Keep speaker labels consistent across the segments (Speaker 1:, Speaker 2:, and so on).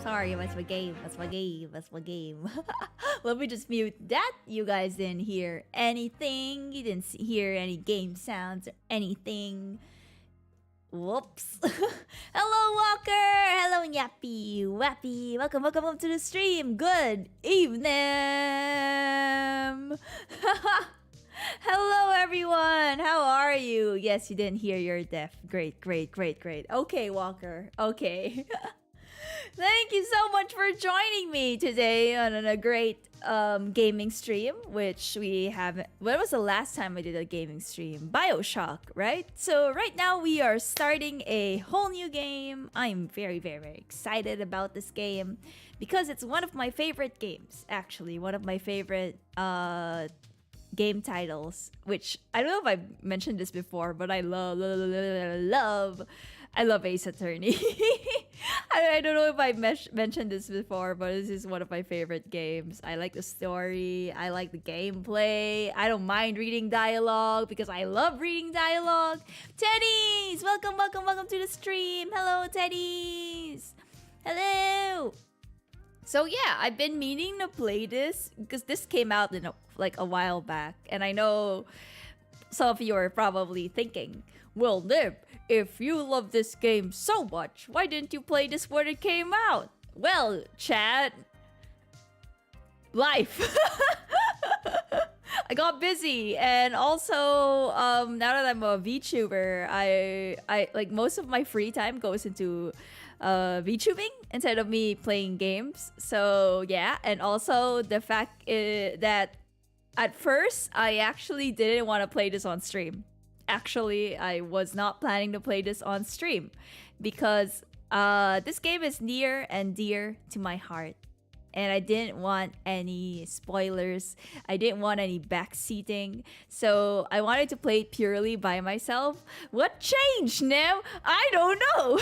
Speaker 1: Sorry, that's my game. That's my game. That's my game. Let me just mute that. You guys didn't hear anything. You didn't hear any game sounds or anything. Whoops. Hello, Walker. Hello, Yappy. Wappy. Welcome to the stream. Good evening. Hello, everyone. How are you? Yes, you didn't hear. You're deaf. Great. Okay, Walker. Okay. Thank you so much for joining me today on a great gaming stream, which we have. When was the last time I did a gaming stream? BioShock, right? So right now we are starting a whole new game. I'm very excited about this game because it's one of my favorite games. Actually, one of my favorite game titles, which I don't know if I mentioned this before, but I love Ace Attorney. I don't know if I mentioned this before, but this is one of my favorite games. I like the story. I like the gameplay. I don't mind reading dialogue because I love reading dialogue. Teddies! Welcome to the stream. Hello, Teddies! Hello! So yeah, I've been meaning to play this because this came out in a while back. And I know some of you are probably thinking, well, Nym, if you love this game so much, why didn't you play this when it came out? Well, chat, life. I got busy, and also now that I'm a VTuber, I like most of my free time goes into VTubing instead of me playing games. So yeah, and also the fact that at first I actually didn't want to play this on stream. Actually, I was not planning to play this on stream because this game is near and dear to my heart. And I didn't want any spoilers. I didn't want any backseating. So I wanted to play it purely by myself. What changed, Nym? I don't know.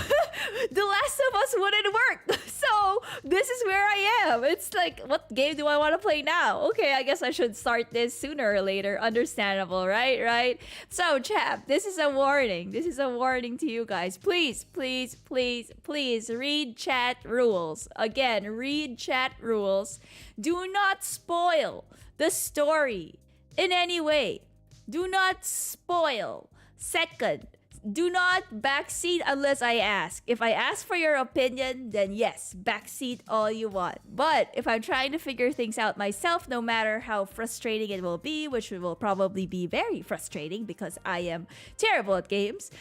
Speaker 1: The Last of Us wouldn't work. So this is where I am. It's like, what game do I want to play now? Okay, I guess I should start this sooner or later. Understandable, right? So, chap, this is a warning. This is a warning to you guys. Please read chat rules. Again, read chat rules. Do not spoil the story in any way. Do not spoil. Second, do not backseat unless I ask. If I ask for your opinion, then yes, backseat all you want. But if I'm trying to figure things out myself, no matter how frustrating it will be, which will probably be very frustrating because I am terrible at games,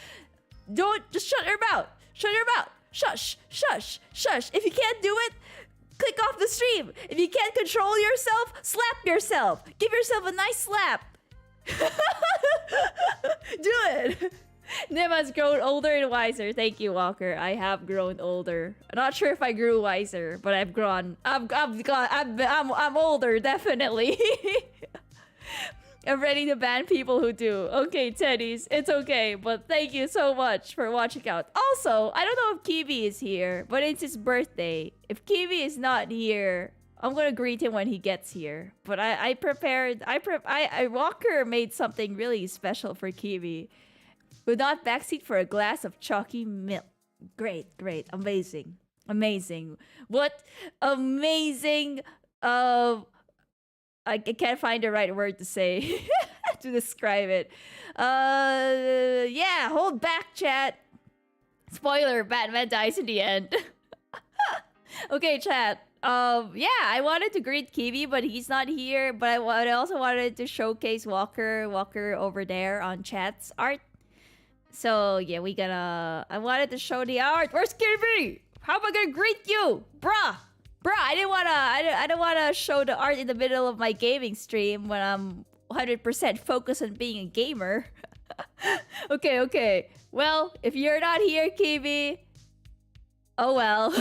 Speaker 1: just shut your mouth. Shut your mouth. Shush. If you can't do it, click off the stream. If you can't control yourself, slap yourself. Give yourself a nice slap. Do it. Nym has grown older and wiser. Thank you, Walker. I have grown older. I'm not sure if I grew wiser, but I've grown. I'm older, definitely. I'm ready to ban people who do. Okay, Teddies, it's okay, but thank you so much for watching out. Also, I don't know if Kiwi is here, but it's his birthday. If Kiwi is not here, I'm gonna greet him when he gets here. But Walker made something really special for Kiwi. Would not backseat for a glass of chalky milk. Great, amazing. What amazing, I can't find the right word to say to describe it. Yeah, hold back, chat. Spoiler, Batman dies in the end. Okay, chat. Yeah, I wanted to greet Kiwi, but he's not here. But I also wanted to showcase Walker over there on chat's art. So yeah, I wanted to show the art. Where's Kiwi? How am I gonna greet you, bruh? I don't wanna show the art in the middle of my gaming stream when I'm 100% focused on being a gamer. Okay. Well, if you're not here, Kiwi, oh well.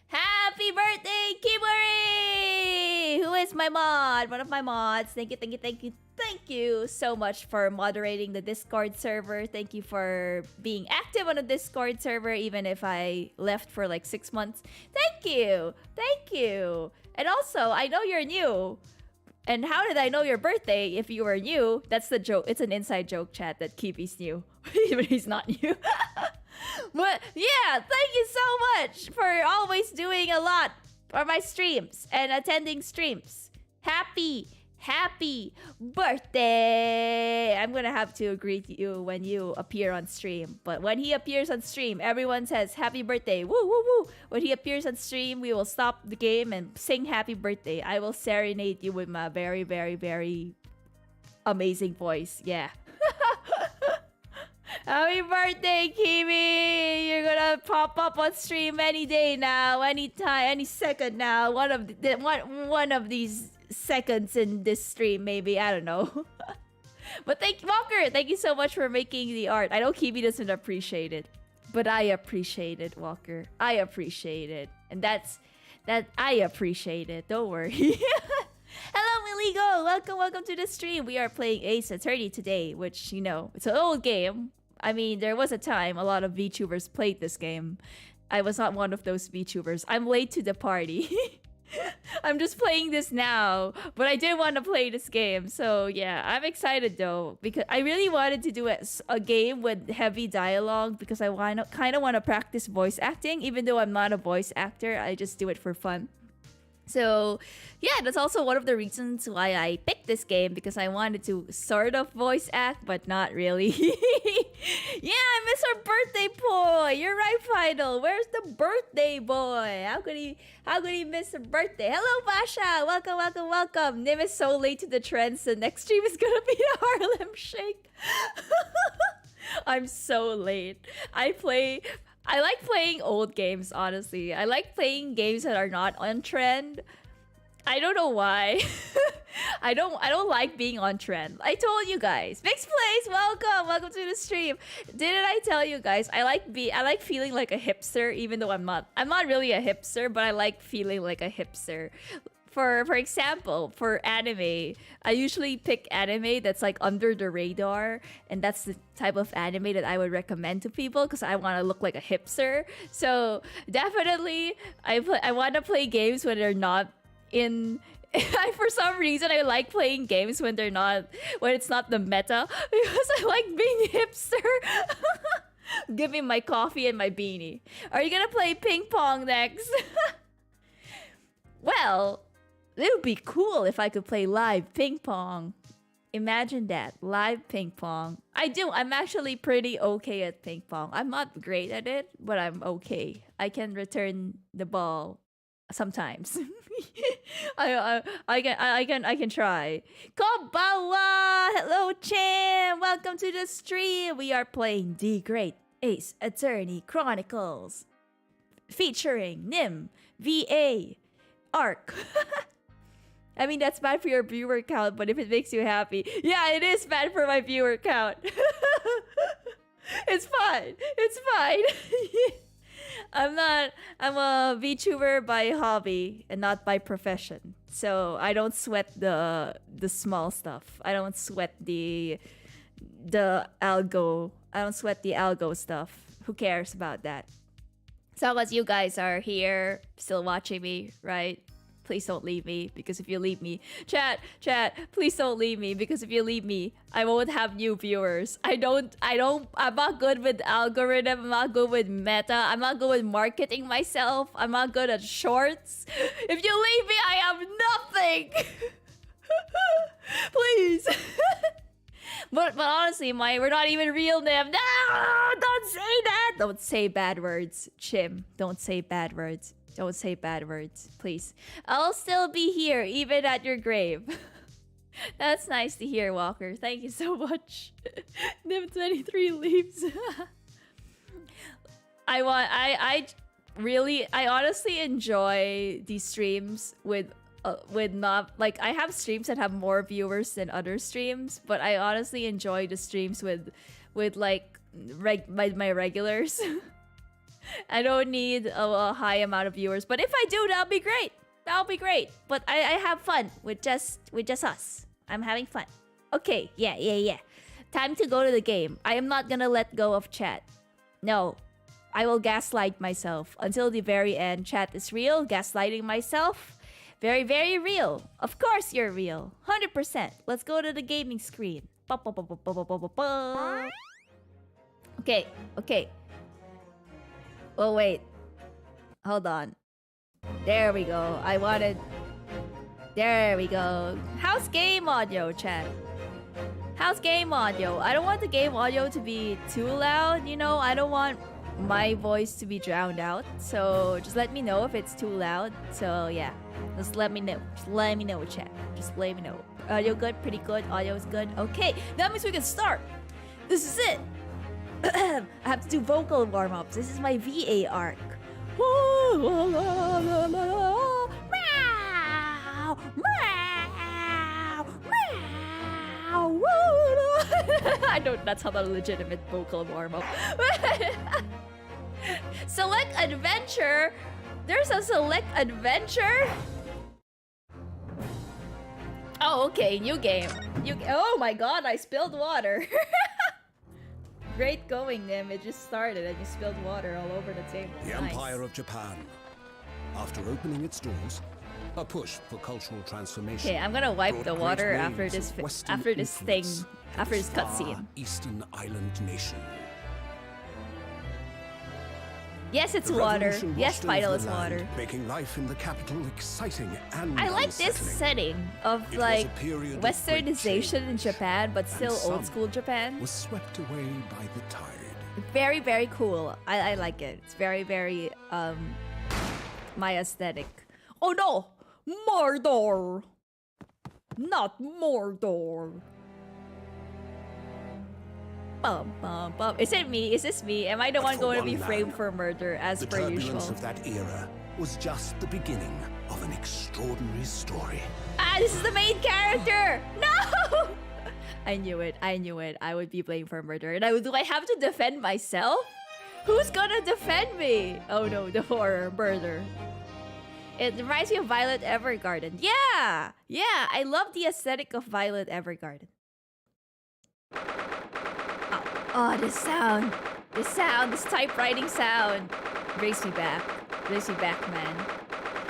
Speaker 1: Happy birthday, Kibori! Who is my mod? One of my mods. Thank you so much for moderating the Discord server. Thank you for being active on the Discord server, even if I left for like 6 months. Thank you. And also, I know you're new. And how did I know your birthday if you were new? That's the joke. It's an inside joke, chat, that Kiwi's new. But he's not new. But yeah, thank you so much for always doing a lot for my streams and attending streams. Happy birthday! I'm gonna have to greet you when you appear on stream. But when he appears on stream, everyone says happy birthday. Woo woo woo! When he appears on stream, we will stop the game and sing happy birthday. I will serenade you with my very, very, very amazing voice. Yeah. Happy birthday, Kimi! You're gonna pop up on stream any day now, anytime, any second now. One of these seconds in this stream, maybe. I don't know. But Walker, thank you so much for making the art. I know Kimi doesn't appreciate it, but I appreciate it, Walker. I appreciate it, and that I appreciate it. Don't worry. Hello, Miligo! Welcome to the stream. We are playing Ace Attorney today, which, you know, it's an old game. I mean, there was a time a lot of VTubers played this game. I was not one of those VTubers. I'm late to the party. I'm just playing this now, but I did want to play this game. So yeah, I'm excited though, because I really wanted to do a game with heavy dialogue because I kind of want to practice voice acting. Even though I'm not a voice actor, I just do it for fun. So yeah, that's also one of the reasons why I picked this game, because I wanted to sort of voice act, but not really. Yeah, I miss our birthday boy. You're right, Final. Where's the birthday boy? How could he miss a birthday? Hello, Basha. Welcome. Nym is so late to the trends. The next stream is gonna be the Harlem Shake. I'm so late. I like playing old games, honestly. I like playing games that are not on trend. I don't know why. I don't like being on trend. I told you guys. Mixed Plays, welcome to the stream. Didn't I tell you guys? I like feeling like a hipster, even though I'm not really a hipster, but I like feeling like a hipster. For example, for anime, I usually pick anime that's like under the radar, and that's the type of anime that I would recommend to people because I want to look like a hipster. So definitely, I want to play games when they're not in. For some reason, I like playing games when it's not the meta, because I like being hipster. Give me my coffee and my beanie. Are you gonna play ping pong next? Well, it would be cool if I could play live ping pong. Imagine that, live ping pong. I'm actually pretty okay at ping pong. I'm not great at it, but I'm okay. I can return the ball sometimes. I can try. Konbanwa! Hello, Chan! Welcome to the stream. We are playing The Great Ace Attorney Chronicles, featuring Nym, VA, Arc. I mean, that's bad for your viewer count, but if it makes you happy. Yeah, it is bad for my viewer count. It's fine. I'm a VTuber by hobby and not by profession. So I don't sweat the small stuff. I don't sweat the algo. I don't sweat the algo stuff. Who cares about that? So as you guys are here, still watching me, right? Please don't leave me, because if you leave me, chat, please don't leave me, because if you leave me, I won't have new viewers. I'm not good with algorithm, I'm not good with meta, I'm not good with marketing myself, I'm not good at shorts. If you leave me, I have nothing. Please. But honestly, we're not even real, Nym. No, don't say that. Don't say bad words, Chim. Don't say bad words. Don't say bad words, please. I'll still be here, even at your grave. That's nice to hear, Walker. Thank you so much. Nym23 leaves. I honestly enjoy these streams with not, like, I have streams that have more viewers than other streams, but I honestly enjoy the streams with like my regulars. I don't need a high amount of viewers, but if I do, that'll be great. But I have fun with just us. I'm having fun. Okay, yeah. Time to go to the game. I am not gonna let go of chat. No, I will gaslight myself until the very end. Chat is real. Gaslighting myself, very, very real. Of course you're real. 100%. Let's go to the gaming screen. Okay. Oh, wait. Hold on. There we go. I wanted... There we go. How's game audio, chat? How's game audio? I don't want the game audio to be too loud, you know? I don't want my voice to be drowned out. So just let me know if it's too loud. So yeah, just let me know. Just let me know, chat. Just let me know. Audio good? Pretty good. Audio is good. Okay, that means we can start. This is it. I have to do vocal warm-ups. This is my VA arc. I don't. That's not a legitimate vocal warm-up. Select adventure. There's a select adventure. Oh, okay. New game. Oh my god! I spilled water. Great going, Nym. It just started and you spilled water all over the table.
Speaker 2: The
Speaker 1: Nice.
Speaker 2: Empire of Japan. After opening its doors, a push for cultural transformation.
Speaker 1: Okay, I'm gonna wipe
Speaker 2: brought
Speaker 1: the
Speaker 2: great
Speaker 1: water
Speaker 2: waves
Speaker 1: after
Speaker 2: of
Speaker 1: this
Speaker 2: Western
Speaker 1: thing,
Speaker 2: influence to
Speaker 1: after this
Speaker 2: far
Speaker 1: cutscene.
Speaker 2: Eastern island nation.
Speaker 1: Yes, it's
Speaker 2: The
Speaker 1: water.
Speaker 2: revolution
Speaker 1: Yes,
Speaker 2: washed
Speaker 1: Vital
Speaker 2: over
Speaker 1: is
Speaker 2: the land,
Speaker 1: water.
Speaker 2: making life in the capital exciting and
Speaker 1: I like this
Speaker 2: unsettling.
Speaker 1: setting of
Speaker 2: It was
Speaker 1: like
Speaker 2: a period of great
Speaker 1: westernization in
Speaker 2: change,
Speaker 1: Japan, but
Speaker 2: and
Speaker 1: still
Speaker 2: some
Speaker 1: old school Japan.
Speaker 2: was swept away by the tide.
Speaker 1: Very, very cool. I like it. It's very, very my aesthetic. Oh no! Mordor! Not Mordor! Bum, bum, bum. Is it me? Is this me? Am I the
Speaker 2: But
Speaker 1: one
Speaker 2: for
Speaker 1: going to
Speaker 2: one
Speaker 1: be framed
Speaker 2: man,
Speaker 1: for murder as
Speaker 2: The
Speaker 1: per
Speaker 2: turbulence
Speaker 1: usual?
Speaker 2: of that era was just the beginning of an extraordinary story.
Speaker 1: Ah, this is the main character! No! I knew it. I knew it. I would be blamed for murder. And do I have to defend myself? Who's gonna defend me? Oh no, the horror, murder. It reminds me of Violet Evergarden. Yeah! Yeah, I love the aesthetic of Violet Evergarden. Oh, this sound. This typewriting sound. Brings me back. Brings me back, man.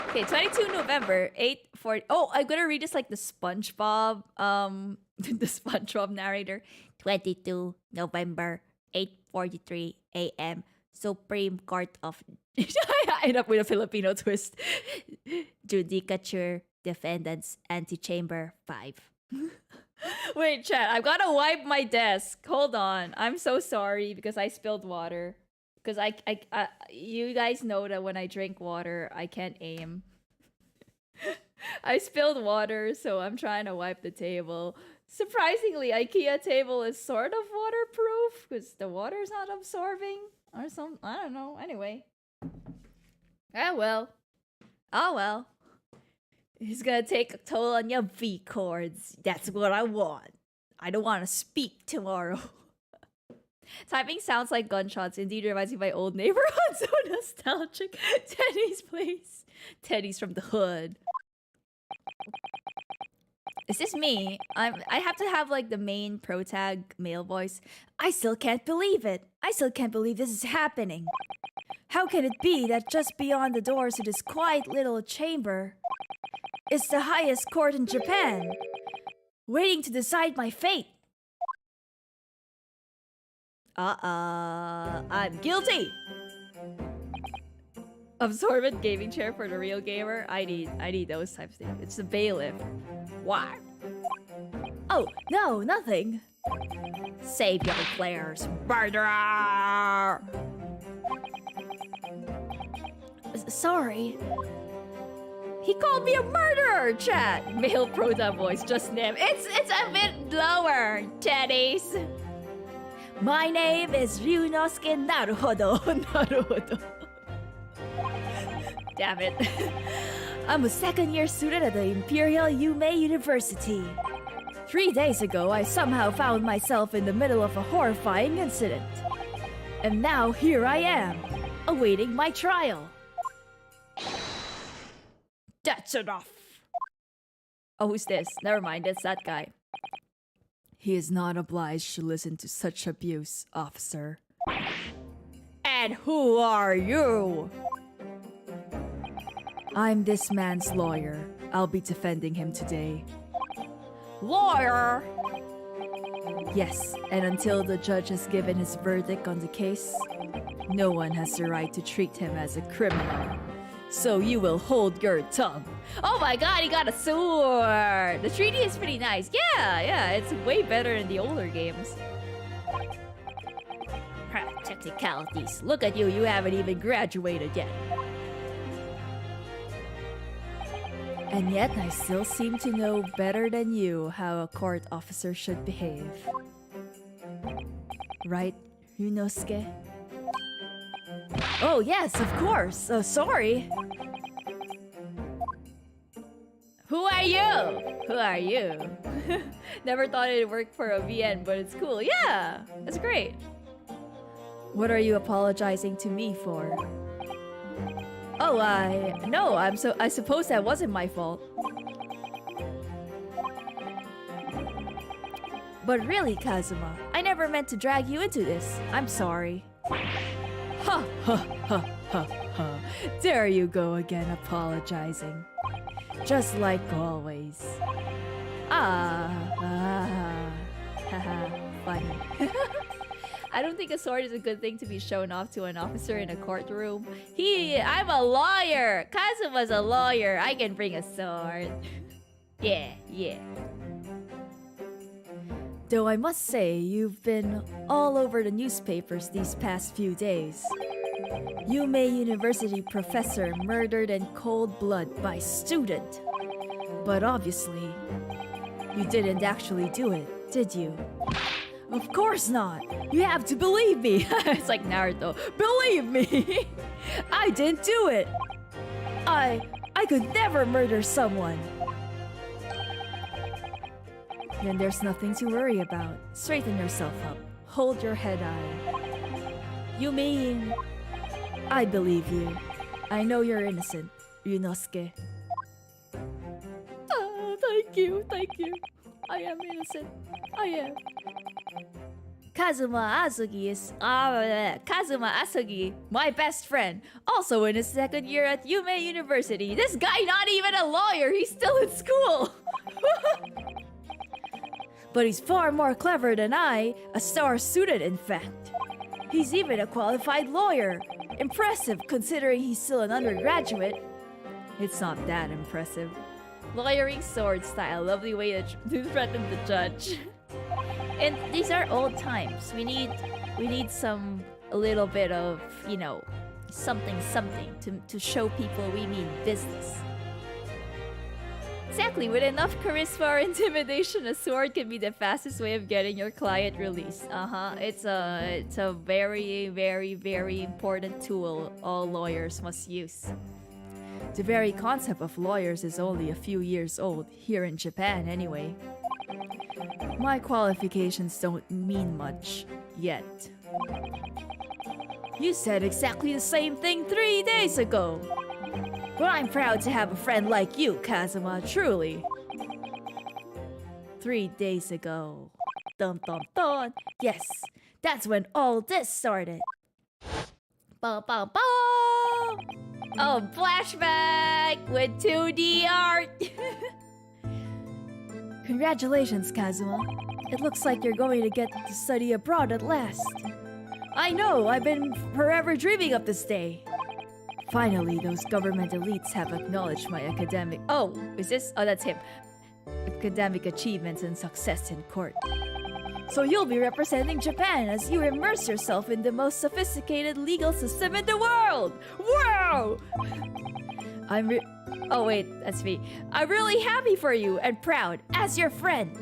Speaker 1: Okay, 22 November, 8:40. Oh, I'm gonna read this like the SpongeBob, the SpongeBob narrator. 22 November, 8:43 a.m. Supreme Court of... I end up with a Filipino twist. Judicature Defendants Antechamber 5. Wait, chat, I've gotta wipe my desk. Hold on. I'm so sorry because I spilled water. Because you guys know that when I drink water, I can't aim. I spilled water, so I'm trying to wipe the table. Surprisingly, IKEA table is sort of waterproof because the water's not absorbing or some. I don't know. Anyway. Ah well. Oh well. It's gonna take a toll on your V chords. That's what I want. I don't want to speak tomorrow. Typing sounds like gunshots. Indeed reminds me of my old neighborhood. So nostalgic. Teddy's place. Teddy's from the hood. Is this me? I have to have like the main protag male voice. I still can't believe it. I still can't believe this is happening. How can it be that just beyond the doors of this quiet little chamber is the highest court in Japan, waiting to decide my fate? I'm guilty. Absorbent gaming chair for the real gamer. I need those types of things. It's the bailiff. Why? Oh, no, nothing. Save your flares, murderer! Sorry. He called me a murderer, chat. Male prota voice, just Nym. It's a bit lower, Teddies. My name is Ryunosuke Naruhodo. Naruhodo. Damn it. I'm a second-year student at the Imperial Yume University. 3 days ago, I somehow found myself in the middle of a horrifying incident. And now here I am, awaiting my trial. That's enough. Oh, who's this? Never mind, it's that guy. He is not obliged to listen to such abuse, officer. And who are you? I'm this man's lawyer. I'll be defending him today. Lawyer? Yes, and until the judge has given his verdict on the case, no one has the right to treat him as a criminal. So you will hold your tongue. Oh my god, he got a sword! The 3D is pretty nice. Yeah, it's way better than the older games. Technicalities. Look at you, you haven't even graduated yet. And yet, I still seem to know better than you how a court officer should behave. Right, Ryunosuke? Oh yes, of course. Oh, sorry. Who are you? Who are you? Never thought it'd work for a VN, but it's cool. Yeah, that's great. What are you apologizing to me for? Oh, I suppose that wasn't my fault. But really, Kazuma, I never meant to drag you into this. I'm sorry. Ha ha ha ha ha. There you go again, apologizing. Just like always. Haha, funny. I don't think a sword is a good thing to be shown off to an officer in a courtroom. I'm a lawyer! Kazuma's a lawyer. I can bring a sword. Yeah. Though I must say, you've been all over the newspapers these past few days. Yume University professor murdered in cold blood by student. But obviously, you didn't actually do it, did you? Of course not! You have to believe me! It's like Naruto. Believe me! I didn't do it! I could never murder someone! Then there's nothing to worry about. Straighten yourself up. Hold your head high. You mean... I believe you. I know you're innocent, Ryunosuke. Thank you. I am innocent. I am. Kazuma Asugi, my best friend, also in his second year at Yume University. This guy not even a lawyer, he's still in school. But he's far more clever than I, a star student in fact. He's even a qualified lawyer. Impressive considering he's still an undergraduate. It's not that impressive. Lawyering sword style, lovely way to threaten the judge. And these are old times. We need a little bit of, something to show people we mean business. Exactly, with enough charisma or intimidation, a sword can be the fastest way of getting your client released. It's a very, very, very important tool all lawyers must use. The very concept of lawyers is only a few years old, here in Japan anyway. My qualifications don't mean much, yet. You said exactly the same thing 3 days ago! But I'm proud to have a friend like you, Kazuma, truly. 3 days ago. Dun dun dun! Yes, that's when all this started. Ba ba ba! Oh, flashback with 2D art! Congratulations, Kazuma. It looks like you're going to get to study abroad at last. I know, I've been forever dreaming of this day. Finally, those government elites have acknowledged my academic... Oh, is this? Oh, that's him. Academic achievements and success in court. So you'll be representing Japan as you immerse yourself in the most sophisticated legal system in the world! Wow! Oh wait, that's me. I'm really happy for you and proud as your friend.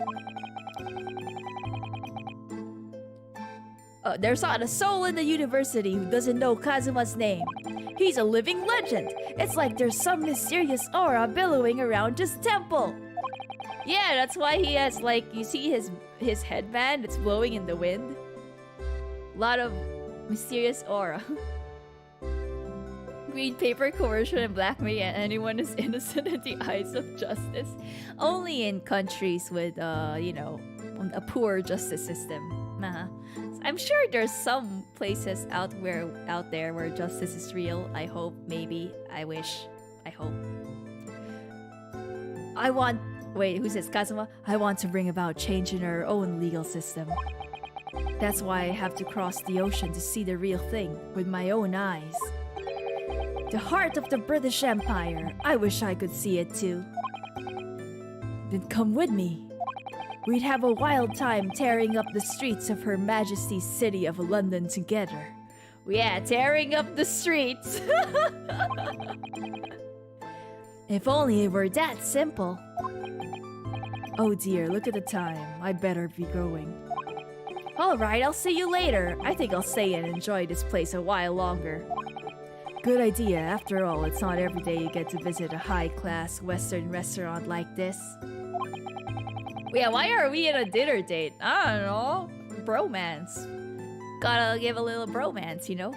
Speaker 1: There's not a soul in the university who doesn't know Kazuma's name. He's a living legend. It's like there's some mysterious aura billowing around his temple. Yeah, that's why he has, like, you see his headband, it's blowing in the wind. A lot of mysterious aura. Green paper, coercion, and blackmail, and anyone is innocent in the eyes of justice. Only in countries with, a poor justice system. I'm sure there's some places out there where justice is real. I hope, maybe, I wish, I hope. I want Wait, who says Kazuma? I want to bring about change in our own legal system. That's why I have to cross the ocean to see the real thing with my own eyes. The heart of the British Empire. I wish I could see it too. Then come with me. We'd have a wild time tearing up the streets of Her Majesty's City of London together. Yeah, tearing up the streets. If only it were that simple. Oh dear, look at the time. I better be going. Alright, I'll see you later. I think I'll stay and enjoy this place a while longer. Good idea. After all, it's not every day you get to visit a high-class Western restaurant like this. Yeah, why are we in a dinner date? I don't know. Bromance. Gotta give a little bromance, you know?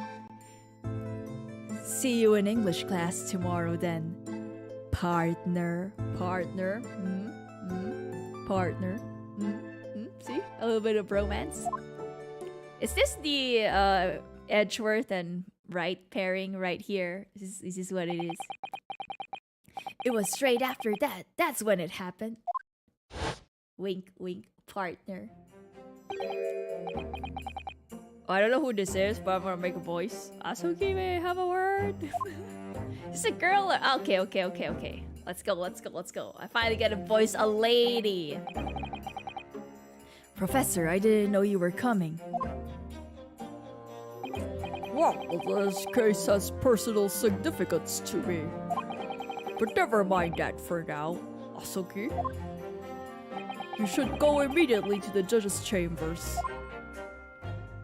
Speaker 1: See you in English class tomorrow then. Partner. Partner. Partner. See? A little bit of bromance. Is this the Edgeworth and Wright pairing right here? Is this what it is? It was straight after that. That's when it happened. Wink, wink, partner. I don't know who this is, but I'm gonna make a voice. Asuki, may I have a word? Is this a girl or... Okay. Let's go. I finally get to voice a lady. Professor, I didn't know you were coming.
Speaker 3: Well, this case has personal significance to me. But never mind that for now, Asuki. You should go immediately to the judge's chambers.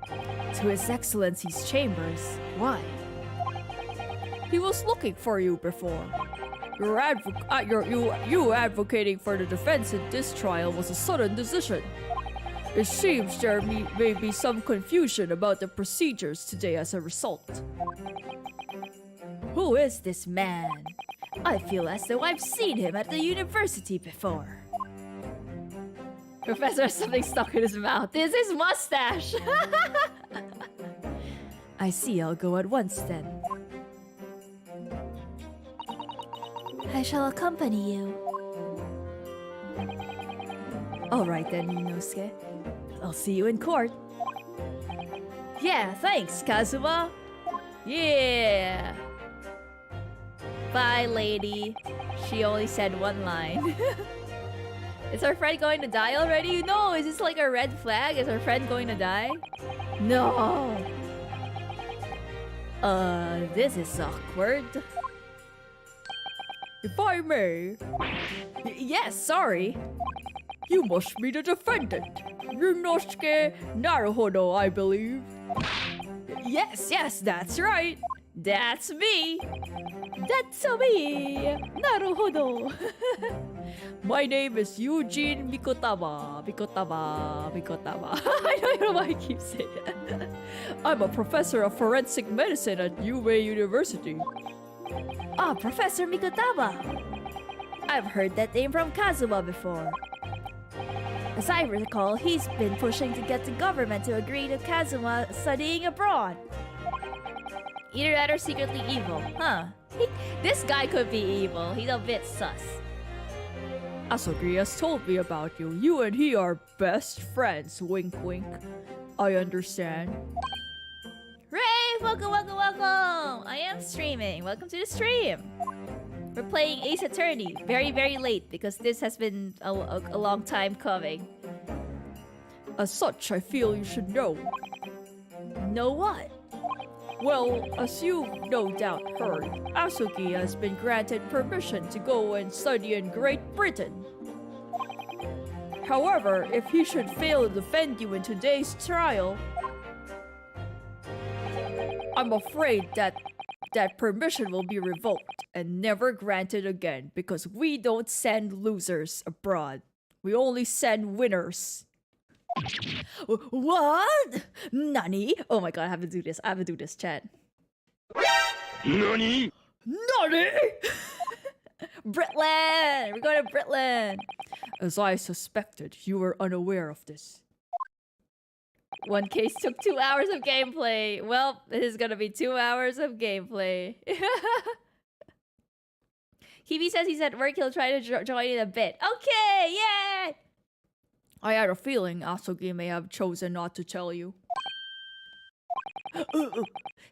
Speaker 1: To His Excellency's chambers? Why?
Speaker 3: He was looking for you before. You advocating for the defense in this trial was a sudden decision. It seems there may be some confusion about the procedures today as a result.
Speaker 1: Who is this man? I feel as though I've seen him at the university before. Professor has something stuck in his mouth. This is his mustache! I see, I'll go at once then. I shall accompany you. Alright then, Inosuke. I'll see you in court. Yeah, thanks, Kazuma. Yeah. Bye, lady. She only said one line. Is our friend going to die already? No, is this like a red flag? Is our friend going to die? No. This is awkward.
Speaker 3: If I may...
Speaker 1: Yes, sorry.
Speaker 3: You must be the defendant. Ryunosuke Naruhodo, I believe.
Speaker 1: Yes, that's right. That's me. That's me. Naruhodo.
Speaker 3: My name is Eugene Mikotama.
Speaker 1: I don't know why I keep saying that.
Speaker 3: I'm a professor of forensic medicine at Yubei University.
Speaker 1: Ah, Professor Mikotama. I've heard that name from Kazuma before. As I recall, he's been pushing to get the government to agree to Kazuma studying abroad. Either that or secretly evil, huh? This guy could be evil. He's a bit sus.
Speaker 3: Asuki has told me about you. You and he are best friends. Wink, wink. I understand.
Speaker 1: Ray, welcome. I am streaming. Welcome to the stream. We're playing Ace Attorney. Very, very late because this has been a long time coming.
Speaker 3: As such, I feel you should know.
Speaker 1: Know what?
Speaker 3: Well, as you've no doubt heard, Asuki has been granted permission to go and study in Great Britain. However, if he should fail to defend you in today's trial, I'm afraid that permission will be revoked and never granted again because we don't send losers abroad. We only send winners.
Speaker 1: What? Nani? Oh my god, I have to do this, chat.
Speaker 4: Nani?
Speaker 1: Nani? Britland! We're going to Britland!
Speaker 3: As I suspected, you were unaware of this.
Speaker 1: One case took 2 hours of gameplay. Well, it is gonna be 2 hours of gameplay. Kiwi says he's at work. He'll try to join in a bit. Okay, yay!
Speaker 3: I had a feeling Asugi may have chosen not to tell you.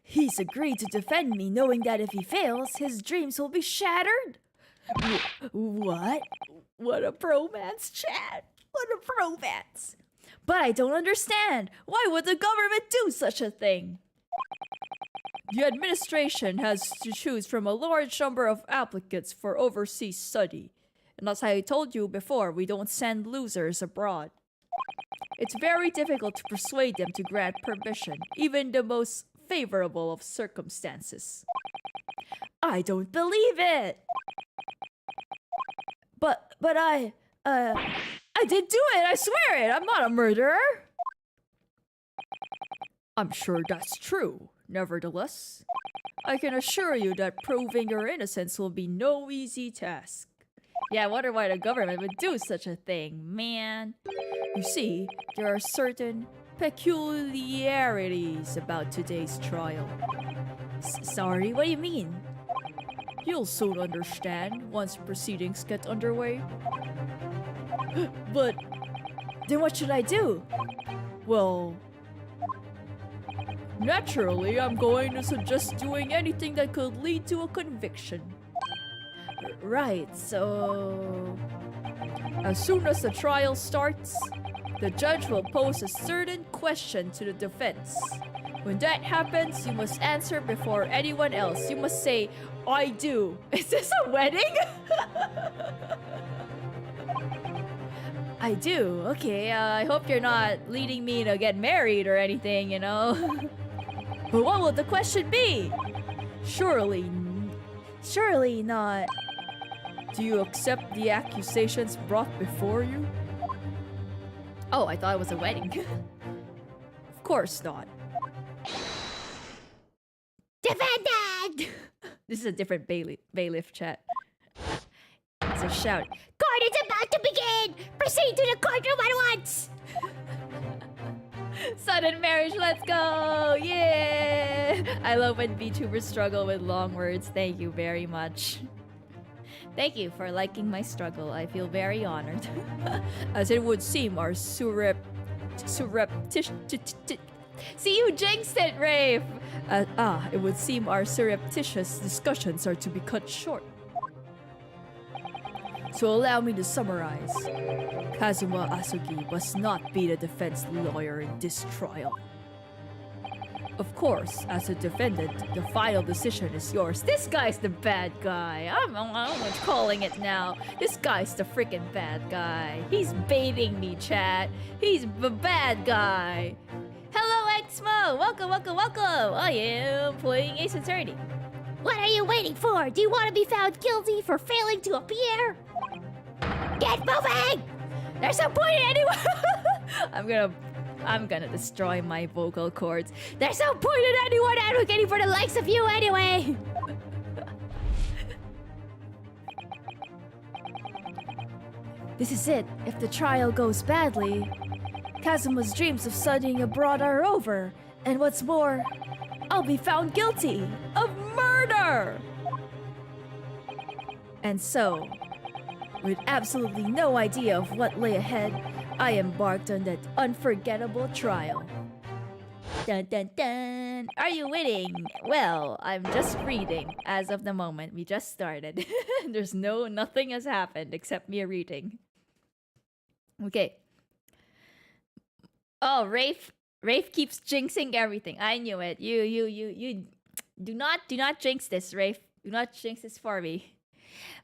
Speaker 1: He's agreed to defend me, knowing that if he fails, his dreams will be shattered. What? What a bromance, chat. What a bromance. But I don't understand. Why would the government do such a thing?
Speaker 3: The administration has to choose from a large number of applicants for overseas study. And as I told you before, we don't send losers abroad. It's very difficult to persuade them to grant permission, even the most favorable of circumstances.
Speaker 1: I don't believe it. But I did do it, I swear it. I'm not a murderer.
Speaker 3: I'm sure that's true. Nevertheless, I can assure you that proving your innocence will be no easy task.
Speaker 1: Yeah, I wonder why the government would do such a thing, man.
Speaker 3: You see, there are certain peculiarities about today's trial.
Speaker 1: Sorry, what do you mean?
Speaker 3: You'll soon understand once proceedings get underway.
Speaker 1: But then what should I do?
Speaker 3: Well, naturally, I'm going to suggest doing anything that could lead to a conviction.
Speaker 1: Right, so...
Speaker 3: As soon as the trial starts, the judge will pose a certain question to the defense. When that happens, you must answer before anyone else. You must say, I do.
Speaker 1: Is this a wedding? I do. Okay, I hope you're not leading me to get married or anything, you know? But what will the question be?
Speaker 3: Surely
Speaker 1: not.
Speaker 3: Do you accept the accusations brought before you?
Speaker 1: Oh, I thought it was a wedding.
Speaker 3: Of course not.
Speaker 1: Defendant! This is a different bailiff chat. It's a shout. Court is about to begin! Proceed to the courtroom at once! Sudden marriage, let's go! Yeah! I love when VTubers struggle with long words. Thank you very much. Thank you for liking my struggle. I feel very honored.
Speaker 3: As it would seem, our surreptitious...
Speaker 1: See, you jinxed it, Rafe!
Speaker 3: It would seem our surreptitious discussions are to be cut short. So allow me to summarize. Kazuma Asugi must not be the defense lawyer in this trial. Of course, as a defendant, the final decision is yours.
Speaker 1: This guy's the bad guy. I'm calling it now. This guy's the freaking bad guy. He's baiting me, chat. He's the bad guy. Hello, Exmo! Welcome. I am playing Ace Attorney. What are you waiting for? Do you want to be found guilty for failing to appear? Get moving! There's no point in anyone. I'm gonna destroy my vocal cords. There's no point in anyone advocating for the likes of you anyway. This is it. If the trial goes badly, Kazuma's dreams of studying abroad are over. And what's more, I'll be found guilty of murder! And so, with absolutely no idea of what lay ahead, I embarked on that unforgettable trial. Dun dun dun! Are you winning? Well, I'm just reading. As of the moment, we just started. Nothing has happened except me reading. Okay. Oh, Rafe keeps jinxing everything. I knew it. You do not jinx this, Rafe. Do not jinx this for me.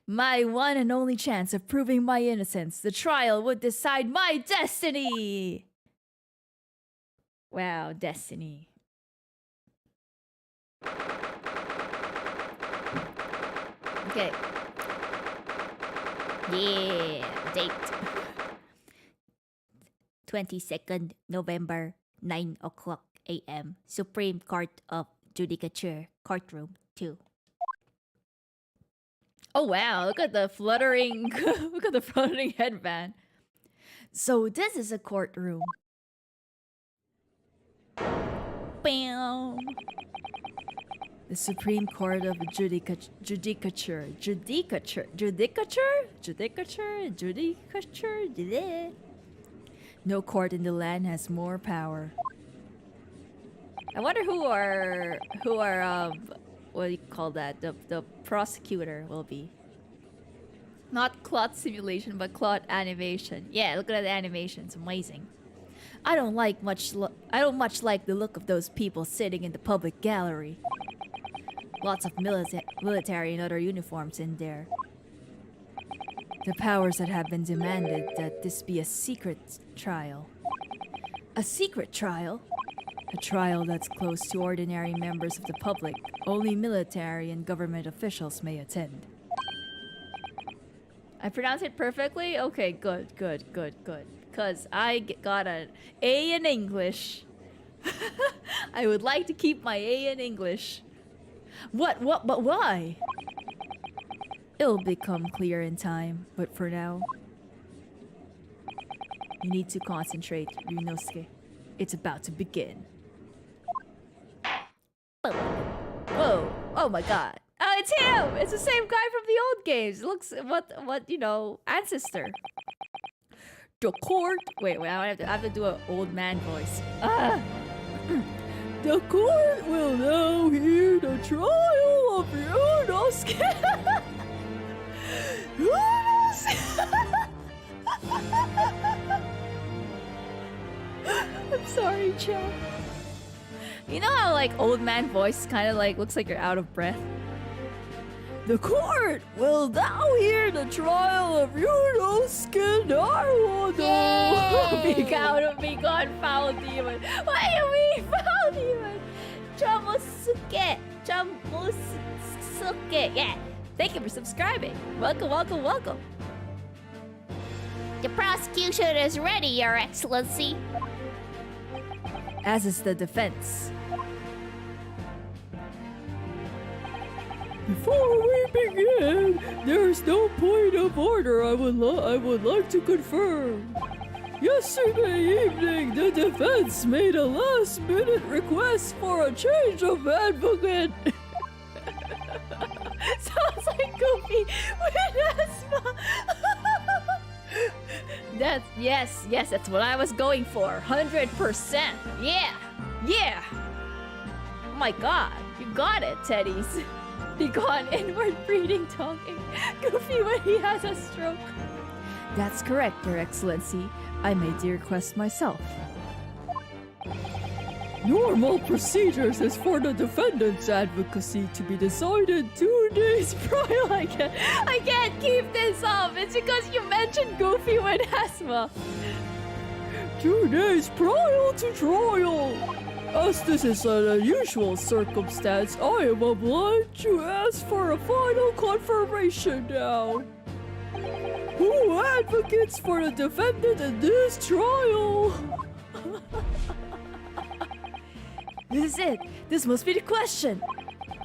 Speaker 1: My one and only chance of proving my innocence. The trial would decide my destiny. Wow, destiny. Okay. Yeah, date. 22nd November, 9 o'clock a.m. Supreme Court of Judicature, Courtroom 2. Oh wow, look at the fluttering headband. So this is a courtroom. Bam. The Supreme Court of Judicature. Bleh. No court in the land has more power. I wonder who our what do you call that? The prosecutor will be. Not cloth simulation, but cloth animation. Yeah, look at the animation. It's amazing. I don't much like the look of those people sitting in the public gallery. Lots of military and other uniforms in there. The powers that have been demanded that this be a secret trial. A secret trial? A trial that's closed to ordinary members of the public. Only military and government officials may attend. I pronounced it perfectly? Okay, good. Because I got an A in English. I would like to keep my A in English. But why? It'll become clear in time, but for now, you need to concentrate, Ryunosuke. It's about to begin. Whoa! Oh my god! Oh, it's him! It's the same guy from the old games. It looks ancestor.
Speaker 3: The court.
Speaker 1: Wait, I have to do an old man voice.
Speaker 3: The court will now hear the trial of Ryunosuke.
Speaker 1: I'm sorry, Chad. You know how old man voice kind of looks like you're out of breath?
Speaker 3: The court will now hear the trial of Ryunosuke Naruhodo.
Speaker 1: Be gone, foul demon. What do you mean, foul demon? Chamusuke. Yeah. Thank you for subscribing. Welcome.
Speaker 4: The prosecution is ready, Your Excellency.
Speaker 1: As is the defense.
Speaker 3: Before we begin, there's no point of order I would like to confirm. Yesterday evening, the defense made a last-minute request for a change of advocate.
Speaker 1: Sounds like Goofy with asthma. Yes, that's what I was going for. 100%. Yeah. Oh my god, you got it, Teddies. Be gone, inward breathing, talking. Goofy when he has a stroke. That's correct, Your Excellency. I made the request myself.
Speaker 3: Normal procedures is for the defendant's advocacy to be decided 2 days prior.
Speaker 1: I can't keep this up. It's because you mentioned Goofy with asthma.
Speaker 3: 2 days prior to trial. As this is an unusual circumstance, I am obliged to ask for a final confirmation now. Who advocates for the defendant in this trial?
Speaker 1: This is it. This must be the question.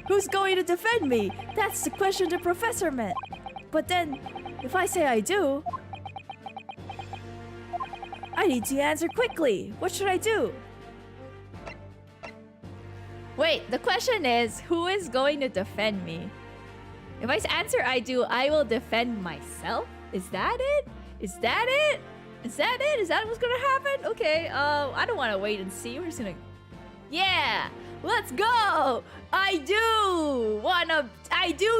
Speaker 1: Who's going to defend me? That's the question the professor meant. But then, if I say I do, I need to answer quickly. What should I do? Wait, the question is, who is going to defend me? If I answer I do, I will defend myself? Is that it? Is that what's gonna happen? Okay, I don't want to wait and see. We're just gonna... Yeah! Let's go! I do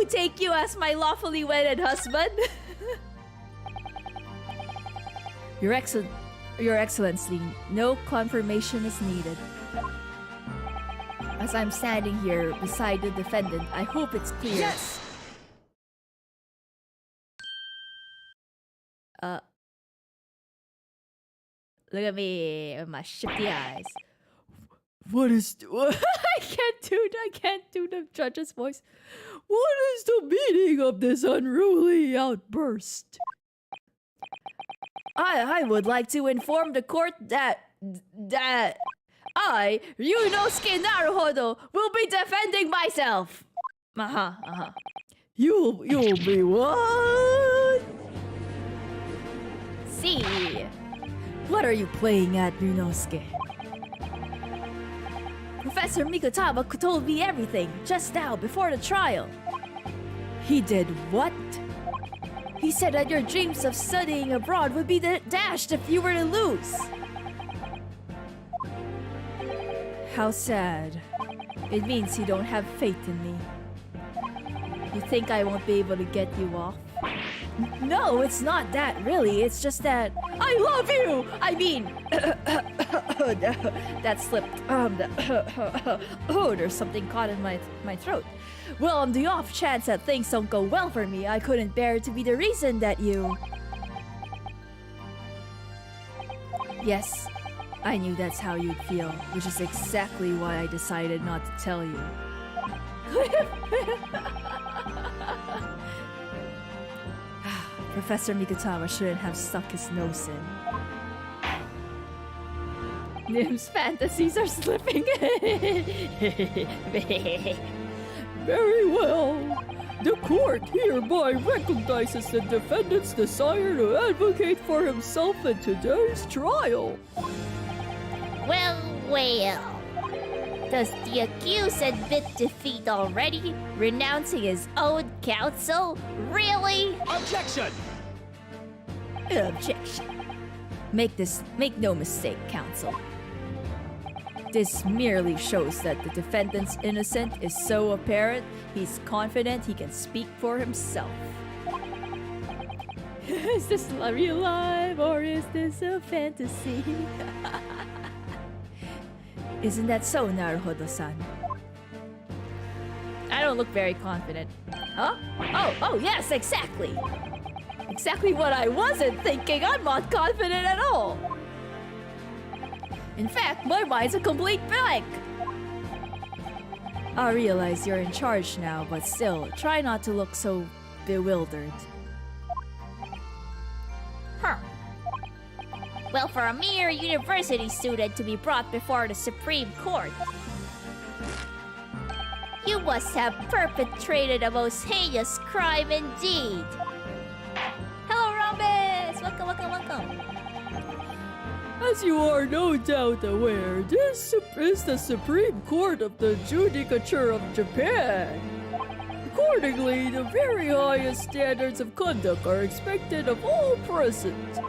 Speaker 1: take you as my lawfully wedded husband. Your Excellency, no confirmation is needed. As I'm standing here beside the defendant, I hope it's clear.
Speaker 2: Yes!
Speaker 1: Look at me with my shifty eyes.
Speaker 3: What is...
Speaker 1: I can't do the judge's voice.
Speaker 3: What is the meaning of this unruly outburst?
Speaker 1: I would like to inform the court that I, Ryunosuke Naruhodo, will be defending myself.
Speaker 3: You'll be what?
Speaker 1: See. What are you playing at, Ryunosuke? Professor Mikutama told me everything just now before the trial. He did what? He said that your dreams of studying abroad would be dashed if you were to lose. How sad. It means you don't have faith in me. You think I won't be able to get you off? No, it's not that really. It's just that I love you! I mean... that slipped. There's something caught in my throat. Well, on the off chance that things don't go well for me, I couldn't bear to be the reason that you... Yes, I knew that's how you'd feel, which is exactly why I decided not to tell you. Professor Mikutama shouldn't have stuck his nose in. Nym's fantasies are slipping.
Speaker 3: Very well. The court hereby recognizes the defendant's desire to advocate for himself in today's trial.
Speaker 4: Well. Does the accused admit defeat already? Renouncing his own counsel? Really?
Speaker 2: Objection!
Speaker 1: Objection. Make no mistake, counsel. This merely shows that the defendant's innocence is so apparent, he's confident he can speak for himself. Is this real life or is this a fantasy? Isn't that so, Naruhodo-san? I don't look very confident. Huh? Oh, yes, exactly! Exactly what I wasn't thinking! I'm not confident at all! In fact, my mind's a complete blank! I realize you're in charge now, but still, try not to look so bewildered.
Speaker 4: Huh. Well, for a mere university student to be brought before the Supreme Court, you must have perpetrated a most heinous crime indeed. Hello, Rhombus! Welcome.
Speaker 3: As you are no doubt aware, this is the Supreme Court of the Judicature of Japan. Accordingly, the very highest standards of conduct are expected of all present.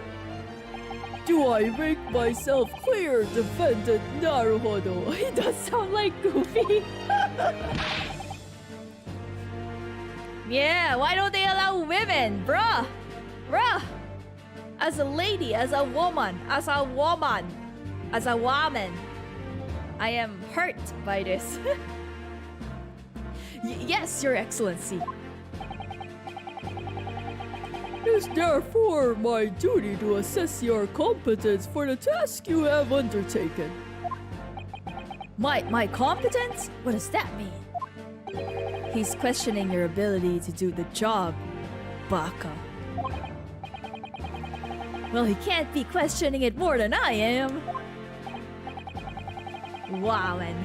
Speaker 3: Do I make myself clear, defendant Naruhodo?
Speaker 1: He does sound like Goofy. Yeah, why don't they allow women? Bruh! As a lady, as a woman, I am hurt by this. Yes, Your Excellency.
Speaker 3: It is therefore my duty to assess your competence for the task you have undertaken.
Speaker 1: My competence? What does that mean? He's questioning your ability to do the job, Baka. Well, he can't be questioning it more than I am. Wowin.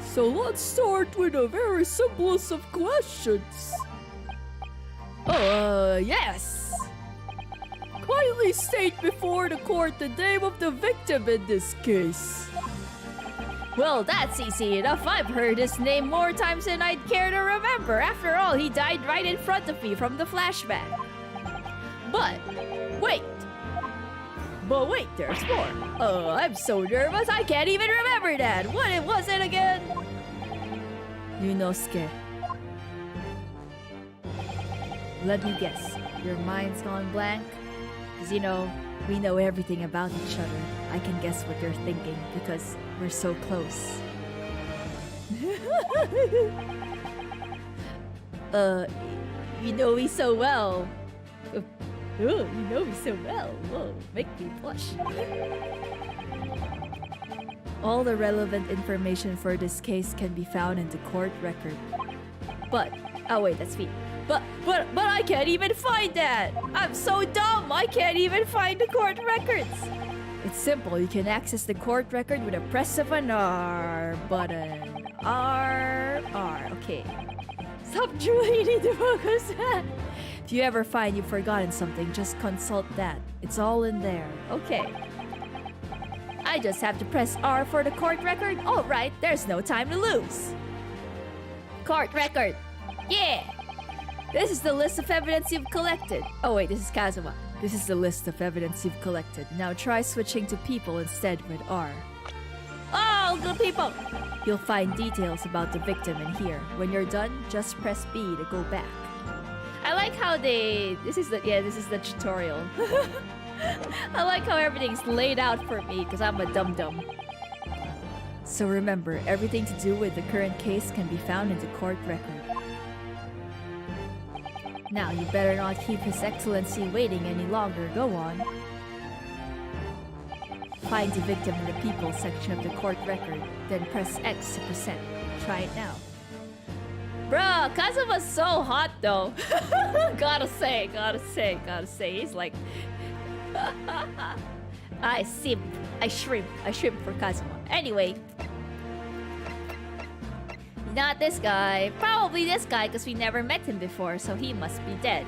Speaker 3: So let's start with the very simplest of questions.
Speaker 1: Yes.
Speaker 3: Kindly state before the court the name of the victim in this case.
Speaker 1: Well, that's easy enough. I've heard his name more times than I'd care to remember. After all, he died right in front of me from the flashback. But wait, there's more. Oh, I'm so nervous I can't even remember that. What was it again? Yunosuke. Let me guess. Your mind's gone blank? Because, we know everything about each other. I can guess what you're thinking because we're so close. You know me so well. Oh, you know me so well. Whoa, make me blush. All the relevant information for this case can be found in the court record. But, oh wait, that's me. But I can't even find that! I'm so dumb! I can't even find the court records! It's simple. You can access the court record with a press of an R button. R. Okay. Stop drooling, you need to focus. If you ever find you've forgotten something, just consult that. It's all in there. Okay. I just have to press R for the court record. All right, there's no time to lose. Court record. Yeah. This is the list of evidence you've collected. Oh wait, this is Kazuma. This is the list of evidence you've collected. Now try switching to people instead with R. Oh, good people. You'll find details about the victim in here. When you're done, just press B to go back. I like how this is the tutorial. I like how everything's laid out for me because I'm a dum-dum. So remember, everything to do with the current case can be found in the court record. Now, you better not keep His Excellency waiting any longer. Go on. Find the victim in the people section of the court record, then press X to present. Try it now. Bruh, Kazuma's so hot though. Gotta say. He's like... I shrimp for Kazuma. Anyway. Not this guy. Probably this guy because we never met him before, so he must be dead.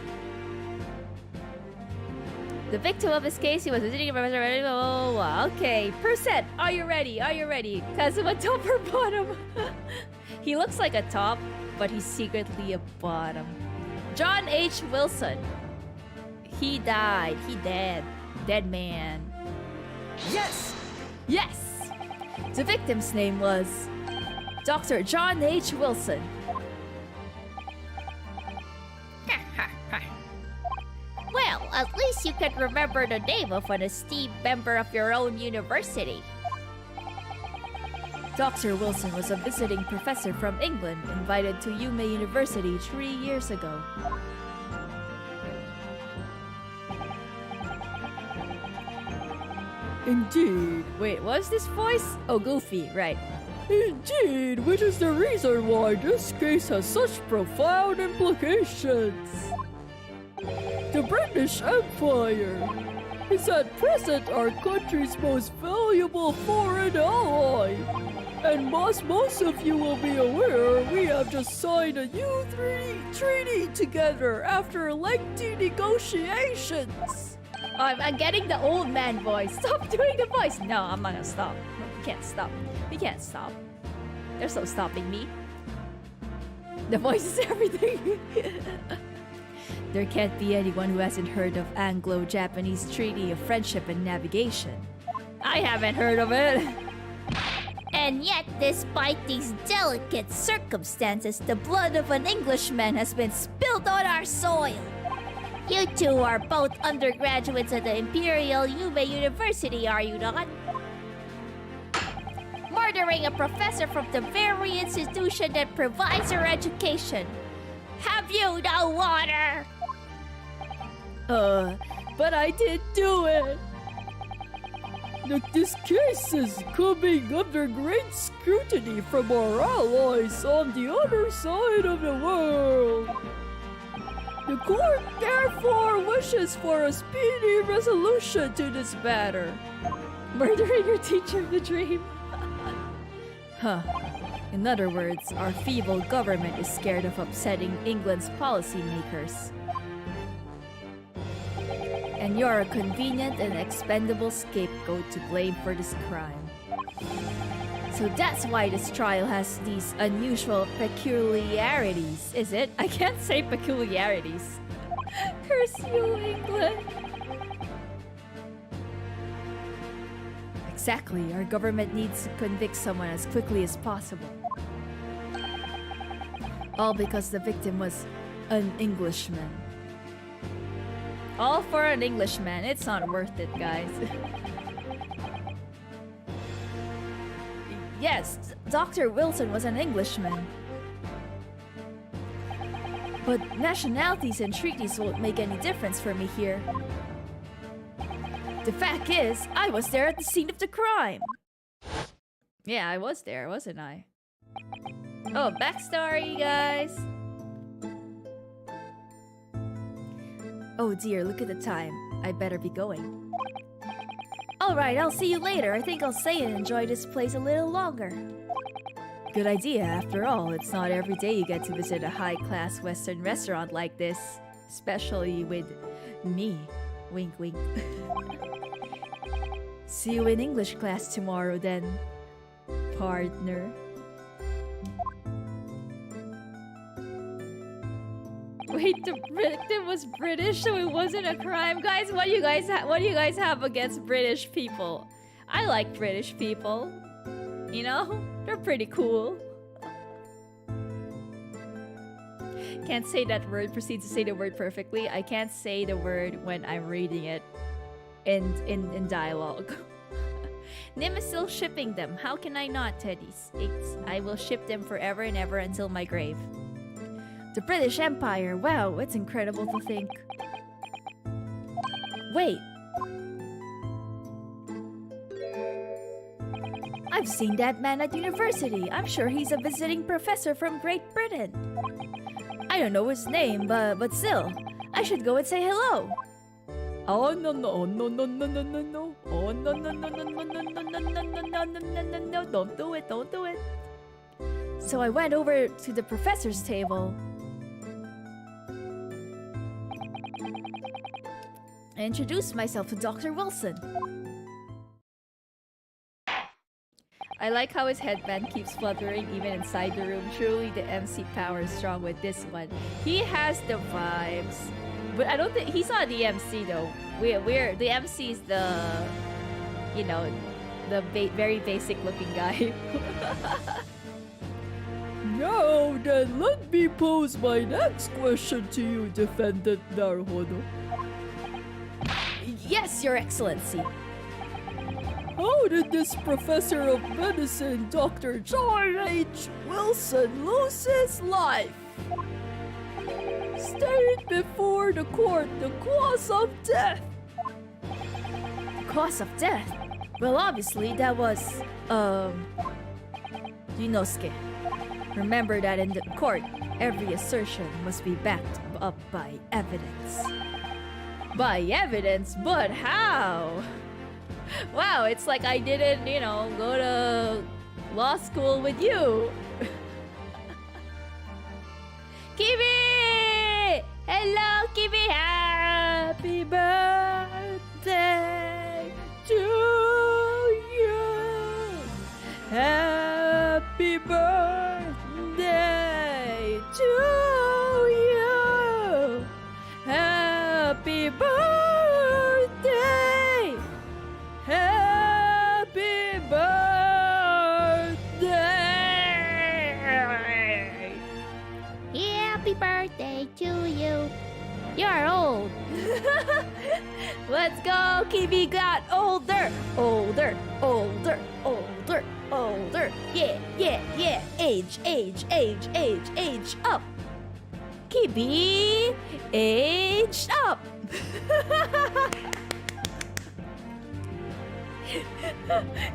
Speaker 1: The victim of this case, he was visiting a professor. Oh, okay. Percent, are you ready? Kazuma, top or bottom? He looks like a top, but he's secretly a bottom. John H. Wilson. He died. He dead. Dead man. Yes! The victim's name was Dr. John H. Wilson.
Speaker 4: Well, at least you can remember the name of an esteemed member of your own university.
Speaker 1: Dr. Wilson was a visiting professor from England invited to Yume University 3 years ago.
Speaker 3: Indeed.
Speaker 1: Wait, what's this voice? Oh, Goofy, right.
Speaker 3: Indeed, which is the reason why this case has such profound implications. The British Empire is at present our country's most valuable foreign ally. And most of you will be aware we have just signed a new treaty together after lengthy negotiations.
Speaker 1: I'm getting the old man voice. Stop doing the voice. No, I'm not gonna stop. We can't stop. There's no stopping me. The voice is everything. There can't be anyone who hasn't heard of Anglo-Japanese Treaty of Friendship and Navigation. I haven't heard of it.
Speaker 4: And yet, despite these delicate circumstances, the blood of an Englishman has been spilled on our soil. You two are both undergraduates at the Imperial Yume University, are you not? Murdering a professor from the very institution that provides your education. Have you no water?
Speaker 1: But I did do it.
Speaker 3: Look, this case is coming under great scrutiny from our allies on the other side of the world. The court therefore wishes for a speedy resolution to this matter.
Speaker 1: Murdering your teacher of the dream. Huh. In other words, our feeble government is scared of upsetting England's policymakers. And you're a convenient and expendable scapegoat to blame for this crime. So that's why this trial has these unusual peculiarities, is it? I can't say peculiarities. Curse you, England! Exactly, our government needs to convict someone as quickly as possible. All because the victim was an Englishman. All for an Englishman. It's not worth it, guys. Yes, Dr. Wilson was an Englishman. But nationalities and treaties won't make any difference for me here. The fact is, I was there at the scene of the crime. Yeah, I was there, wasn't I? Oh, backstory, guys. Oh dear, look at the time. I better be going. Alright, I'll see you later. I think I'll stay and enjoy this place a little longer. Good idea. After all, it's not every day you get to visit a high-class Western restaurant like this. Especially with me. Wink, wink. See you in English class tomorrow then, partner. Wait, the victim was British, so it wasn't a crime, guys. What do you guys have against British people? I like British people. You know, they're pretty cool. Can't say that word. Proceed to say the word perfectly. I can't say the word when I'm reading it in dialogue. Nym is still shipping them. How can I not, Teddies? I will ship them forever and ever until my grave. The British Empire. Wow, it's incredible to think. Wait. I've seen that man at university. I'm sure he's a visiting professor from Great Britain. I don't know his name, but still, I should go and say hello. Oh no no no no no no no no! Oh no no no no no no no no no no no no no! Don't do it! Don't do it! So I went over to the professor's table and introduced myself to Dr. Wilson. I like how his headband keeps fluttering even inside the room. Truly, the MC power is strong with this one. He has the vibes. But I don't think... He's not the MC, though. We're the MC is the... You know, the very basic-looking guy.
Speaker 3: Now then, let me pose my next question to you, Defendant Naruhodo.
Speaker 1: Yes, Your Excellency.
Speaker 3: How did this professor of medicine, Dr. John H. Wilson, lose his life? State before the court the cause of death.
Speaker 1: The cause of death? Well, obviously, that was, Yunosuke. Remember that in the court, every assertion must be backed up by evidence. By evidence? But how? Wow, it's like I didn't, you know, go to law school with you. Kibi! Hello, Kibi! Happy birthday to you! Happy birthday to you! Happy birthday! Happy birthday!
Speaker 4: Happy birthday to you. You're old.
Speaker 1: Let's go! Kibi got older! Older! Older! Older! Older! Yeah! Yeah! Yeah! Age! Age! Age! Age! Age up! Kibi aged up!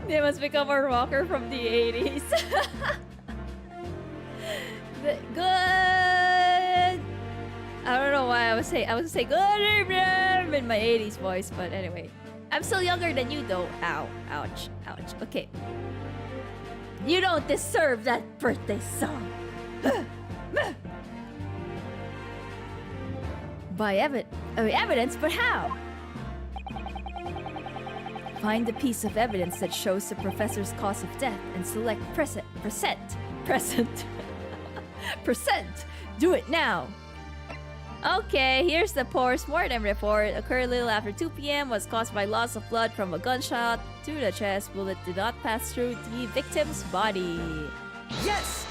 Speaker 1: They must become a rocker from the 80s. Good. I don't know why I was saying good evening in my 80s voice, but anyway. I'm still younger than you though. Ow. Ouch. Ouch. Okay. You don't deserve that birthday song. By evidence, but how? Find the piece of evidence that shows the professor's cause of death and select percent. Do it now. Okay, here's the post-mortem report. Occurred a little after 2 p.m. Was caused by loss of blood from a gunshot to the chest. Bullet did not pass through the victim's body.
Speaker 2: Yes!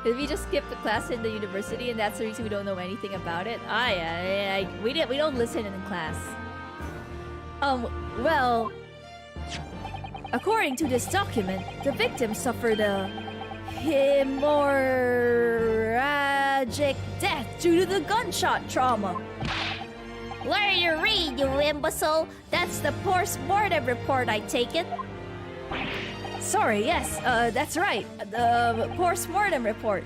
Speaker 1: Did we just skip the class in the university and that's the reason we don't know anything about it? We don't listen in class. Well, according to this document, the victim suffered a hemorrhagic death due to the gunshot trauma.
Speaker 4: Learn to read, you imbecile. That's the post-mortem report, I take it.
Speaker 1: Sorry, yes, that's right. The post-mortem report.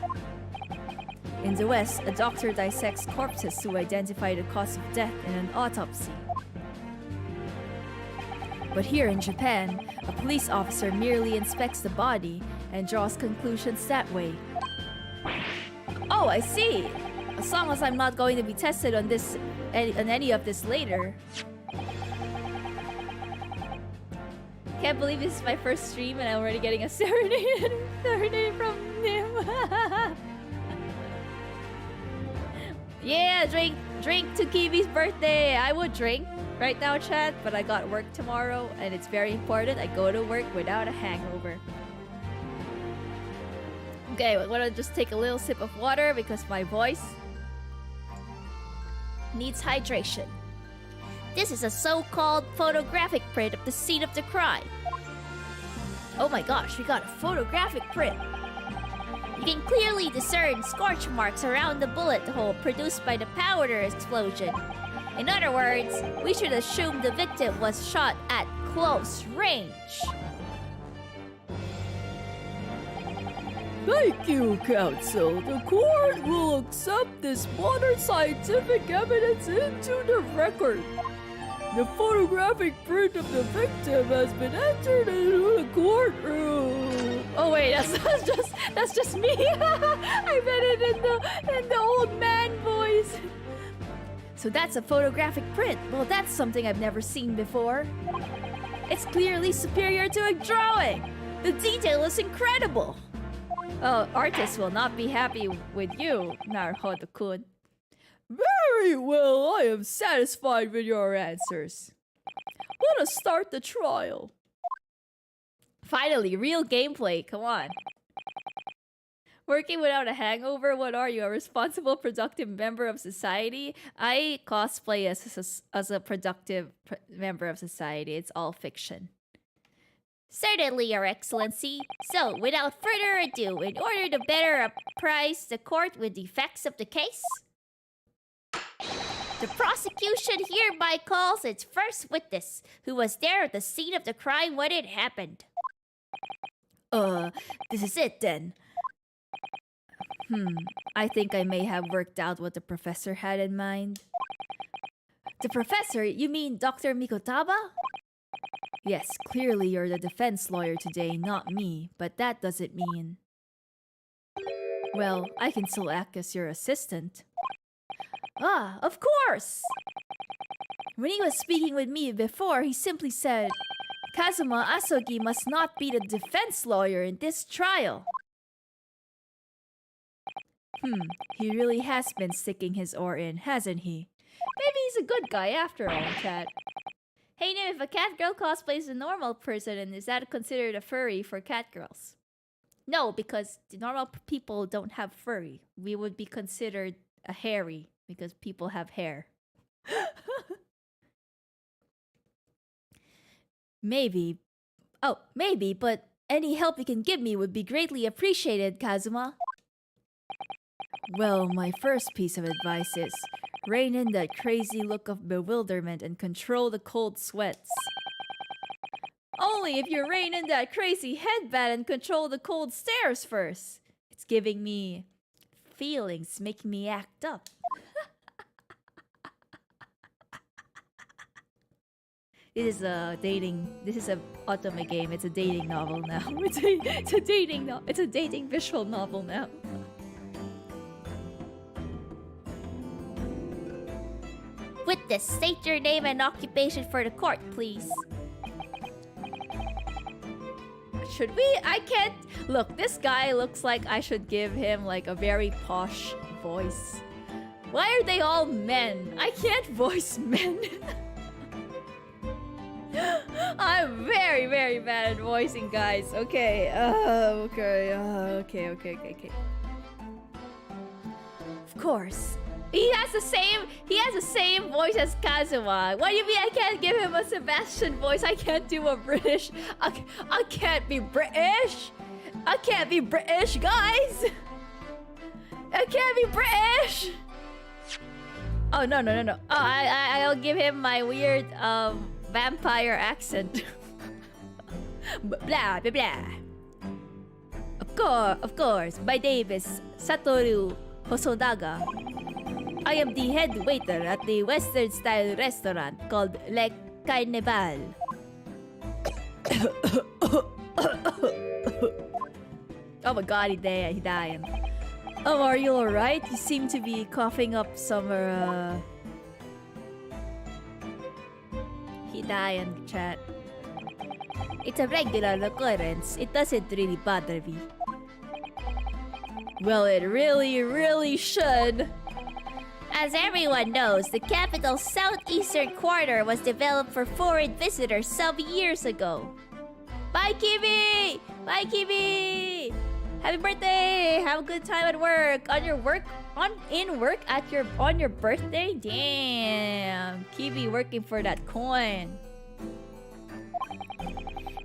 Speaker 1: In the West, a doctor dissects corpses to identify the cause of death in an autopsy. But here in Japan, a police officer merely inspects the body and draws conclusions that way. Oh, I see. As long as I'm not going to be tested on this, on any of this later. Can't believe this is my first stream and I'm already getting a serenade from Nym. Yeah, drink to Kiwi's birthday. I would drink right now, chat, but I got work tomorrow and it's very important I go to work without a hangover. Okay, I'm gonna just take a little sip of water because my voice needs hydration.
Speaker 4: This is a so-called photographic print of the scene of the crime.
Speaker 1: Oh my gosh, we got a photographic print.
Speaker 4: You can clearly discern scorch marks around the bullet hole produced by the powder explosion. In other words, we should assume the victim was shot at close range.
Speaker 3: Thank you, counsel. The court will accept this modern scientific evidence into the record. The photographic print of the victim has been entered into the courtroom.
Speaker 1: Oh wait, that's just me. I read it in the old man voice. So that's a photographic print. Well, that's something I've never seen before. It's clearly superior to a drawing. The detail is incredible. Oh, artists will not be happy with you, Naruhodo-kun.
Speaker 3: Very well, I am satisfied with your answers. Let us start the trial.
Speaker 1: Finally, real gameplay, come on. Working without a hangover, what are you, a responsible, productive member of society? I cosplay as a productive member of society. It's all fiction.
Speaker 4: Certainly, Your Excellency. So, without further ado, in order to better apprise the court with the facts of the case, the prosecution hereby calls its first witness, who was there at the scene of the crime when it happened.
Speaker 1: This is it then. I think I may have worked out what the professor had in mind. The professor? You mean Dr. Mikotaba? Yes, clearly you're the defense lawyer today, not me, but that doesn't mean... Well, I can still act as your assistant. Ah, of course! When he was speaking with me before, he simply said, Kazuma Asogi must not be the defense lawyer in this trial. He really has been sticking his oar in, hasn't he? Maybe he's a good guy after all, chat. Hey Nym, if a cat girl cosplays a normal person, and is that considered a furry for cat girls? No, because the normal people don't have furry. We would be considered a hairy, because people have hair. Maybe. Oh, maybe, but any help you can give me would be greatly appreciated, Kazuma. Well, my first piece of advice is rein in that crazy look of bewilderment and control the cold sweats. Only if you rein in that crazy headband and control the cold stares first. It's giving me feelings, making me act up. This is a otome game. It's a dating novel now. It's a dating visual novel now.
Speaker 4: Witness, state your name and occupation for the court, please.
Speaker 1: Should we? I can't... Look, this guy looks like I should give him like a very posh voice. Why are they all men? I can't voice men. I'm very, very bad at voicing guys. Okay, okay. Of course. He has the same voice as Kazuma. What do you mean I can't give him a Sebastian voice? I can't do a British. I can't be British. I can't be British, guys. I can't be British. Oh no. Oh, I'll give him my weird vampire accent. Blah blah blah. Of course. My name is Satoru Hosonaga. I am the head waiter at the Western-style restaurant called Le Carnival. Oh my god, he dying. Oh, are you alright? You seem to be coughing up some, He dying, chat. It's a regular occurrence. It doesn't really bother me. Well, it really, really should.
Speaker 4: As everyone knows, the capital's southeastern quarter was developed for foreign visitors some years ago.
Speaker 1: Bye, Kibi! Bye, Kibi! Happy birthday! Have a good time at work. On your birthday? Damn. Kibi working for that coin.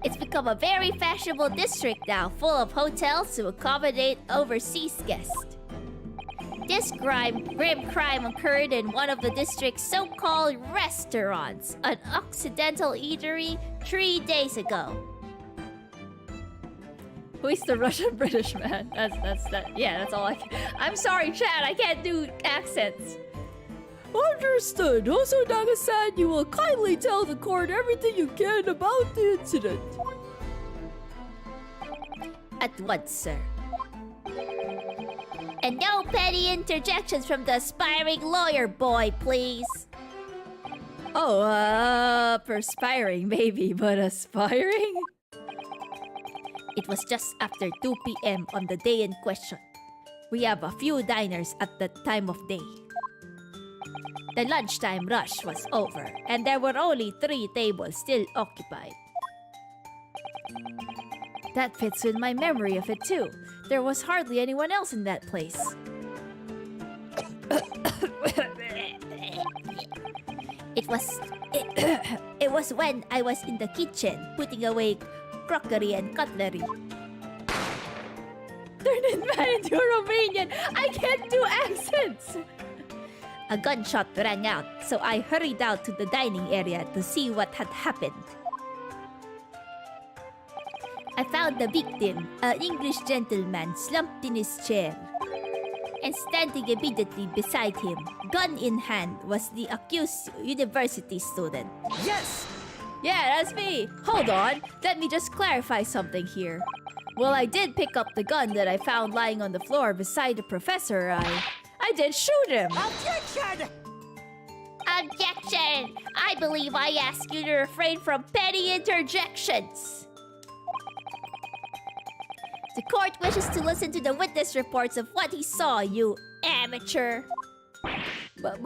Speaker 4: It's become a very fashionable district now, full of hotels to accommodate overseas guests. This grim crime occurred in one of the district's so-called restaurants, an Occidental eatery, 3 days ago.
Speaker 1: Who is the Russian British man? That's all I can. I'm sorry, Chad, I can't do accents.
Speaker 3: Understood. Hosonaga-san, you will kindly tell the court everything you can about the incident.
Speaker 4: At once, sir. And no petty interjections from the aspiring lawyer boy, please.
Speaker 1: Oh, perspiring maybe, but aspiring?
Speaker 4: It was just after 2 p.m. on the day in question. We have a few diners at that time of day. The lunchtime rush was over, and there were only 3 tables still occupied.
Speaker 1: That fits with my memory of it too. There was hardly anyone else in that place.
Speaker 4: It was when I was in the kitchen putting away crockery and cutlery.
Speaker 1: Turn it back into Romanian. I can't do accents.
Speaker 4: A gunshot rang out, so I hurried out to the dining area to see what had happened. I found the victim, an English gentleman, slumped in his chair. And standing immediately beside him, gun in hand, was the accused university student.
Speaker 1: Yes! Yeah, that's me. Hold on. Let me just clarify something here. Well, I did pick up the gun that I found lying on the floor beside the professor. I did shoot him.
Speaker 4: Objection! Objection! I believe I asked you to refrain from petty interjections. The court wishes to listen to the witness reports of what he saw, you amateur.
Speaker 1: But...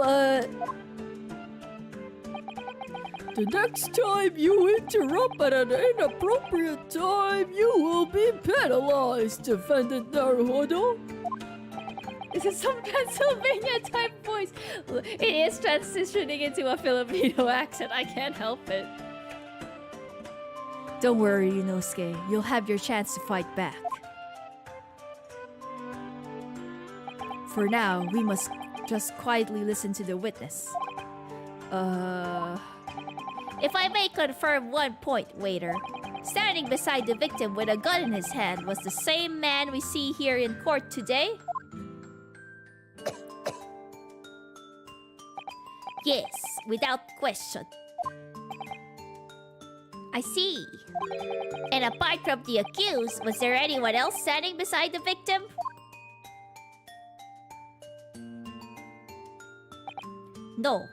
Speaker 3: The next time you interrupt at an inappropriate time, you will be penalized, Defendant Naruhodo.
Speaker 1: Is it some Pennsylvania type voice? It is transitioning into a Filipino accent. I can't help it. Don't worry, Yunosuke. You'll have your chance to fight back. For now, we must just quietly listen to the witness.
Speaker 4: If I may confirm one point, waiter. Standing beside the victim with a gun in his hand was the same man we see here in court today? Yes, without question. I see. And apart from the accused, was there anyone else standing beside the victim? No.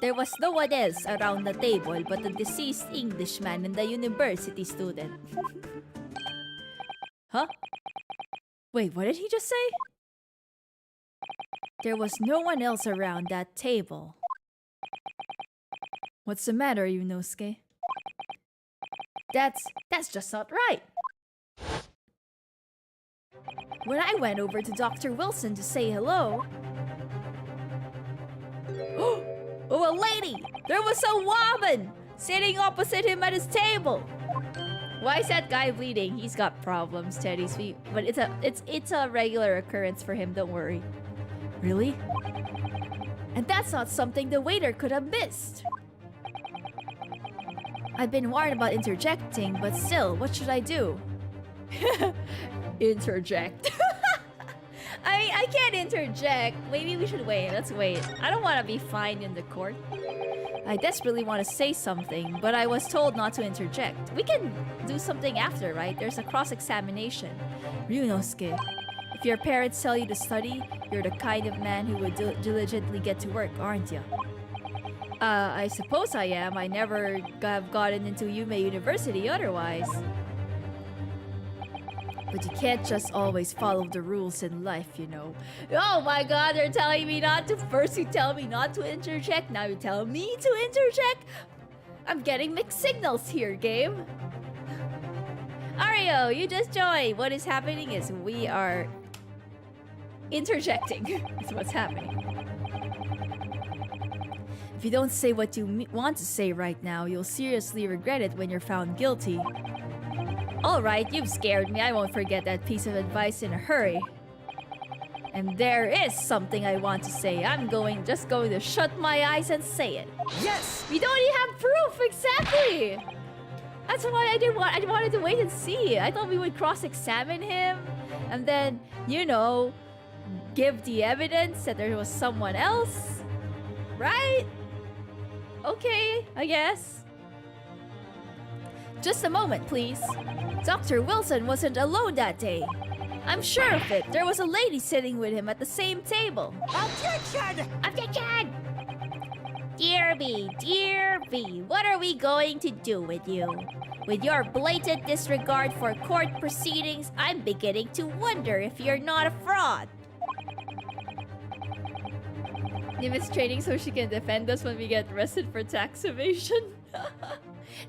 Speaker 4: There was no one else around the table but the deceased Englishman and the university student.
Speaker 1: Huh? Wait, what did he just say? There was no one else around that table. What's the matter, Yunosuke? That's just not right. When I went over to Dr. Wilson to say hello... Oh, a lady! There was a woman sitting opposite him at his table. Why is that guy bleeding? He's got problems, Teddy's feet. But it's a regular occurrence for him, don't worry. Really? And that's not something the waiter could have missed. I've been warned about interjecting, but still, what should I do? Interject. I can't interject. Maybe we should wait. Let's wait. I don't want to be fined in the court. I desperately want to say something, but I was told not to interject. We can do something after, right? There's a cross-examination. Ryunosuke, if your parents tell you to study, you're the kind of man who would diligently get to work, aren't you? I suppose I am. I never have gotten into Yume University otherwise. But you can't just always follow the rules in life, you know. Oh my god, they're telling me not to. First you tell me not to interject, now you tell me to interject. I'm getting mixed signals here, game. Ario, you just joined. What is happening is we are interjecting. Is what's happening. If you don't say what you want to say right now, you'll seriously regret it when you're found guilty. Alright, you've scared me. I won't forget that piece of advice in a hurry. And there is something I want to say. I'm just going to shut my eyes and say it.
Speaker 2: Yes!
Speaker 1: We don't even have proof! Exactly! That's why I wanted to wait and see. I thought we would cross-examine him. And then, you know, give the evidence that there was someone else. Right? Okay, I guess. Just a moment, please. Dr. Wilson wasn't alone that day. I'm sure of it. There was a lady sitting with him at the same table.
Speaker 4: Objection! Objection! Dear me, what are we going to do with you? With your blatant disregard for court proceedings, I'm beginning to wonder if you're not a fraud.
Speaker 1: Nym is training so she can defend us when we get arrested for tax evasion.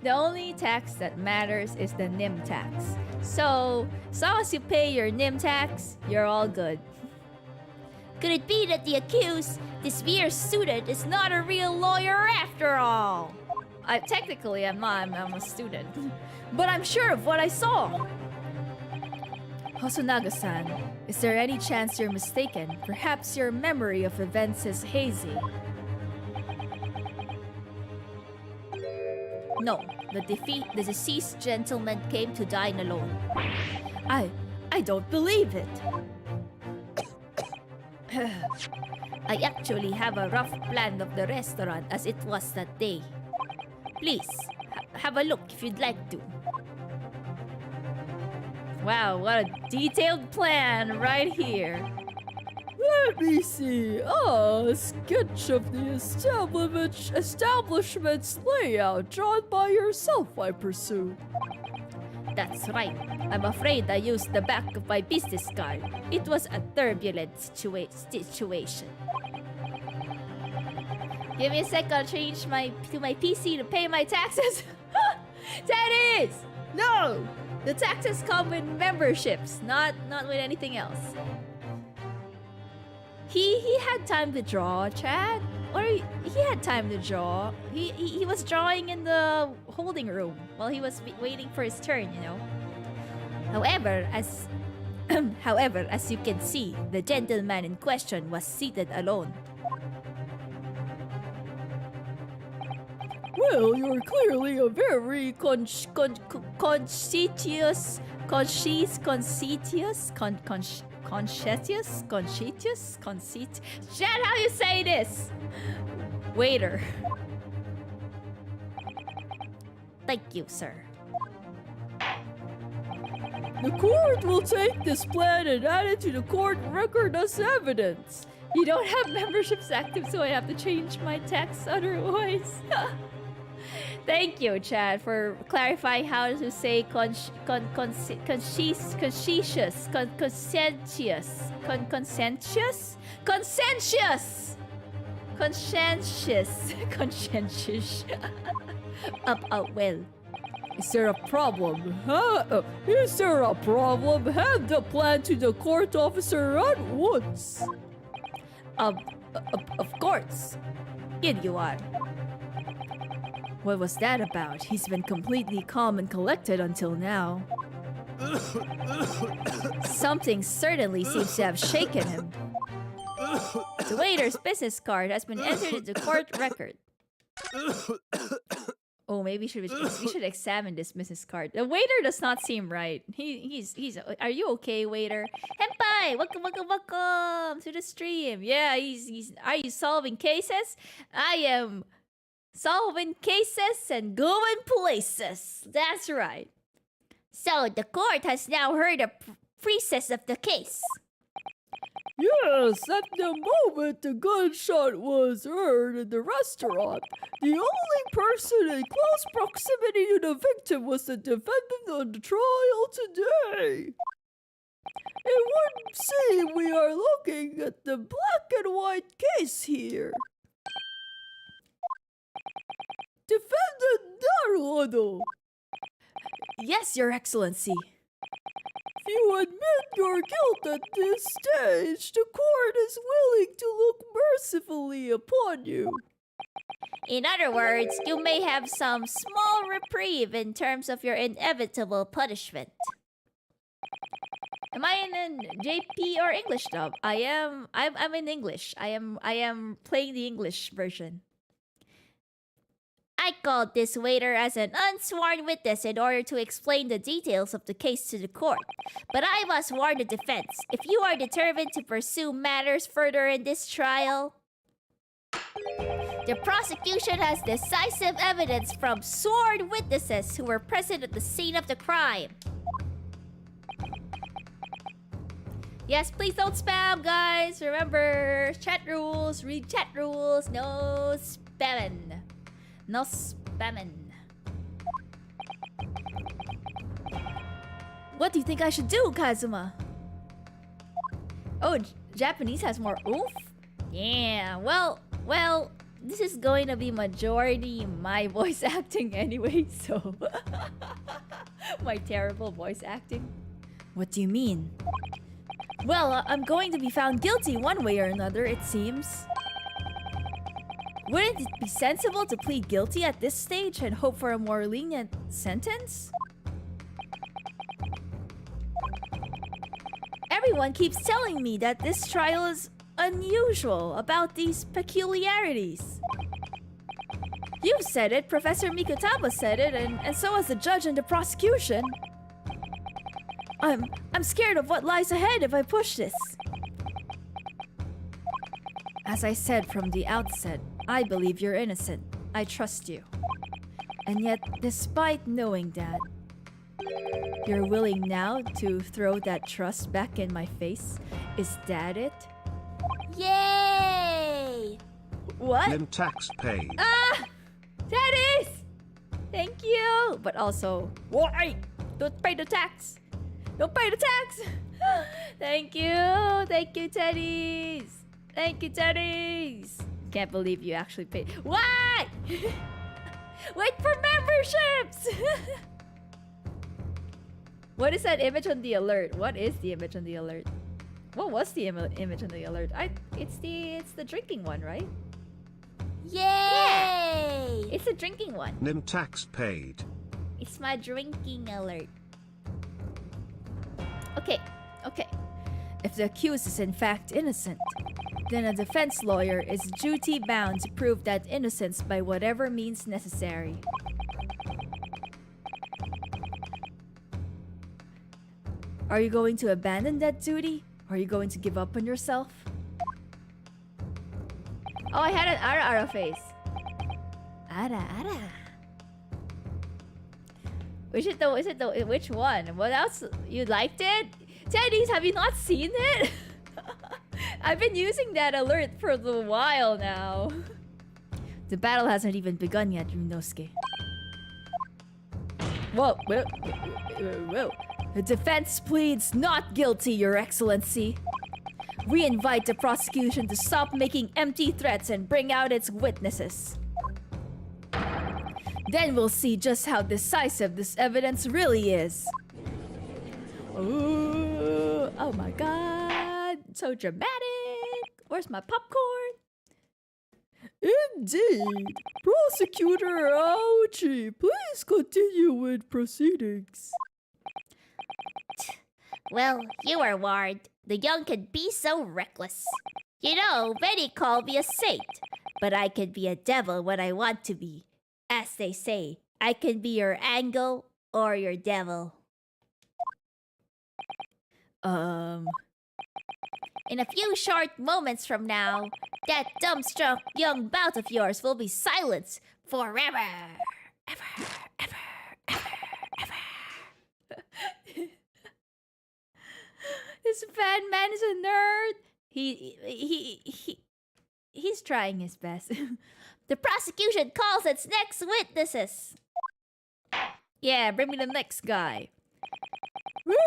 Speaker 1: The only tax that matters is the Nym tax. So, as long as you pay your Nym tax, you're all good.
Speaker 4: Could it be that the accused, this mere student, is not a real lawyer after all?
Speaker 1: Technically, I'm not. I'm a student. But I'm sure of what I saw. Hosonaga-san, is there any chance you're mistaken? Perhaps your memory of events is hazy.
Speaker 4: No, the deceased gentleman came to dine alone.
Speaker 1: I don't believe it.
Speaker 4: I actually have a rough plan of the restaurant as it was that day. Please, have a look if you'd like to.
Speaker 1: Wow, what a detailed plan right here.
Speaker 3: Let me see. A sketch of the establishment's layout drawn by yourself, I presume.
Speaker 4: That's right. I'm afraid I used the back of my business card. It was a turbulent situation.
Speaker 1: Give me a sec, I'll change to my PC to pay my taxes. That is! No! The taxes come with memberships, not with anything else. He had time to draw, Chad. Or he had time to draw. He was drawing in the holding room while he was waiting for his turn, you know.
Speaker 4: However, as you can see, the gentleman in question was seated alone.
Speaker 3: Well, you're clearly a very
Speaker 1: conscientious. Chad, how you say this? Waiter.
Speaker 4: Thank you, sir.
Speaker 3: The court will take this plan and add it to the court record as evidence.
Speaker 1: You don't have memberships active, so I have to change my text otherwise. Thank you, Chad, for clarifying how to say conscientious.
Speaker 4: Well.
Speaker 3: Is there a problem? Is there a problem? Hand the plan to the court officer at once.
Speaker 1: Of course. Here you are. What was that about? He's been completely calm and collected until now. Something certainly seems to have shaken him. The waiter's business card has been entered into court record. Oh, maybe we should examine this business card. The waiter does not seem right. He's. Are you okay, waiter? Henpai, welcome to the stream. Yeah, he's. Are you solving cases? I am solving cases and going places. That's right.
Speaker 4: So the court has now heard the pieces of the case.
Speaker 3: Yes, at the moment the gunshot was heard in the restaurant, the only person in close proximity to the victim was the defendant on the trial today. It would seem we are looking at the black and white case here. Defendant Naruto,
Speaker 1: Yes, Your Excellency.
Speaker 3: if you admit your guilt at this stage, the court is willing to look mercifully upon you.
Speaker 4: In other words, you may have some small reprieve in terms of your inevitable punishment.
Speaker 1: Am I in an JP or English dub? I'm in English. I am playing the English version.
Speaker 4: I called this waiter as an unsworn witness in order to explain the details of the case to the court. But I must warn the defense, if you are determined to pursue matters further in this trial, the prosecution has decisive evidence from sworn witnesses who were present at the scene of the crime.
Speaker 1: Yes, please don't spam, guys. Remember, chat rules. Read chat rules. No spamming. No spamming. What do you think I should do, Kazuma? Oh, Japanese has more oomph? Yeah, well, this is going to be majority my voice acting anyway, so... my terrible voice acting. What do you mean? Well, I'm going to be found guilty one way or another, it seems. Wouldn't it be sensible to plead guilty at this stage and hope for a more lenient sentence? Everyone keeps telling me that this trial is unusual about these peculiarities. You've said it, Professor Mikutaba said it, and so has the judge and the prosecution. I'm scared of what lies ahead if I push this. As I said from the outset, I believe you're innocent. I trust you. And yet, despite knowing that, you're willing now to throw that trust back in my face? Is that it?
Speaker 4: Yay!
Speaker 1: What?
Speaker 5: Nym tax paid.
Speaker 1: Ah! That is! Thank you! But also, why? Don't pay the tax! Don't pay the tax! Thank you! Thank you, Teddies! Thank you, Teddies! Can't believe you actually paid. What? Wait for memberships! What is that image on the alert? What is the image on the alert? What was the image on the alert? It's the drinking one, right?
Speaker 4: Yay!
Speaker 1: It's the drinking one.
Speaker 5: Nym tax paid.
Speaker 4: It's my drinking alert.
Speaker 1: Okay. If the accused is in fact innocent, then a defense lawyer is duty bound to prove that innocence by whatever means necessary. Are you going to abandon that duty? Are you going to give up on yourself? Oh, I had an ara face. Ara. Which one? What else? You liked it? Teddies, have you not seen it? I've been using that alert for a while now. The battle hasn't even begun yet, Ryunosuke. Whoa. The defense pleads not guilty, Your Excellency. We invite the prosecution to stop making empty threats and bring out its witnesses. Then we'll see just how decisive this evidence really is. Ooh, oh my god, so dramatic. Where's my popcorn?
Speaker 3: Indeed. Prosecutor Aochi, please continue with proceedings.
Speaker 4: Well, you are warned. The young can be so reckless. You know, many call me a saint, but I can be a devil when I want to be. As they say, I can be your angel or your devil. In a few short moments from now, that dumbstruck young bout of yours will be silenced forever. Ever.
Speaker 1: This fat man is a nerd. He's trying his best.
Speaker 4: The prosecution calls its next witnesses.
Speaker 1: Yeah, bring me the next guy.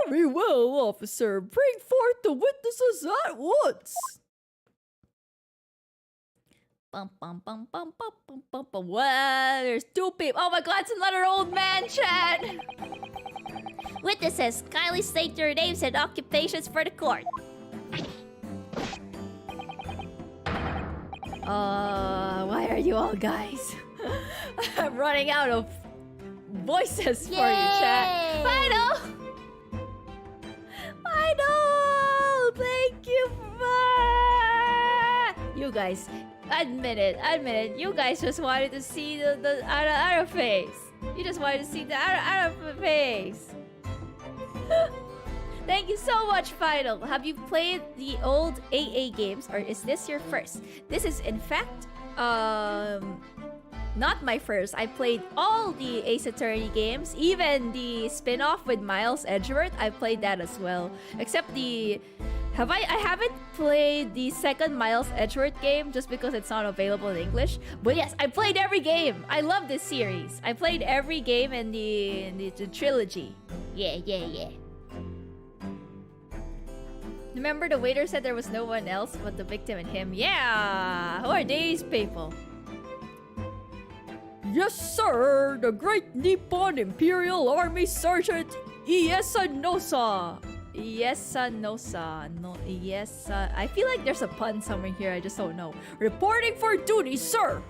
Speaker 3: Very well, officer. Bring forth the witnesses at once.
Speaker 1: Bum bum bum bum bum bum bum bum. What? There's two people. Oh my god, it's another old man, chat.
Speaker 4: Witnesses, kindly state your names and occupations for the court.
Speaker 1: Why are you all guys? I'm running out of voices for you, chat. Final! Final! Thank you. You guys, admit it. You guys just wanted to see the outer face. You just wanted to see the outer face. Thank you so much, Final. Have you played the old AA games, or is this your first? This is, in fact, not my first. I played all the Ace Attorney games, even the spin-off with Miles Edgeworth. I played that as well. Except I haven't played the second Miles Edgeworth game just because it's not available in English. But yes, I played every game. I love this series. I played every game in the trilogy.
Speaker 4: Yeah.
Speaker 1: Remember the waiter said there was no one else but the victim and him? Yeah! Who are these people?
Speaker 3: Yes, sir. The Great Nippon Imperial Army Sergeant Iesanosa.
Speaker 1: I feel like there's a pun somewhere here, I just don't know.
Speaker 3: Reporting for duty, sir.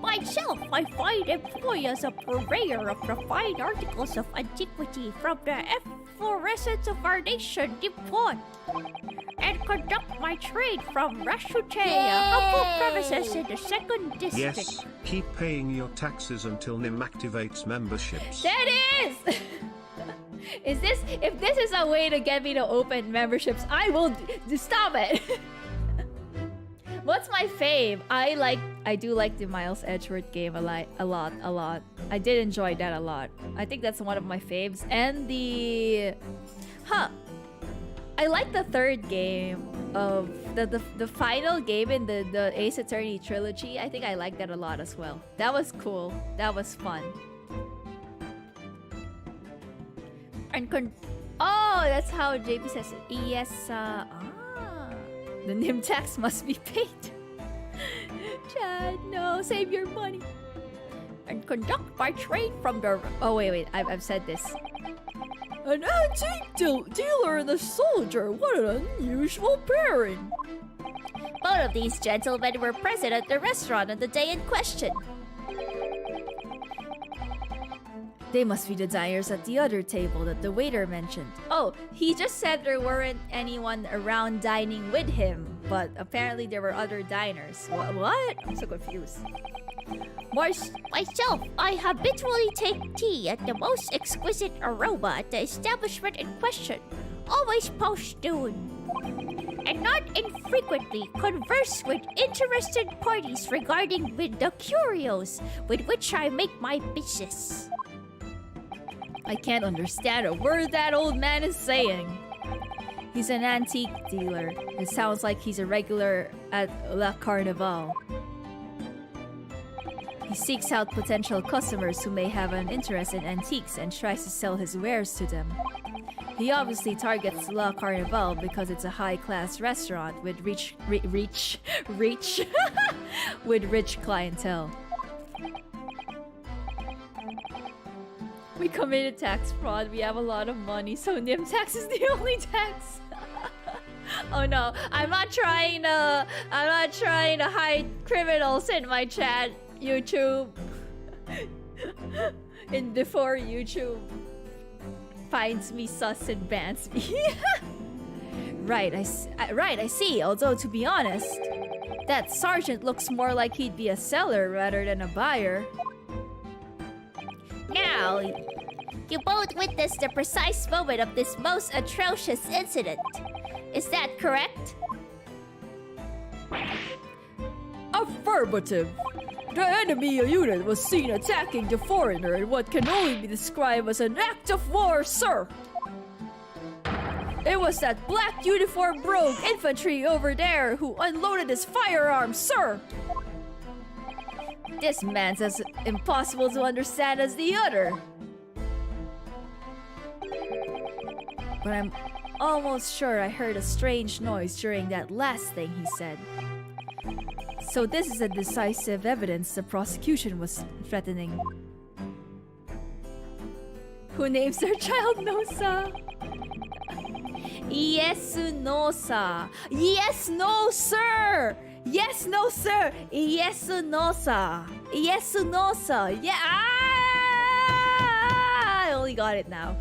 Speaker 4: Myself, I find employ as a purveyor of refined articles of antiquity from the efflorescence of our nation, Nippon, and conduct my trade from Rashutea, humble premises in the second district.
Speaker 5: Yes, keep paying your taxes until Nym activates memberships.
Speaker 1: That is! If this is a way to get me to open memberships, I will stop it. What's my fave? I do like the Miles Edgeworth game a lot. I did enjoy that a lot. I think that's one of my faves. And I like the third game of the final game in the Ace Attorney trilogy. I think I like that a lot as well. That was cool. That was fun. Oh, that's how JP says it. Yes, the Nym tax must be paid. Chad, no, save your money.
Speaker 4: And conduct my trade from the...
Speaker 1: Oh, wait, I've said this.
Speaker 3: An antique dealer and a soldier. What an unusual pairing.
Speaker 4: Both of these gentlemen were present at the restaurant on the day in question.
Speaker 1: They must be the diners at the other table that the waiter mentioned. Oh, he just said there weren't anyone around dining with him, but apparently there were other diners. What? I'm so confused.
Speaker 4: Myself, I habitually take tea at the most exquisite aroma at the establishment in question, always post-noon. And not infrequently converse with interested parties regarding with the curios with which I make my business.
Speaker 1: I can't understand a word that old man is saying. He's an antique dealer. It sounds like he's a regular at La Carnival. He seeks out potential customers who may have an interest in antiques and tries to sell his wares to them. He obviously targets La Carnival because it's a high-class restaurant with with rich clientele. We committed tax fraud. We have a lot of money, so Nym tax is the only tax. Oh no, I'm not trying to hide criminals in my chat, YouTube. Before YouTube finds me sus and bans me. Right, I see. Although to be honest, that sergeant looks more like he'd be a seller rather than a buyer.
Speaker 4: Now, you both witnessed the precise moment of this most atrocious incident. Is that correct?
Speaker 3: Affirmative. The enemy unit was seen attacking the foreigner in what can only be described as an act of war, sir. It was that black uniform rogue infantry over there who unloaded his firearm, sir!
Speaker 1: This man's as impossible to understand as the other. But I'm almost sure I heard a strange noise during that last thing he said. So this is a decisive evidence the prosecution was threatening. Who names their child Nosa? Yes, no, sir. Yes, no, sir. Yes, no, sir. Yes, no, sir. Yes, no, sir. Yeah. I only got it now.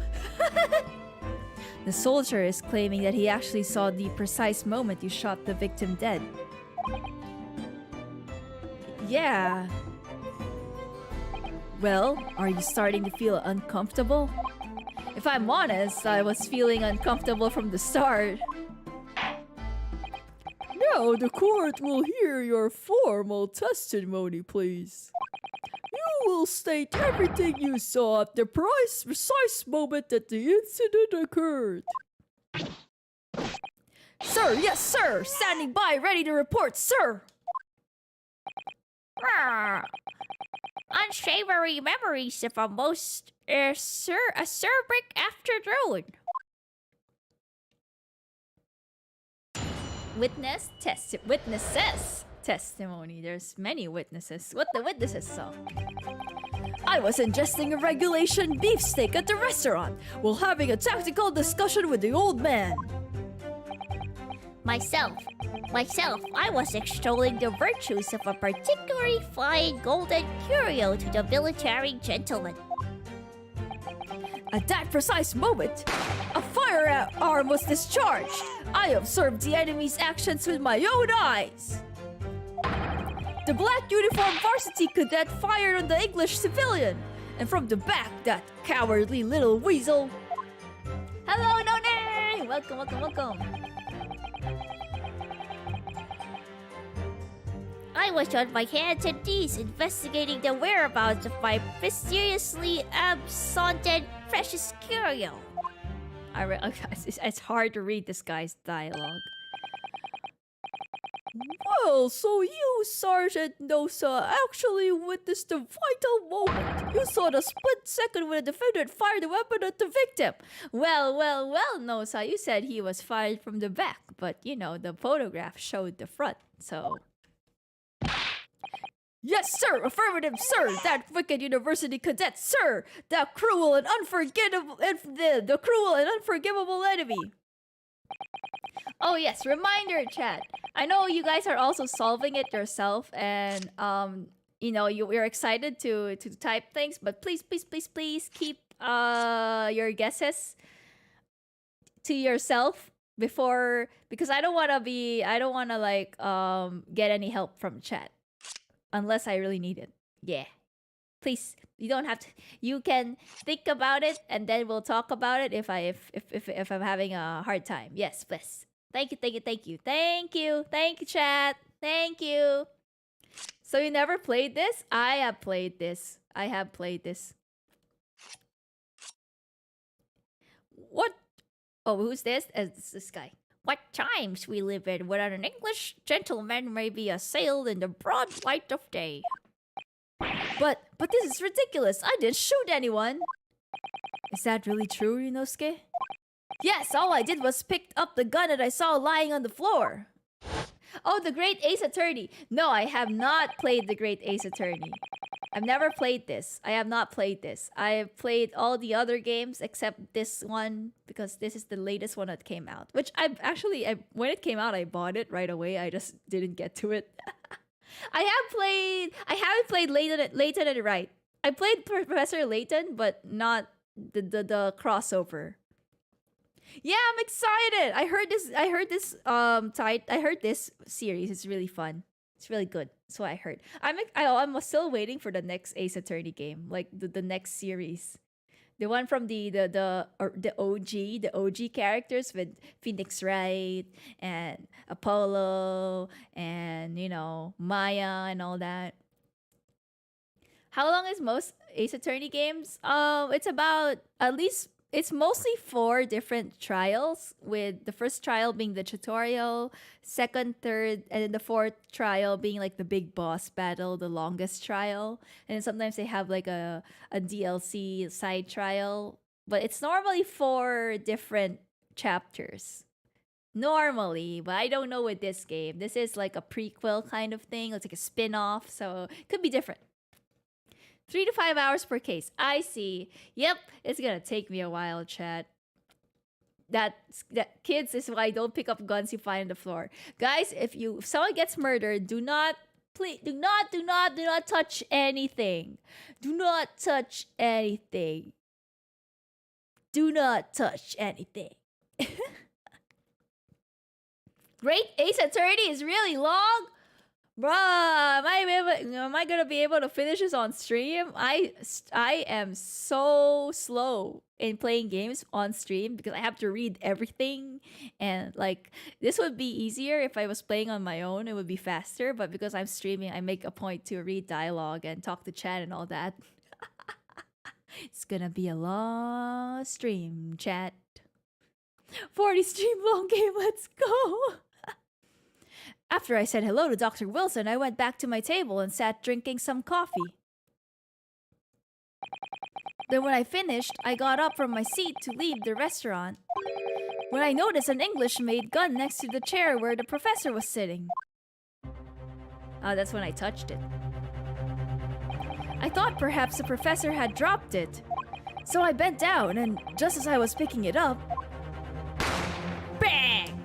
Speaker 1: The soldier is claiming that he actually saw the precise moment you shot the victim dead. Yeah. Well, are you starting to feel uncomfortable? If I'm honest, I was feeling uncomfortable from the start.
Speaker 3: Now the court will hear your formal testimony, please. You will state everything you saw at the precise moment that the incident occurred.
Speaker 1: Sir, yes, sir! Standing by, ready to report, sir!
Speaker 4: Unsavory memories of a most acerbic afternoon.
Speaker 1: Witnesses testimony. There's many witnesses. What the witnesses saw? I was ingesting a regulation beefsteak at the restaurant while having a tactical discussion with the old man.
Speaker 4: Myself, I was extolling the virtues of a particularly fine golden curio to the military gentleman.
Speaker 1: At that precise moment, a firearm was discharged. I observed the enemy's actions with my own eyes. The black uniformed varsity cadet fired on the English civilian, and from the back, that cowardly little weasel. Hello, None! Welcome.
Speaker 4: I was on my hands and knees investigating the whereabouts of my mysteriously absconded precious curio.
Speaker 1: It's hard to read this guy's dialogue.
Speaker 3: Well, so you, Sergeant Nosa, actually witnessed the vital moment. You saw the split second when the defendant fired the weapon at the victim.
Speaker 1: Well, Nosa, you said he was fired from the back, but you know, the photograph showed the front, so... Yes, sir! Affirmative, sir! That wicked university cadet, sir! The cruel and unforgivable enemy! Oh yes, reminder chat. I know you guys are also solving it yourself, and you know, you're excited to type things, but please keep your guesses to yourself before, because I don't want to like get any help from chat unless I really need it. Yeah. Please, you don't have to. You can think about it, and then we'll talk about it if I'm having a hard time. Yes, please. Thank you, chat. Thank you. So you never played this? I have played this. What? Oh, who's this? It's this guy.
Speaker 4: What times we live in when an English gentleman may be assailed in the broad light of day.
Speaker 1: But this is ridiculous. I didn't shoot anyone. Is that really true, Ryunosuke? Yes, all I did was pick up the gun that I saw lying on the floor. Oh, the Great Ace Attorney. No, I have not played the Great Ace Attorney. I've never played this. I have not played this. I have played all the other games except this one, because this is the latest one that came out. Which when it came out, I bought it right away. I just didn't get to it. I haven't played Layton and Wright. I played Professor Layton, but not the crossover. Yeah, I'm excited. I heard this series is really fun. It's really good. That's what I heard. I'm still waiting for the next Ace Attorney game, like the next series. The one from the OG characters with Phoenix Wright and Apollo and, you know, Maya and all that. How long is most Ace Attorney games? It's about, at least it's mostly 4 different trials, with the first trial being the tutorial, second, third, and then the fourth trial being like the big boss battle, the longest trial. And then sometimes they have like a DLC side trial, but it's normally 4 different chapters. Normally, but I don't know with this game. This is like a prequel kind of thing. It's like a spin-off, so it could be different. 3 to 5 hours per case. I see. Yep, it's gonna take me a while, chat. That kids is why don't pick up guns you find on the floor. Guys, if someone gets murdered, do not touch anything. Do not touch anything. Do not touch anything. Great Ace Attorney is really long. Bruh, am I gonna be able to finish this on stream? I am so slow in playing games on stream because I have to read everything, and like this would be easier if I was playing on my own. It would be faster, but because I'm streaming, I make a point to read dialogue and talk to chat and all that. It's gonna be a long stream, chat. 40 stream long game, let's go! After I said hello to Dr. Wilson, I went back to my table and sat drinking some coffee. Then when I finished, I got up from my seat to leave the restaurant, when I noticed an English-made gun next to the chair where the professor was sitting. That's when I touched it. I thought perhaps the professor had dropped it, so I bent down, and just as I was picking it up, bang!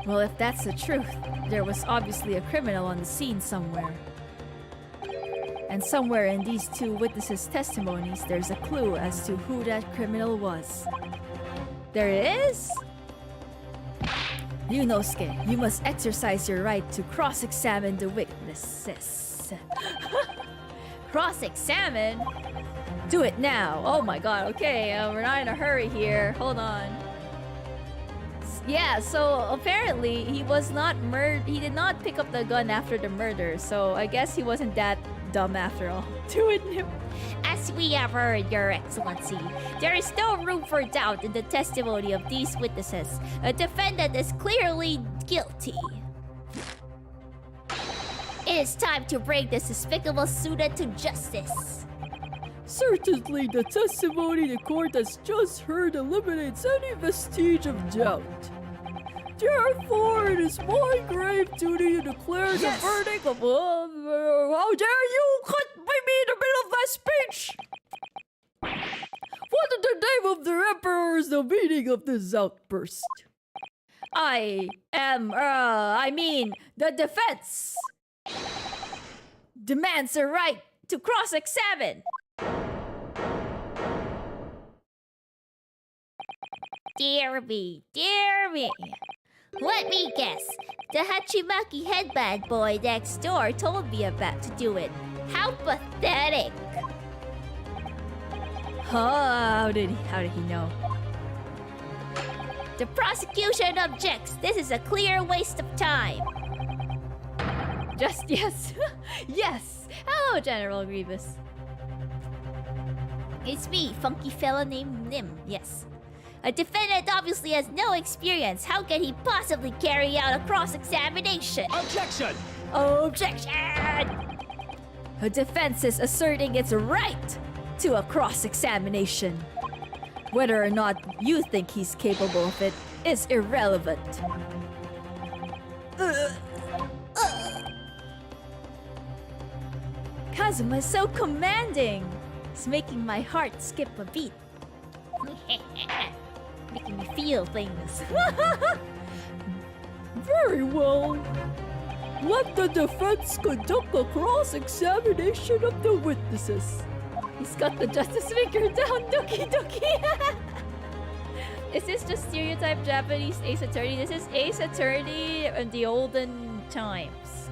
Speaker 1: Well, if that's the truth, there was obviously a criminal on the scene somewhere. And somewhere in these 2 witnesses' testimonies, there's a clue as to who that criminal was. There it is? Yunosuke, you must exercise your right to cross-examine the witnesses. Cross-examine? Do it now. Oh my god, okay, we're not in a hurry here. Hold on. Yeah, so apparently he was not he did not pick up the gun after the murder, so I guess he wasn't that dumb after all. Do it, Nym.
Speaker 4: As we have heard, Your Excellency, there is no room for doubt in the testimony of these witnesses. A defendant is clearly guilty. It is time to bring this despicable student to justice.
Speaker 3: Certainly, the testimony the court has just heard eliminates any vestige of doubt. Therefore, it is my grave duty to declare the verdict of... how dare you cut me in the middle of my speech! What in the name of the Emperor is the meaning of this outburst?
Speaker 1: I mean, the defense demands the right to cross-examine.
Speaker 4: Dear me, dear me. Let me guess. The Hachimaki headband boy next door told me about to do it. How pathetic.
Speaker 1: How did he know?
Speaker 4: The prosecution objects. This is a clear waste of time.
Speaker 1: Just yes. Yes. Hello, General Grievous.
Speaker 4: It's me, funky fella named Nym. Yes. A defendant obviously has no experience. How can he possibly carry out a cross-examination?
Speaker 2: Objection!
Speaker 1: Objection! A defense is asserting its right to a cross-examination. Whether or not you think he's capable of it is irrelevant. Kazuma is so commanding. It's making my heart skip a beat.
Speaker 4: Making me feel things.
Speaker 3: Very well. Let the defense conduct a cross-examination of the witnesses.
Speaker 1: He's got the justice finger down, Doki Doki. Is this just stereotype Japanese Ace Attorney? This is Ace Attorney in the olden times.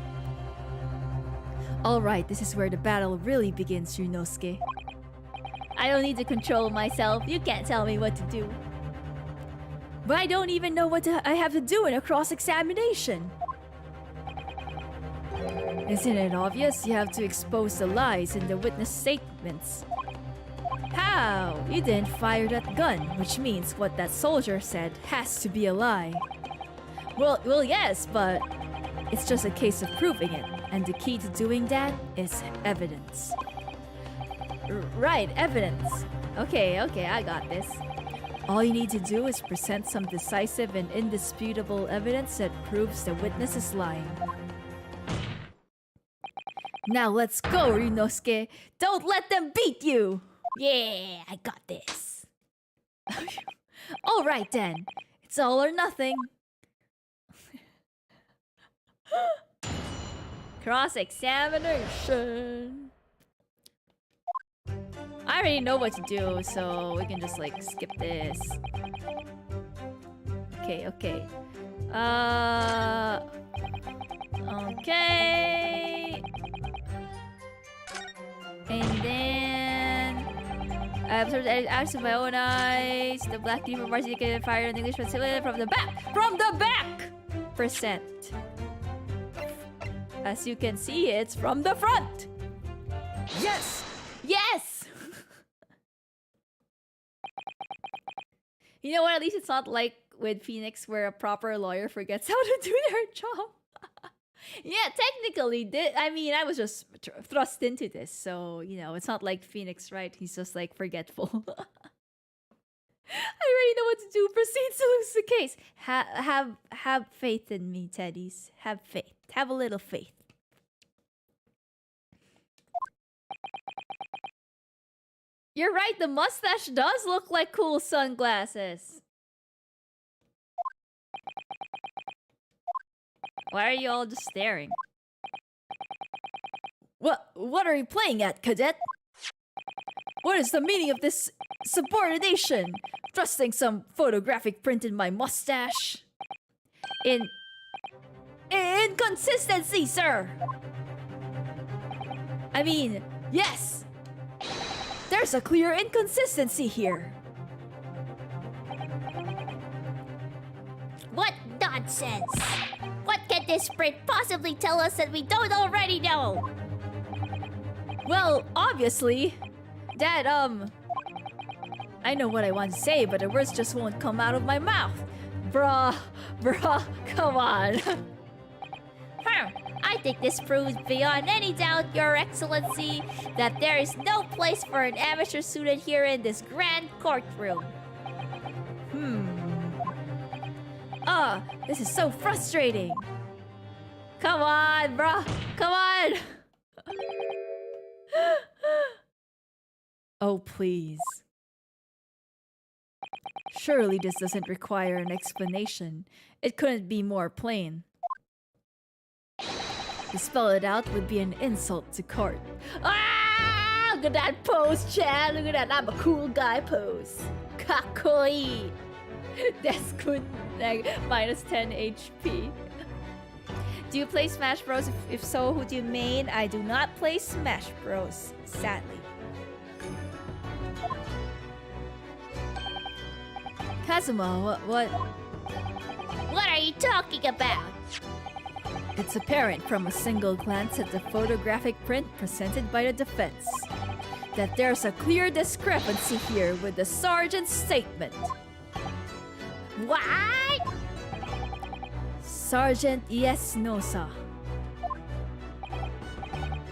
Speaker 1: Alright, this is where the battle really begins, Yunosuke. I don't need to control myself. You can't tell me what to do. But I don't even know what I have to do in a cross-examination. Isn't it obvious? You have to expose the lies in the witness statements. How? You didn't fire that gun, which means what that soldier said has to be a lie. Well, yes, but it's just a case of proving it, and the key to doing that is evidence. Right, evidence. Okay, I got this. All you need to do is present some decisive and indisputable evidence that proves the witness is lying. Now let's go, Ryunosuke! Don't let them beat you!
Speaker 4: Yeah, I got this.
Speaker 1: Alright then, it's all or nothing. Cross-examination. I already know what to do, so we can just like skip this. Okay. Okay. And then I observed the acts of my own eyes. The black uniform varsity can fire an English facility from the back. From the back! Percent. As you can see, it's from the front.
Speaker 2: Yes!
Speaker 1: Yes! You know what? At least it's not like with Phoenix where a proper lawyer forgets how to do their job. Yeah, technically, I was just thrust into this, so, you know, it's not like Phoenix, right? He's just, like, forgetful. I already know what to do. Proceed to lose the case. Have faith in me, Teddies. Have faith. Have a little faith. You're right, the mustache does look like cool sunglasses. Why are you all just staring? What are you playing at, cadet? What is the meaning of this subordination? Thrusting some photographic print in my mustache? Inconsistency, sir! I mean, yes! There's a clear inconsistency here.
Speaker 4: What nonsense! What can this print possibly tell us that we don't already know?
Speaker 1: Well, obviously, Dad, I know what I want to say, but the words just won't come out of my mouth. Bruh, come on.
Speaker 4: I think this proves beyond any doubt, Your Excellency, that there is no place for an amateur student here in this grand courtroom.
Speaker 1: This is so frustrating. Come on, bruh, come on. Oh, please. Surely this doesn't require an explanation. It couldn't be more plain. To spell it out would be an insult to court. Ah! Look at that pose, Chad. Look at that I'm a cool guy pose. Kakoi. That's good. Like, minus 10 HP. Do you play Smash Bros? If so, who do you main? I do not play Smash Bros, sadly. Kazuma, what?
Speaker 4: What are you talking about?
Speaker 1: It's apparent from a single glance at the photographic print presented by the defense that there's a clear discrepancy here with the sergeant's statement.
Speaker 4: What?
Speaker 1: Sergeant yes, no, sir.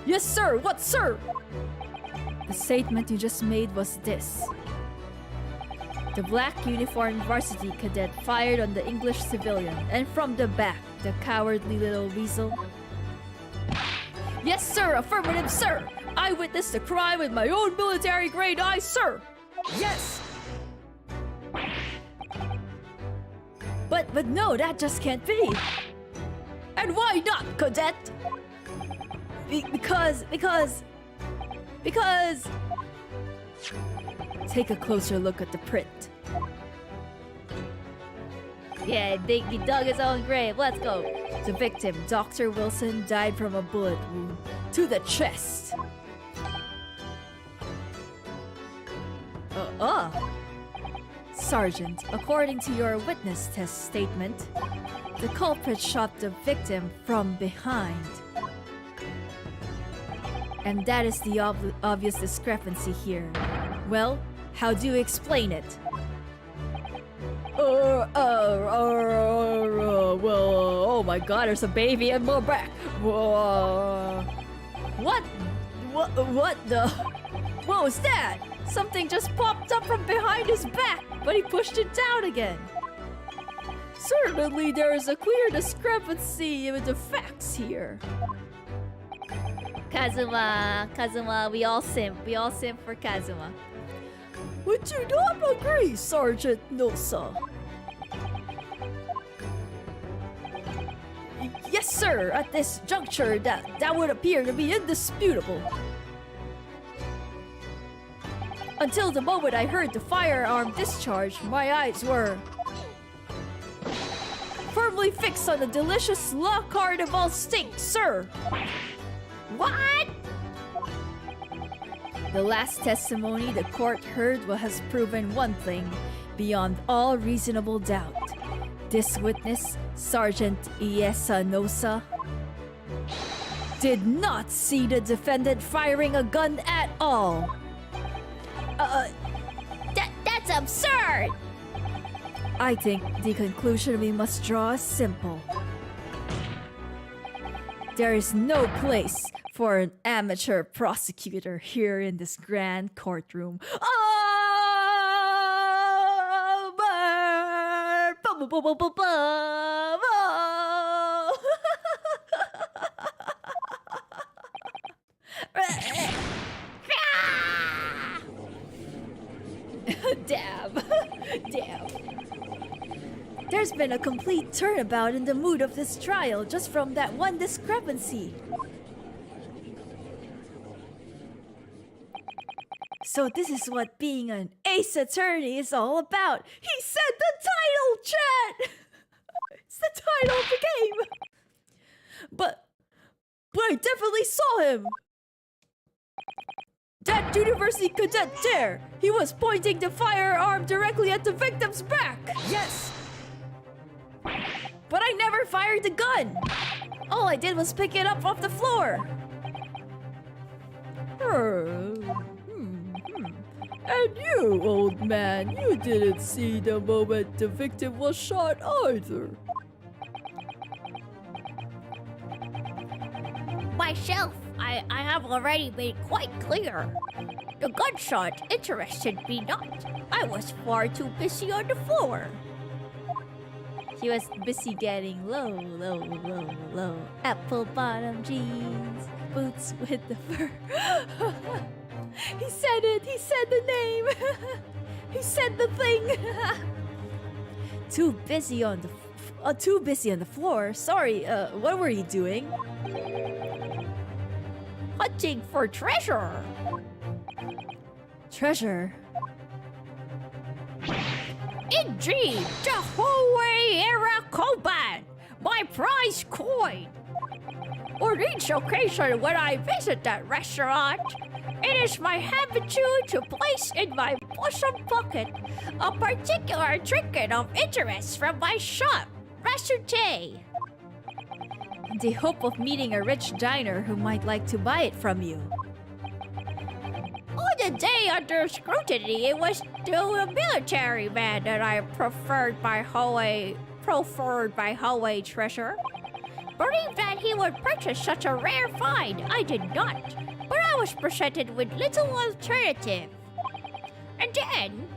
Speaker 1: Yes, sir. What, sir? The statement you just made was this. The black uniformed varsity cadet fired on the English civilian, and from the back, the cowardly little weasel. Yes, sir. Affirmative, sir. I witnessed the crime with my own military-grade eyes, sir.
Speaker 2: Yes!
Speaker 1: But no, that just can't be. And why not, cadet? Because... Take a closer look at the print. Yeah, he dug his own grave. Let's go. The victim, Dr. Wilson, died from a bullet wound to the chest. Sergeant, according to your witness test statement, the culprit shot the victim from behind. And that is the obvious discrepancy here. Well, how do you explain it?
Speaker 3: Well, oh my god, there's a baby in my back.
Speaker 1: What? What the? What was that? Something just popped up from behind his back, but he pushed it down again. Certainly there is a clear discrepancy with the facts here. Kazuma, we all simp for Kazuma.
Speaker 3: Would you not agree, Sergeant Nosa?
Speaker 1: Yes, sir. At this juncture, that would appear to be indisputable. Until the moment I heard the firearm discharge, my eyes were firmly fixed on the delicious La Carnival steak, sir.
Speaker 4: What?
Speaker 1: The last testimony the court heard has proven one thing beyond all reasonable doubt. This witness, Sergeant Iesa Nosa, did not see the defendant firing a gun at all.
Speaker 4: That's absurd!
Speaker 1: I think the conclusion we must draw is simple. There is no place for an amateur prosecutor here in this grand courtroom. Damn. There's been a complete turnabout in the mood of this trial just from that one discrepancy. So this is what being an ace attorney is all about. He said the title, chat! It's the title of the game. But I definitely saw him. That university cadet there, he was pointing the firearm directly at the victim's back.
Speaker 2: Yes!
Speaker 1: But I never fired the gun. All I did was pick it up off the floor.
Speaker 3: And you, old man, you didn't see the moment the victim was shot either.
Speaker 4: Myself, I have already made quite clear. The gunshot interested me not. I was far too busy on the floor.
Speaker 1: He was busy getting low. Apple bottom jeans, boots with the fur. He said it. He said the name. He said the thing. Too busy on the floor. Sorry. What were you doing?
Speaker 4: Hunting for treasure.
Speaker 1: Treasure.
Speaker 4: Indeed, the Hoei era koban, my prize coin. On each occasion when I visit that restaurant, it is my habitude to place in my bosom pocket a particular trinket of interest from my shop, Rasute.
Speaker 1: In the hope of meeting a rich diner who might like to buy it from you.
Speaker 4: On the day under scrutiny, it was to a military man that I preferred by Hoei treasure. Believed that he would purchase such a rare find, I did not, but I was presented with little alternative. And then,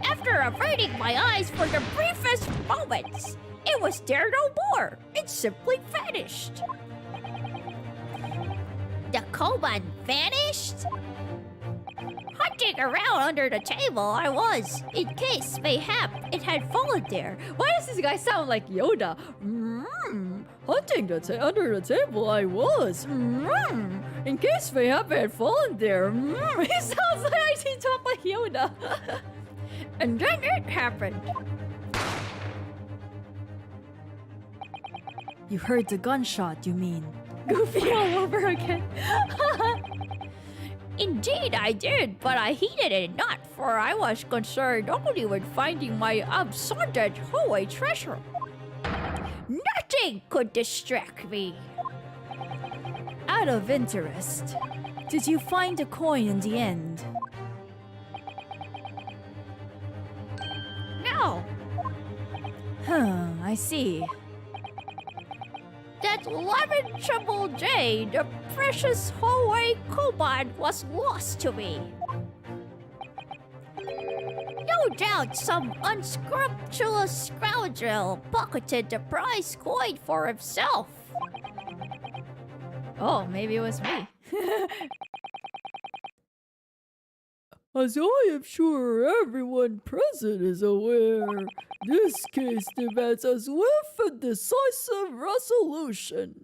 Speaker 4: after averting my eyes for the briefest moments, it was there no more. It simply vanished. The koban vanished? Hunting around under the table I was, in case mayhap it had fallen there.
Speaker 1: Why does this guy sound like Yoda?
Speaker 3: Hunting under the table I was. In case mayhap it had fallen there.
Speaker 1: He sounds like he talks like Yoda.
Speaker 4: And then it happened.
Speaker 1: You heard the gunshot, you mean? Goofy all over again.
Speaker 4: Indeed I did, but I heeded it not, for I was concerned only with finding my absconded Hoei treasure. Nothing could distract me.
Speaker 1: Out of interest, did you find the coin in the end? I see.
Speaker 4: That lemon triple J, the precious Hawaii Koban, was lost to me. No doubt some unscrupulous scoundrel pocketed the prize coin for himself.
Speaker 1: Oh, maybe it was me.
Speaker 3: As I am sure everyone present is aware, this case demands a swift and decisive resolution.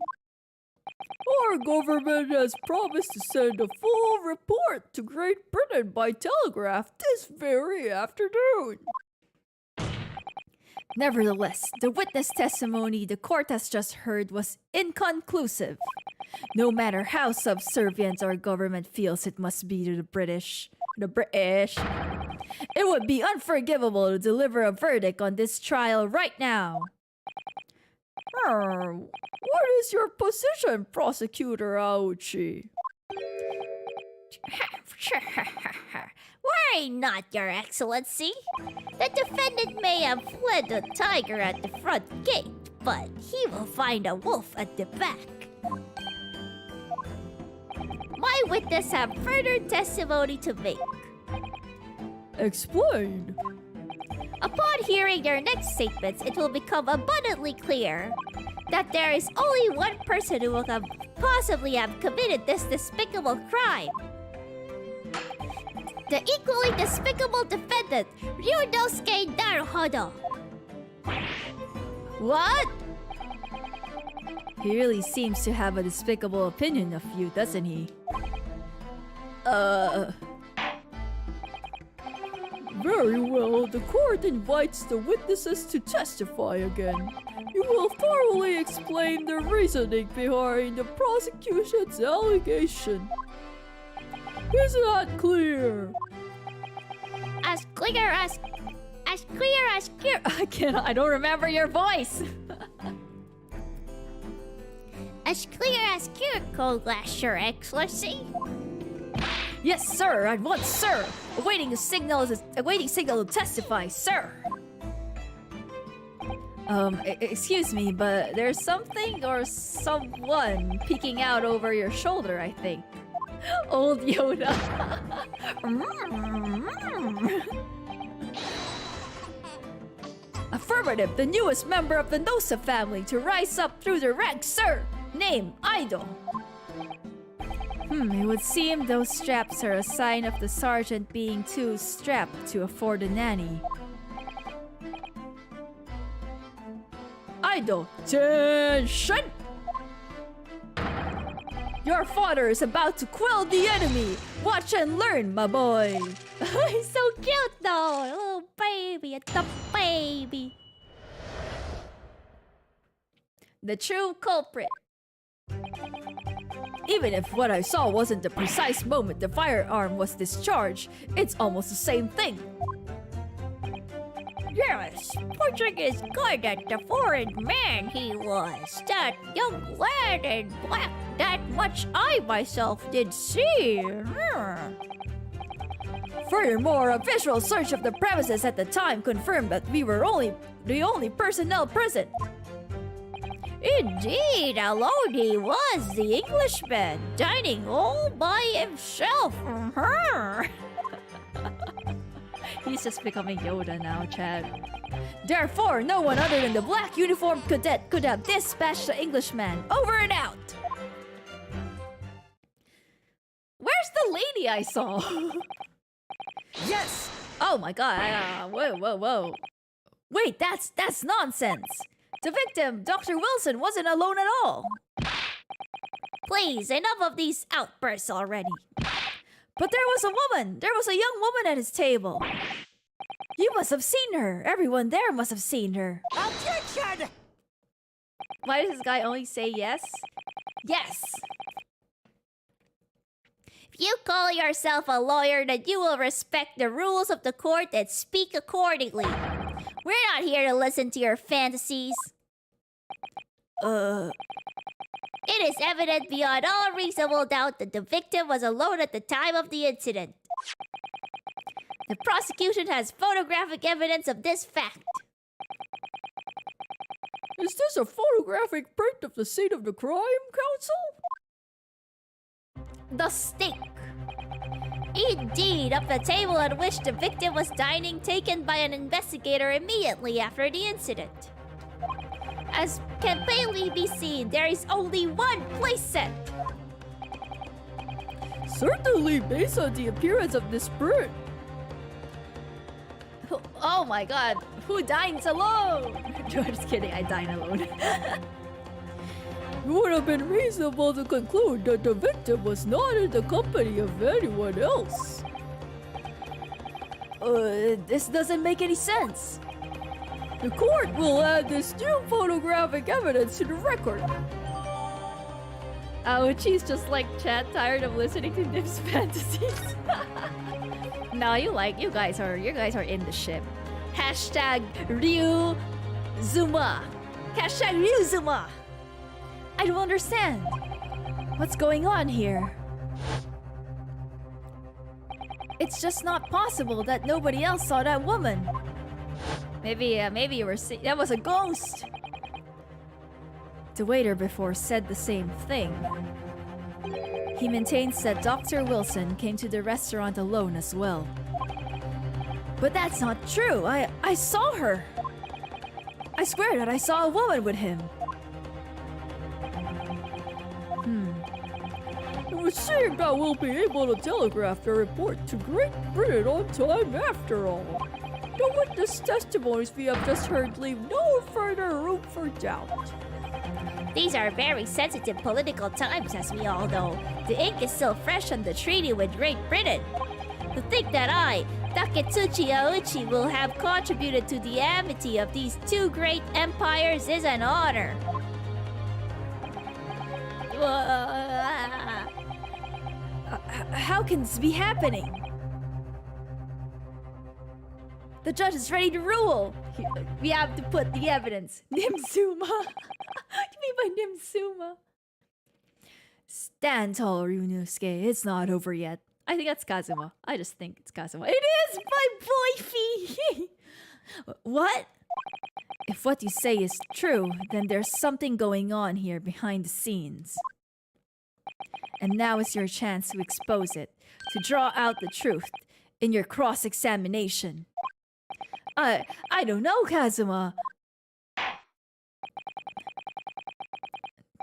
Speaker 3: Our government has promised to send a full report to Great Britain by telegraph this very afternoon.
Speaker 1: Nevertheless, the witness testimony the court has just heard was inconclusive. No matter how subservient our government feels it must be to the British, it would be unforgivable to deliver a verdict on this trial right now.
Speaker 3: What is your position, Prosecutor Aochi?
Speaker 4: Worry not, Your Excellency. The defendant may have fled the tiger at the front gate, but he will find a wolf at the back. My witness have further testimony to make.
Speaker 3: Explain.
Speaker 4: Upon hearing their next statements, it will become abundantly clear that there is only one person who could possibly have committed this despicable crime. The equally despicable defendant, Ryunosuke Naruhodo.
Speaker 1: What? He really seems to have a despicable opinion of you, doesn't he?
Speaker 3: Very well, the court invites the witnesses to testify again. You will thoroughly explain the reasoning behind the prosecution's allegation. Is that clear?
Speaker 4: As clear as clear.
Speaker 1: I don't remember your voice.
Speaker 4: As clear as Cold Glass, Your Excellency.
Speaker 1: Yes, sir. At once, sir. Awaiting signal to testify, sir. Excuse me, but there's something or someone peeking out over your shoulder, I think. Old Yoda. Affirmative, the newest member of the Nosa family to rise up through the ranks, sir. Name, Idol. It would seem those straps are a sign of the sergeant being too strapped to afford a nanny. Idol, attention! Your father is about to quell the enemy. Watch and learn, my boy.
Speaker 4: He's so cute though. Little baby, it's the baby.
Speaker 1: The true culprit. Even if what I saw wasn't the precise moment the firearm was discharged, it's almost the same thing.
Speaker 4: Yes, putting his gun at the foreign man he was. That young lad in black, that much I myself did see.
Speaker 1: Furthermore, a visual search of the premises at the time confirmed that we were the only personnel present.
Speaker 4: Indeed, alone he was the Englishman, dining all by himself.
Speaker 1: He's just becoming Yoda now, Chad. Therefore, no one other than the black uniformed cadet could have dispatched the Englishman. Over and out! Where's the lady I saw? Yes! Oh my god, whoa. Wait, that's nonsense! The victim, Dr. Wilson, wasn't alone at all.
Speaker 4: Please, enough of these outbursts already.
Speaker 1: But there was a woman! There was a young woman at his table! You must have seen her! Everyone there must have seen her!
Speaker 6: Objection!
Speaker 1: Why does this guy only say yes? Yes!
Speaker 4: If you call yourself a lawyer, then you will respect the rules of the court and speak accordingly. We're not here to listen to your fantasies. It is evident beyond all reasonable doubt that the victim was alone at the time of the incident. The prosecution has photographic evidence of this fact.
Speaker 3: Is this a photographic print of the scene of the crime, Counsel?
Speaker 4: The stake. Indeed, of the table at which the victim was dining, taken by an investigator immediately after the incident. As can plainly be seen, there is only one place set.
Speaker 3: Certainly based on the appearance of this print.
Speaker 1: Oh my god, who dines alone? No, just kidding, I dine alone.
Speaker 3: It would have been reasonable to conclude that the victim was not in the company of anyone else.
Speaker 1: This doesn't make any sense.
Speaker 3: The court will add this new photographic evidence to the record.
Speaker 1: Oh, she's just like chat, tired of listening to Nym's fantasies. No, you guys are in the ship. Hashtag Ryu Zuma. Hashtag Ryu Zuma. I don't understand. What's going on here? It's just not possible that nobody else saw that woman. Maybe you were that was a ghost. The waiter before said the same thing. He maintains that Dr. Wilson came to the restaurant alone as well. But that's not true. I saw her. I swear that I saw a woman with him.
Speaker 3: It would seem that we'll be able to telegraph the report to Great Britain on time after all. The witness testimonies we have just heard leave no further room for doubt.
Speaker 4: These are very sensitive political times, as we all know. The ink is still fresh on the treaty with Great Britain. To think that I, Taketsuchi Aoichi, will have contributed to the amity of these two great empires is an honor.
Speaker 1: How can this be happening? The judge is ready to rule. We have to put the evidence. Nymsuma. What do you mean by Nymsuma? Stand tall, Ryunosuke. It's not over yet. I think that's Kazuma. I just think it's Kazuma. It is my boyfie! What? If what you say is true, then there's something going on here behind the scenes. And now is your chance to expose it, to draw out the truth in your cross-examination. I don't know, Kazuma.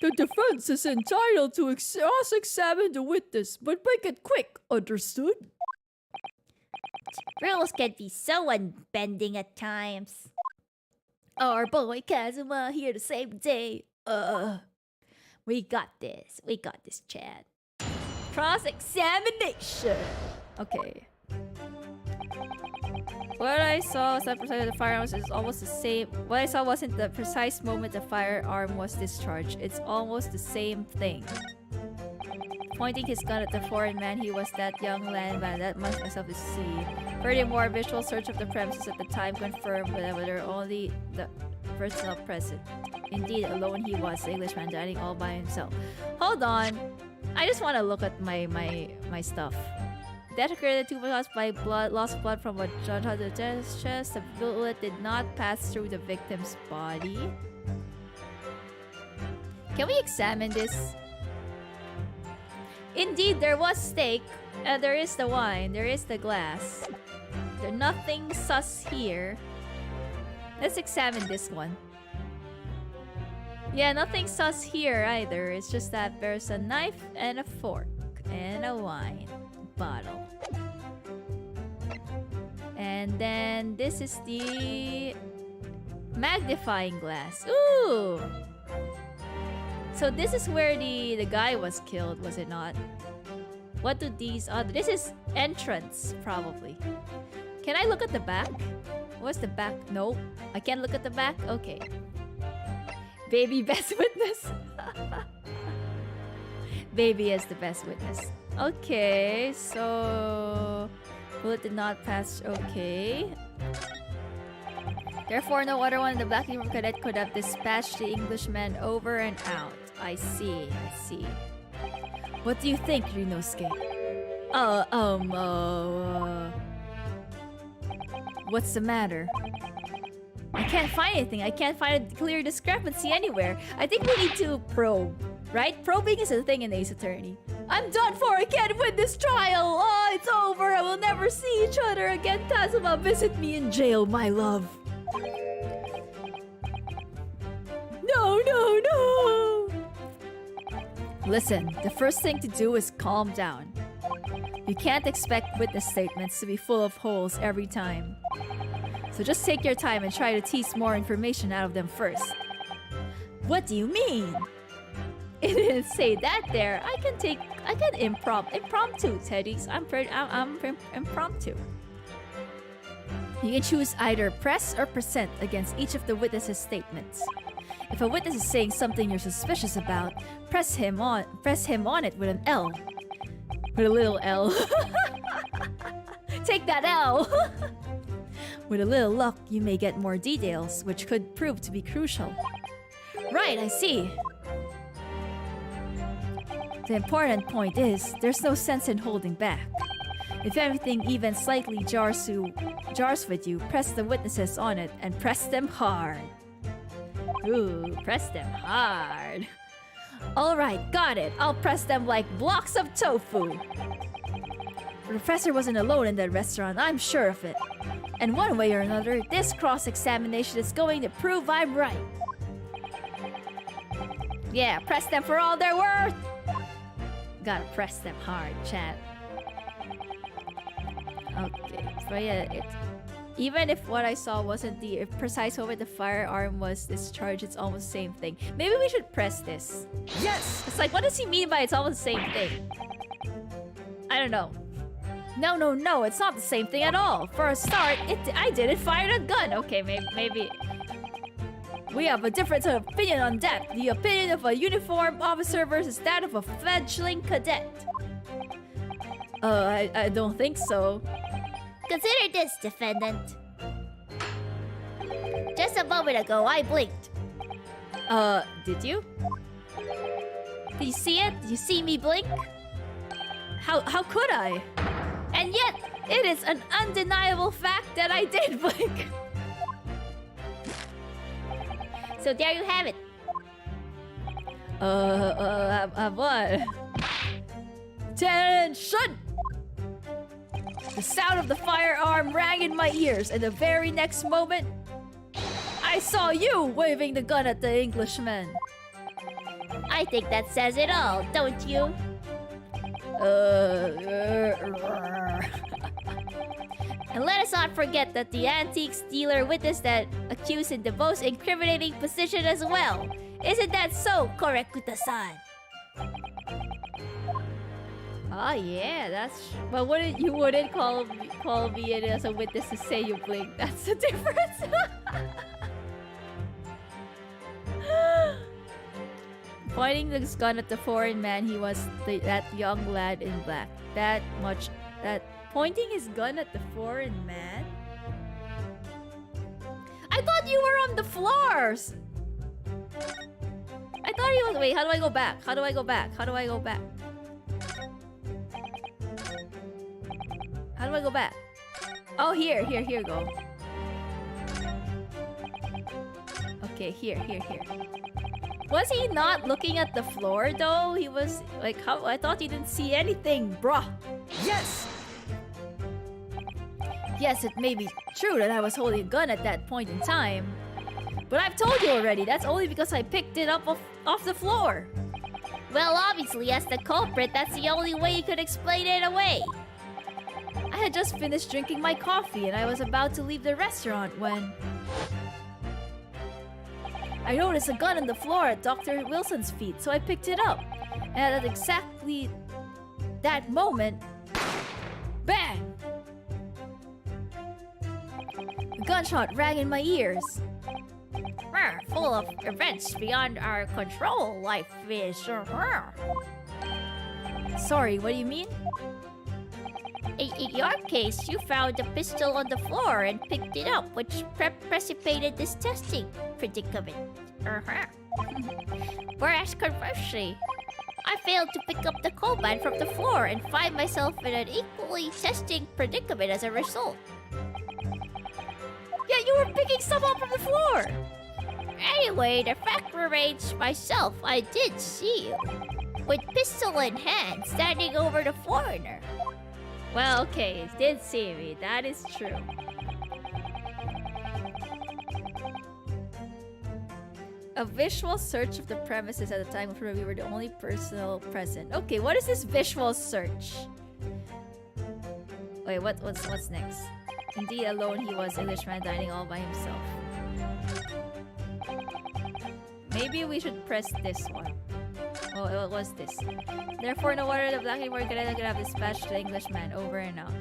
Speaker 3: The defense is entitled to cross-examine the witness, but make it quick, understood?
Speaker 4: Rules can be so unbending at times.
Speaker 1: Our boy Kazuma here the same day. We got this. We got this, Chad. Cross-examination. Okay. What I saw was that precisely the firearm is almost the same. What I saw wasn't the precise moment the firearm was discharged. It's almost the same thing. Pointing his gun at the foreign man, he was that young landman. That must myself to see. Furthermore, visual search of the premises at the time confirmed whether only the personnel present. Indeed, alone he was, the Englishman dining all by himself. Hold on. I just want to look at my stuff. Death occurred 2 months by loss of blood from a gunshot to the chest. The bullet did not pass through the victim's body. Can we examine this? Indeed, there was steak. There is the wine. There is the glass. There's nothing sus here. Let's examine this one. Yeah, nothing sus here either. It's just that there's a knife and a fork and a wine bottle. And then this is the magnifying glass. Ooh! So this is where the guy was killed, was it not? What do these other... This is entrance, probably. Can I look at the back? What's the back? No. I can't look at the back? Okay. Baby best witness. Baby is the best witness. Okay, so... Bullet did not pass. Okay. Therefore, no other one in the black uniform cadet could have dispatched the Englishman over and out. I see, I see. What do you think, Ryunosuke? What's the matter? I can't find anything. I can't find a clear discrepancy anywhere. I think we need to probe, right? Probing is a thing in Ace Attorney. I'm done for. I can't win this trial. Oh, it's over. I will never see each other again. Tazuma, visit me in jail, my love. No, no, no. Listen, the first thing to do is calm down. You can't expect witness statements to be full of holes every time. So just take your time and try to tease more information out of them first. What do you mean? It didn't say that there. I can impromptu, Teddies. I'm impromptu. You can choose either press or percent against each of the witnesses' statements. If a witness is saying something you're suspicious about, press him on it with an L. With a little L. Take that L! With a little luck, you may get more details, which could prove to be crucial. Right, I see. The important point is, there's no sense in holding back. If everything even slightly jars with you, press the witnesses on it and press them hard. Ooh, press them hard. Alright, got it. I'll press them like blocks of tofu. The professor wasn't alone in that restaurant, I'm sure of it. And one way or another, this cross-examination is going to prove I'm right. Yeah, press them for all they're worth. Gotta press them hard, chat. Okay, so yeah, even if what I saw wasn't the precise moment the firearm was discharged, it's almost the same thing. Maybe we should press this.
Speaker 2: Yes!
Speaker 1: It's like, what does he mean by it's almost the same thing? I don't know. No, it's not the same thing at all. For a start, I didn't fire the gun. Okay, maybe. We have a difference of opinion on that. The opinion of a uniformed officer versus that of a fledgling cadet. I don't think so.
Speaker 4: Consider this, defendant. Just a moment ago, I blinked.
Speaker 1: Did you?
Speaker 4: Do you see it? Did you see me blink?
Speaker 1: How could I?
Speaker 4: And yet,
Speaker 1: It is an undeniable fact that I did blink.
Speaker 4: so there you have it.
Speaker 1: What? Attention! The sound of the firearm rang in my ears, and the very next moment, I saw you waving the gun at the Englishman.
Speaker 4: I think that says it all, don't you? And let us not forget that the antiques dealer witnessed that accused in the most incriminating position as well. Isn't that so, Korekuta-san?
Speaker 1: Oh yeah, that's. But you wouldn't call me in as a witness to say you blinked. That's the difference. Pointing this gun at the foreign man, he was that young lad in black. Pointing his gun at the foreign man? I thought you were on the floors! I thought he was... Wait, how do I go back? How do I go back? How do I go back? How do I go back? Oh, here go. Okay, here. Was he not looking at the floor though? He was like, how? I thought he didn't see anything, bruh.
Speaker 2: Yes!
Speaker 1: Yes, it may be true that I was holding a gun at that point in time. But I've told you already, that's only because I picked it up off the floor.
Speaker 4: Well, obviously, as the culprit, that's the only way you could explain it away.
Speaker 1: I had just finished drinking my coffee and I was about to leave the restaurant when... I noticed a gun on the floor at Dr. Wilson's feet, so I picked it up. And at exactly that moment... Bang! A gunshot rang in my ears.
Speaker 4: Full of events beyond our control, life is.
Speaker 1: Sorry, what do you mean?
Speaker 4: In your case, you found the pistol on the floor and picked it up, which precipitated this testing predicament. Whereas conversely, I failed to pick up the cobalt from the floor and find myself in an equally testing predicament as a result.
Speaker 1: Yeah, that you were picking stuff up from the floor.
Speaker 4: Anyway, the fact remains myself, I did see you. With pistol in hand, standing over the foreigner.
Speaker 1: Well, okay, did see me. That is true. A visual search of the premises at the time of we were the only personnel present. Okay, what is this visual search? Wait, what's next? Indeed, alone he was, Englishman dining all by himself. Maybe we should press this one. Oh, it was this. Therefore, no wonder the black Morgan could have dispatched the Englishman over and out.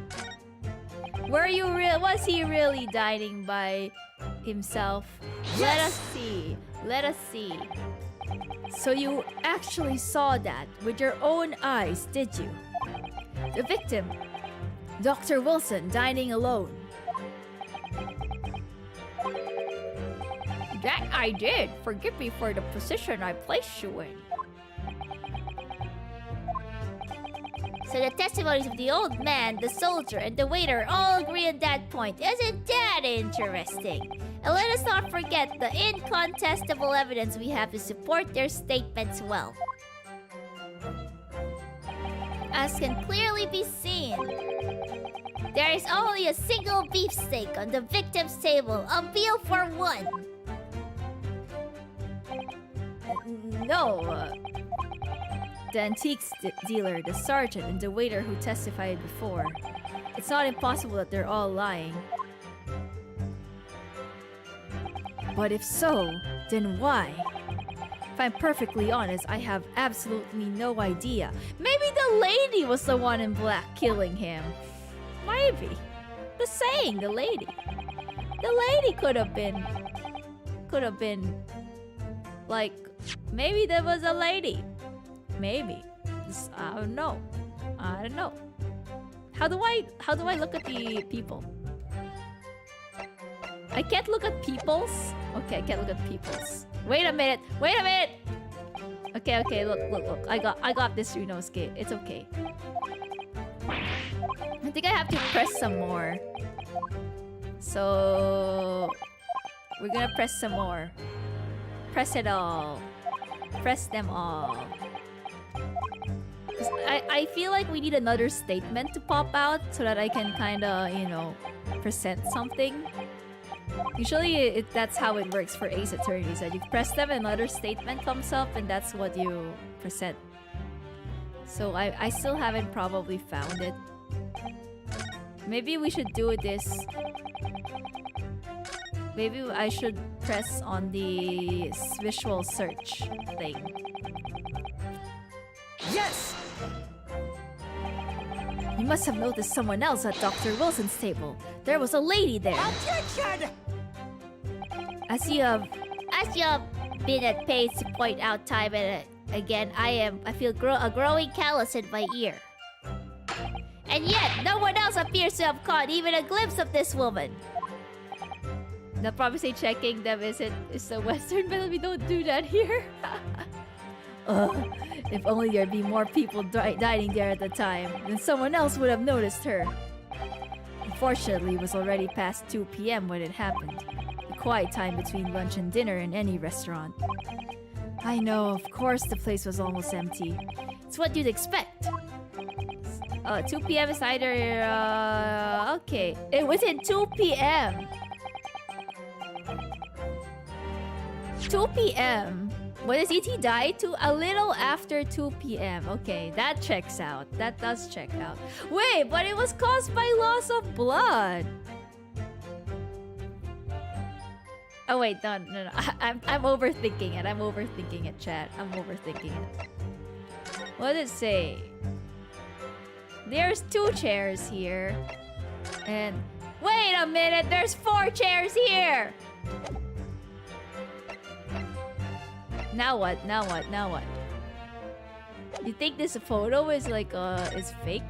Speaker 1: Was he really dining by himself?
Speaker 3: Yes!
Speaker 1: Let us see. Let us see. So you actually saw that with your own eyes, did you? The victim, Dr. Wilson, dining alone.
Speaker 4: That I did. Forgive me for the position I placed you in. So the testimonies of the old man, the soldier, and the waiter all agree on that point. Isn't that interesting? And let us not forget the incontestable evidence we have to support their statements well. As can clearly be seen, there is only a single beefsteak on the victim's table, a meal for one.
Speaker 1: No, the antiques dealer, the sergeant, and the waiter who testified before. It's not impossible that they're all lying. But if so, then why? If I'm perfectly honest, I have absolutely no idea. Maybe the lady was the one in black killing him. Maybe. Just saying, the lady. The lady could have been, like, maybe there was a lady. Maybe. I don't know. I don't know. How do I look at the people? I can't look at people's. Okay, I can't look at people's. Wait a minute. Wait a minute. Okay. Look. I got this, Ryunosuke. It's okay. I think I have to press some more. So we're gonna press some more. Press it all. Press them all. I feel like we need another statement to pop out so that I can kinda, present something. Usually that's how it works for Ace Attorneys. That you press them, another statement comes up, and that's what you present. So I still haven't probably found it. Maybe we should do this. Maybe I should press on the visual search thing.
Speaker 3: Yes!
Speaker 1: You must have noticed someone else at Dr. Wilson's table. There was a lady there.
Speaker 3: Objection!
Speaker 4: As you have been at pains to point out time and again, I feel a growing callous in my ear. And yet, no one else appears to have caught even a glimpse of this woman.
Speaker 1: They'll probably say checking them is the Western, but we don't do that here. If only there'd be more people dining there at the time, then someone else would have noticed her. Unfortunately, it was already past 2 p.m. when it happened. The quiet time between lunch and dinner in any restaurant. I know, of course the place was almost empty. It's what you'd expect. 2 p.m. is either... okay. It was in 2 p.m. 2 p.m. When does E.T. die? A little after 2 p.m. Okay, that checks out. That does check out. Wait, but it was caused by loss of blood. Oh wait, no. I'm overthinking it. I'm overthinking it, chat. I'm overthinking it. What did it say? There's 2 chairs here. And wait a minute, there's 4 chairs here. Now what? You think this photo is like is fake?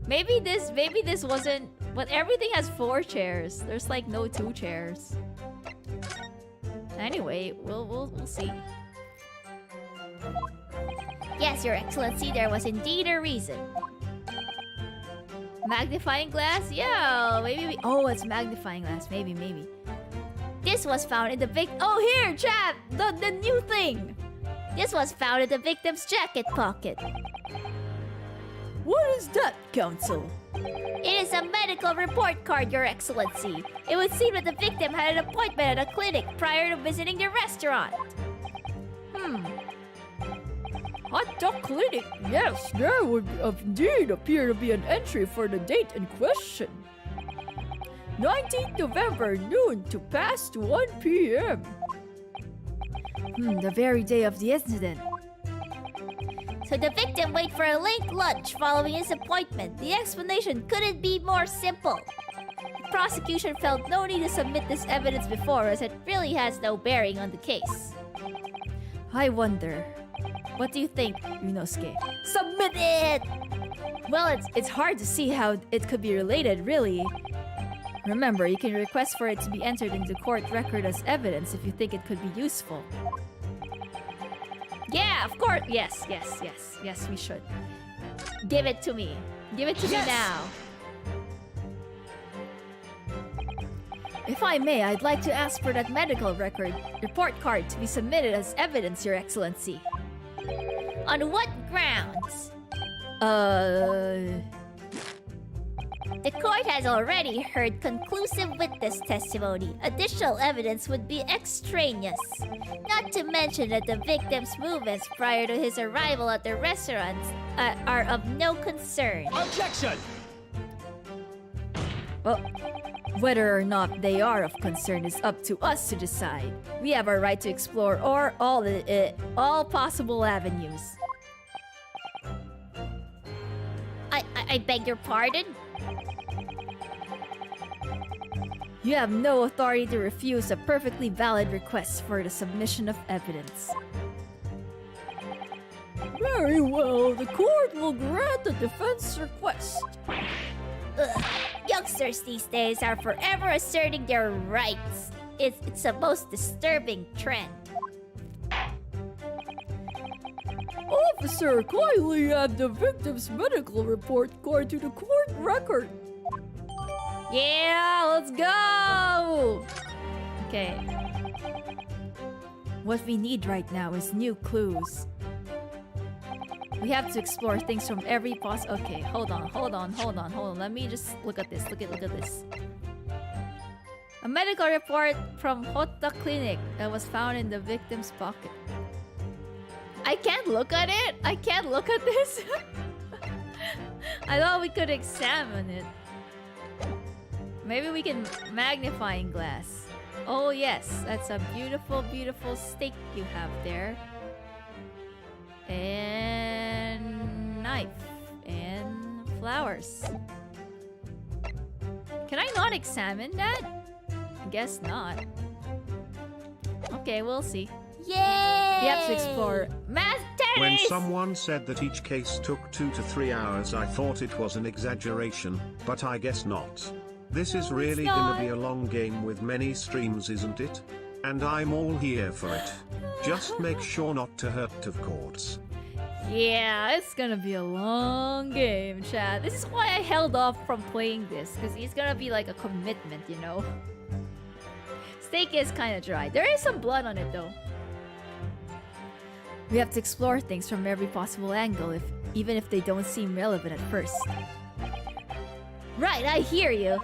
Speaker 1: Maybe this wasn't, but everything has 4 chairs. There's like no 2 chairs. Anyway, we'll see.
Speaker 4: Yes, Your Excellency, there was indeed a reason.
Speaker 1: Magnifying glass? Yeah, maybe. Oh, it's magnifying glass. Maybe.
Speaker 4: This was found in the
Speaker 1: Oh, here, chat! The new thing!
Speaker 4: This was found in the victim's jacket pocket.
Speaker 3: What is that, Counsel?
Speaker 4: It is a medical report card, Your Excellency. It would seem that the victim had an appointment at a clinic prior to visiting the restaurant.
Speaker 3: Hot dog clinic? Yes, there would indeed appear to be an entry for the date in question. 19th November, noon to past 1 p.m.
Speaker 1: The very day of the incident.
Speaker 4: So the victim waited for a late lunch following his appointment. The explanation couldn't be more simple. The prosecution felt no need to submit this evidence before, as it really has no bearing on the case.
Speaker 1: I wonder. What do you think, Yunosuke?
Speaker 4: Submit it!
Speaker 1: Well, it's hard to see how it could be related, really. Remember, you can request for it to be entered into court record as evidence if you think it could be useful.
Speaker 4: Yeah, of course.
Speaker 1: Yes, we should.
Speaker 4: Give it to me.
Speaker 1: Give it to me now. If I may, I'd like to ask for that medical report card to be submitted as evidence, Your Excellency.
Speaker 4: On what grounds? The court has already heard conclusive witness testimony. Additional evidence would be extraneous. Not to mention that the victim's movements prior to his arrival at the restaurant are of no concern.
Speaker 2: Objection!
Speaker 1: Well, whether or not they are of concern is up to us to decide. We have our right to explore all possible avenues.
Speaker 4: I beg your pardon?
Speaker 1: You have no authority to refuse a perfectly valid request for the submission of evidence.
Speaker 3: Very well, the court will grant the defense request.
Speaker 4: Ugh. Youngsters these days are forever asserting their rights. It's a most disturbing trend.
Speaker 3: Officer, kindly add the victim's medical report card to the court record.
Speaker 1: Yeah, let's go! Okay. What we need right now is new clues. We have to explore things from every Okay, hold on. Let me just look at this. Look at this. A medical report from Hotta Clinic that was found in the victim's pocket. I can't look at it. I can't look at this. I thought we could examine it. Maybe we can magnifying glass. Oh yes, that's a beautiful, beautiful steak you have there. And knife. And flowers. Can I not examine that? I guess not. Okay, we'll see.
Speaker 4: Yay!
Speaker 1: We have to explore math tennis!
Speaker 5: When someone said that each case took 2 to 3 hours, I thought it was an exaggeration, but I guess not. This is really gonna be a long game with many streams, isn't it? And I'm all here for it. Just make sure not to hurt, of course.
Speaker 1: Yeah, it's gonna be a long game, chat. This is why I held off from playing this, because it's gonna be like a commitment, you know? Steak is kinda dry. There is some blood on it, though. We have to explore things from every possible angle, even if they don't seem relevant at first.
Speaker 4: Right, I hear you.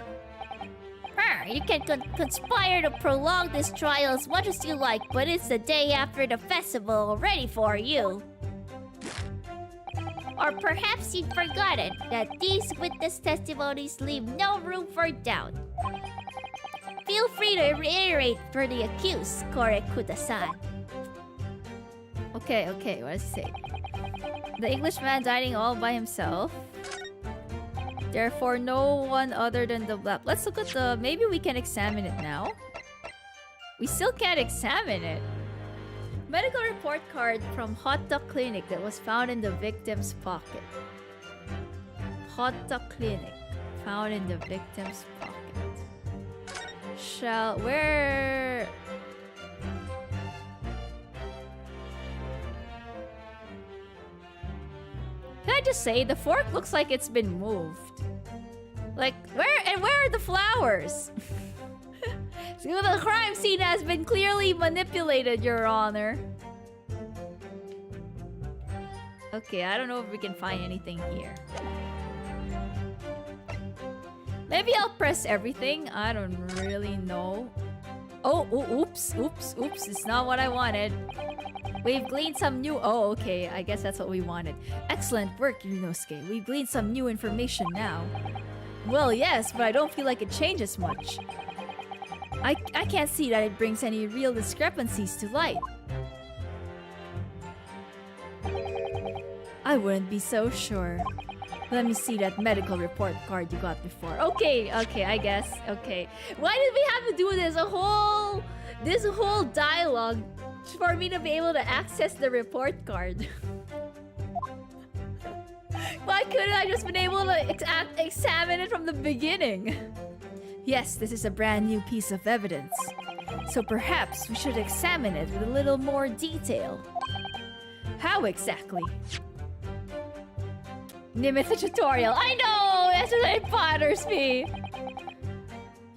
Speaker 4: You can conspire to prolong this trial as much as you like, but it's the day after the festival ready for you. Or perhaps you'd forgotten that these witness testimonies leave no room for doubt. Feel free to reiterate for the accused, Korekuta-san.
Speaker 1: Okay, what does he say? The Englishman dining all by himself. Therefore, no one other than the black. Let's look at the... Maybe we can examine it now. We still can't examine it. Medical report card from Hotta Clinic that was found in the victim's pocket. Hotta Clinic. Found in the victim's pocket. Where... Can I just say, the fork looks like it's been moved. Like, where are the flowers? So the crime scene has been clearly manipulated, Your Honor. Okay, I don't know if we can find anything here. Maybe I'll press everything. I don't really know. Oh, oops. It's not what I wanted. We've gleaned some new... Oh, okay. I guess that's what we wanted. Excellent work, Ryunosuke. We've gleaned some new information now. Well, yes, but I don't feel like it changes much. I can't see that it brings any real discrepancies to light. I wouldn't be so sure. Let me see that medical report card you got before. Okay, I guess. Okay. Why did we have to do this whole dialogue for me to be able to access the report card? Why couldn't I just been able to examine it from the beginning? Yes, this is a brand new piece of evidence. So perhaps we should examine it with a little more detail. How exactly? Nym is a tutorial. I know! That's what it bothers me.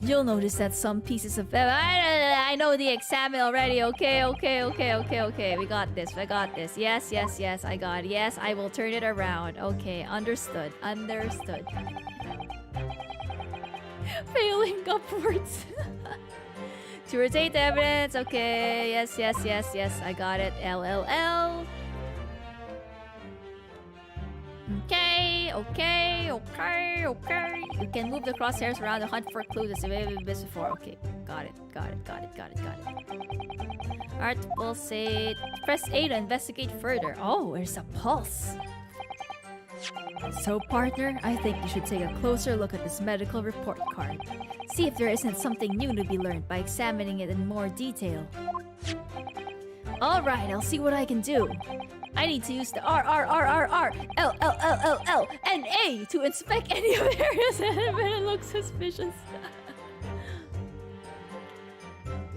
Speaker 1: You'll notice that some pieces of I know the examine already. Okay. We got this. Yes, I got it. Yes, I will turn it around. Okay, understood. Failing upwards. To rotate the evidence. Okay, yes. I got it. LLL. Okay. You can move the crosshairs around to hunt for clues as we've been before. Okay, got it. Alright, pulsate. Press A to investigate further. Oh, there's a pulse. So, partner, I think you should take a closer look at this medical report card. See if there isn't something new to be learned by examining it in more detail. Alright, I'll see what I can do. I need to use the R, L, and A to inspect any of the areas that look suspicious.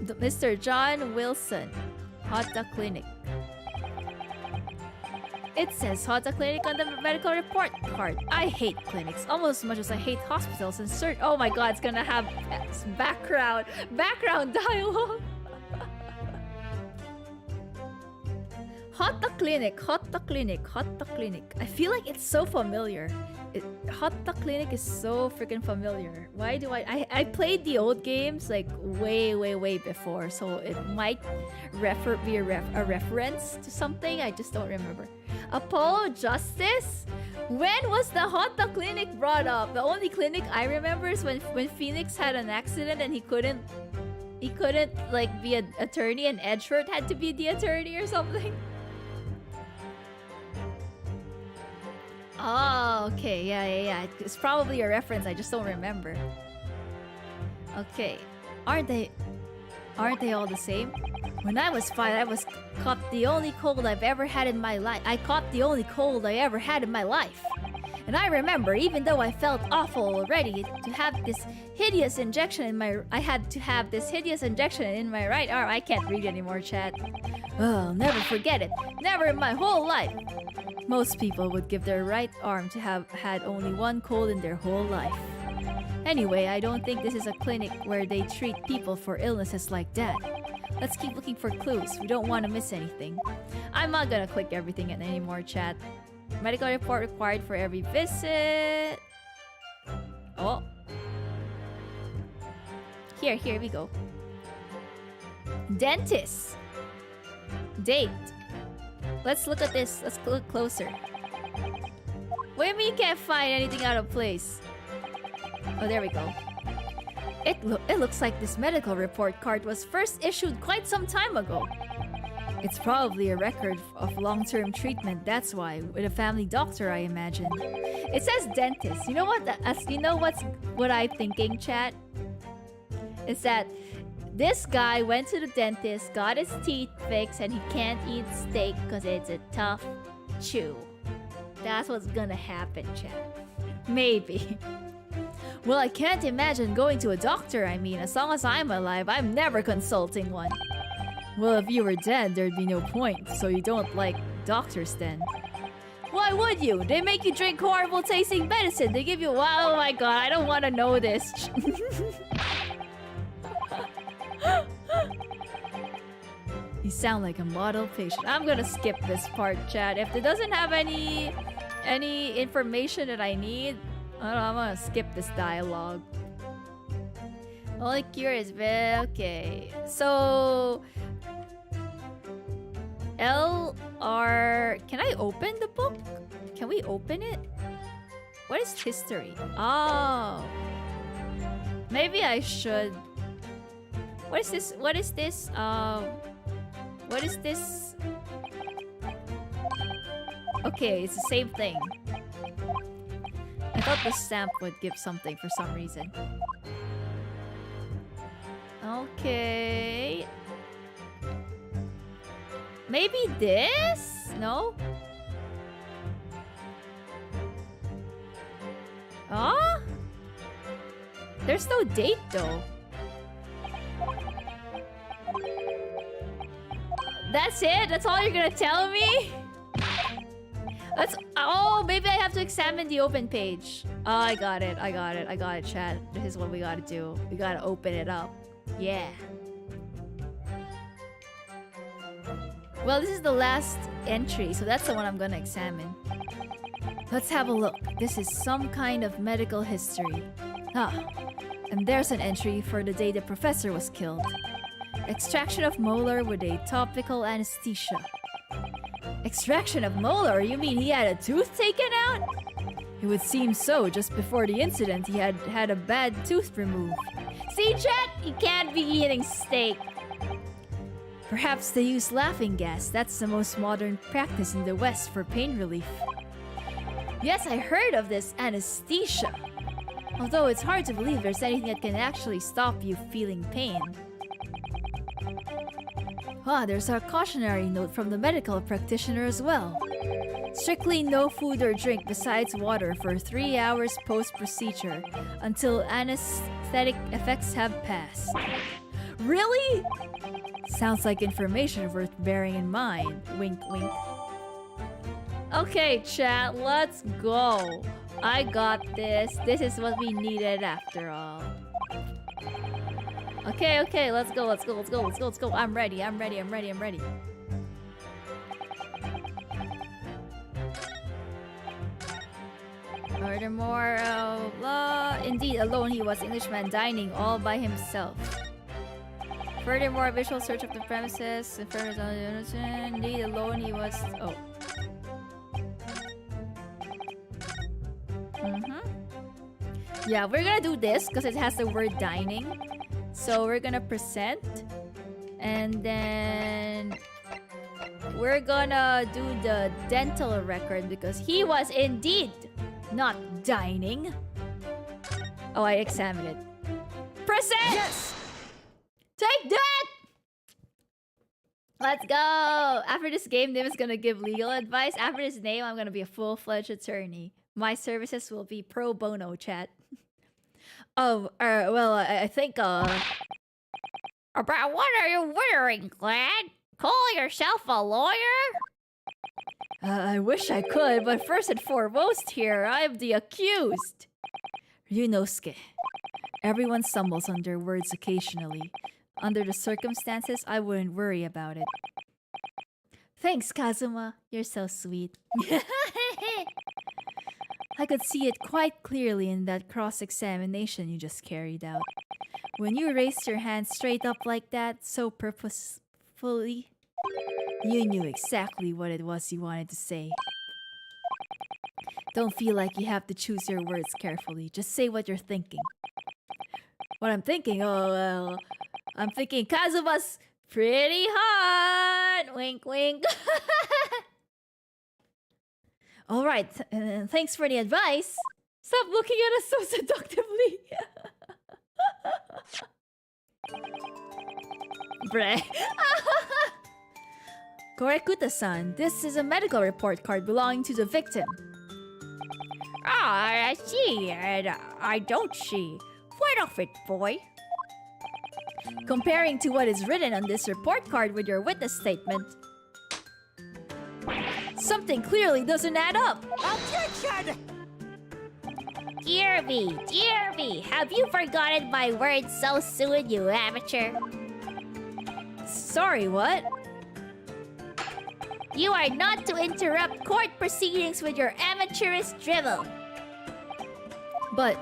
Speaker 1: Mr. John Wilson, Hota Clinic. It says Hota Clinic on the medical report card. I hate clinics almost as much as I hate hospitals and search. Oh my god, it's gonna have background dialogue. Hota Clinic. I feel like it's so familiar. Hota Clinic is so freaking familiar. Why do I played the old games like way before, so it might be a reference to something. I just don't remember. Apollo Justice? When was the Hota Clinic brought up? The only clinic I remember is when Phoenix had an accident and he couldn't like be an attorney and Edgeworth had to be the attorney or something. Oh, okay, yeah. It's probably a reference, I just don't remember. Okay. Aren't they all the same? When I was 5, I caught the only cold I've ever had in my life. And I remember, even though I felt awful already, to have this hideous injection in my right arm. I can't read anymore, chat. Oh, I'll never forget it. Never in my whole life. Most people would give their right arm to have had only one cold in their whole life. Anyway, I don't think this is a clinic where they treat people for illnesses like that. Let's keep looking for clues. We don't want to miss anything. I'm not gonna click everything in anymore, chat. Medical report required for every visit. Oh. Here we go. Dentist. Date. Let's look at this. Let's look closer. What do you mean you can't find anything out of place? Oh, there we go. It looks like this medical report card was first issued quite some time ago. It's probably a record of long-term treatment, that's why, with a family doctor, I imagine. It says dentist. You know what I'm thinking, chat? Is that this guy went to the dentist, got his teeth fixed, and he can't eat steak because it's a tough chew. That's what's gonna happen, chat. Maybe. Well, I can't imagine going to a doctor. I mean, as long as I'm alive, I'm never consulting one. Well, if you were dead, there'd be no point, so you don't like doctors then. Why would you? They make you drink horrible tasting medicine. They give you... Oh my god, I don't want to know this. You sound like a model patient. I'm gonna skip this part, chat. If it doesn't have any information that I need, I'm gonna skip this dialogue. Only cure is okay. So LR, can I open the book? Can we open it? What is history? Oh, maybe I should. What is this? What is this? What is this? Okay, it's the same thing. I thought the stamp would give something for some reason. Okay. Maybe this? No? Ah? There's no date though. That's it? That's all you're gonna tell me? That's... Oh, maybe I have to examine the open page. Oh, I got it. I got it. I got it, chat. This is what we gotta do. We gotta open it up. Yeah. Well, this is the last entry, so that's the one I'm gonna examine. Let's have a look. This is some kind of medical history. Ah, and there's an entry for the day the professor was killed. Extraction of molar with a topical anesthesia. Extraction of molar? You mean he had a tooth taken out? It would seem so. Just before the incident, he had a bad tooth removed. See, chat? You can't be eating steak. Perhaps they use laughing gas. That's the most modern practice in the West for pain relief. Yes, I heard of this anesthesia. Although it's hard to believe there's anything that can actually stop you feeling pain. Ah, there's a cautionary note from the medical practitioner as well. Strictly no food or drink besides water for 3 hours post-procedure until anesthetic effects have passed. Really? Sounds like information worth bearing in mind. Wink, wink. Okay, chat, let's go. I got this. This is what we needed after all. Okay, let's go. I'm ready. Furthermore, indeed, alone he was Englishman dining all by himself. Furthermore, visual search of the premises. Indeed, alone he was... Oh. Yeah, we're gonna do this because it has the word dining. So we're gonna present. And then... we're gonna do the dental record because he was indeed not dining. Oh, I examined it. Present!
Speaker 2: Yes!
Speaker 1: Take that! Let's go! After this game, Nym is gonna give legal advice. After this name, I'm gonna be a full-fledged attorney. My services will be pro bono, chat. Oh, well, I think, About
Speaker 4: what are you wearing, Glad? Call yourself a lawyer?
Speaker 1: I wish I could, but first and foremost here, I am the accused. Ryunosuke. Everyone stumbles on their words occasionally. Under the circumstances, I wouldn't worry about it. Thanks, Kazuma. You're so sweet. I could see it quite clearly in that cross-examination you just carried out. When you raised your hand straight up like that, so purposefully, you knew exactly what it was you wanted to say. Don't feel like you have to choose your words carefully. Just say what you're thinking. What I'm thinking? Oh, well, I'm thinking Kazuma's pretty hot! Wink, wink. Alright, thanks for the advice. Stop looking at us so seductively. Bre. Korekuta-san, this is a medical report card belonging to the victim.
Speaker 4: Ah, I see, and I don't see. What of it, boy?
Speaker 1: Comparing to what is written on this report card with your witness statement, Something clearly doesn't add up.
Speaker 4: Dear me, have you forgotten my words so soon, you amateur?
Speaker 1: Sorry, what?
Speaker 4: You are not to interrupt court proceedings with your amateurish drivel.
Speaker 1: But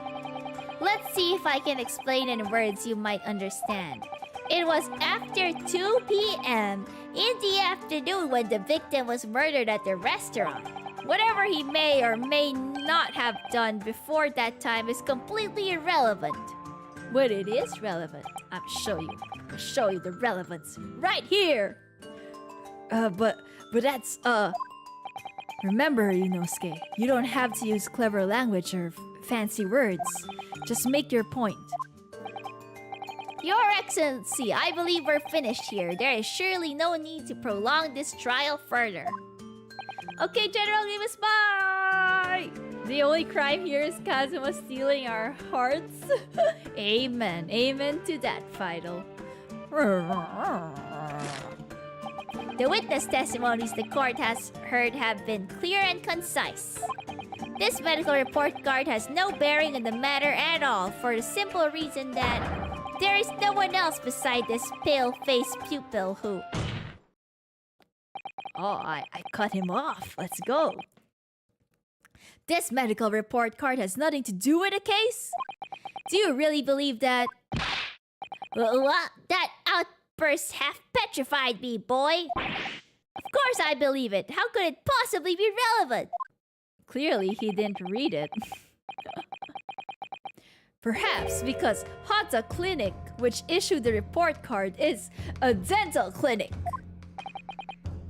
Speaker 4: Let's see if I can explain in words you might understand. It was after 2 p.m. in the afternoon when the victim was murdered at the restaurant. Whatever he may or may not have done before that time is completely irrelevant.
Speaker 1: But it is relevant. I'll show you the relevance right here. But that's remember, Yunosuke, you don't have to use clever language or fancy words. Just make your point.
Speaker 4: Your Excellency, I believe we're finished here. There is surely no need to prolong this trial further.
Speaker 1: Okay, General Grievous, bye! The only crime here is Kazuma stealing our hearts. Amen. Amen to that, Fido.
Speaker 4: The witness testimonies the court has heard have been clear and concise. This medical report card has no bearing on the matter at all, for the simple reason that there is no one else beside this pale-faced pupil who...
Speaker 1: Oh, I cut him off. Let's go. This medical report card has nothing to do with the case? Do you really believe that?
Speaker 4: What? That outburst half petrified me, boy. Of course I believe it. How could it possibly be relevant?
Speaker 1: Clearly, he didn't read it. Perhaps because Hata Clinic, which issued the report card, is a dental clinic.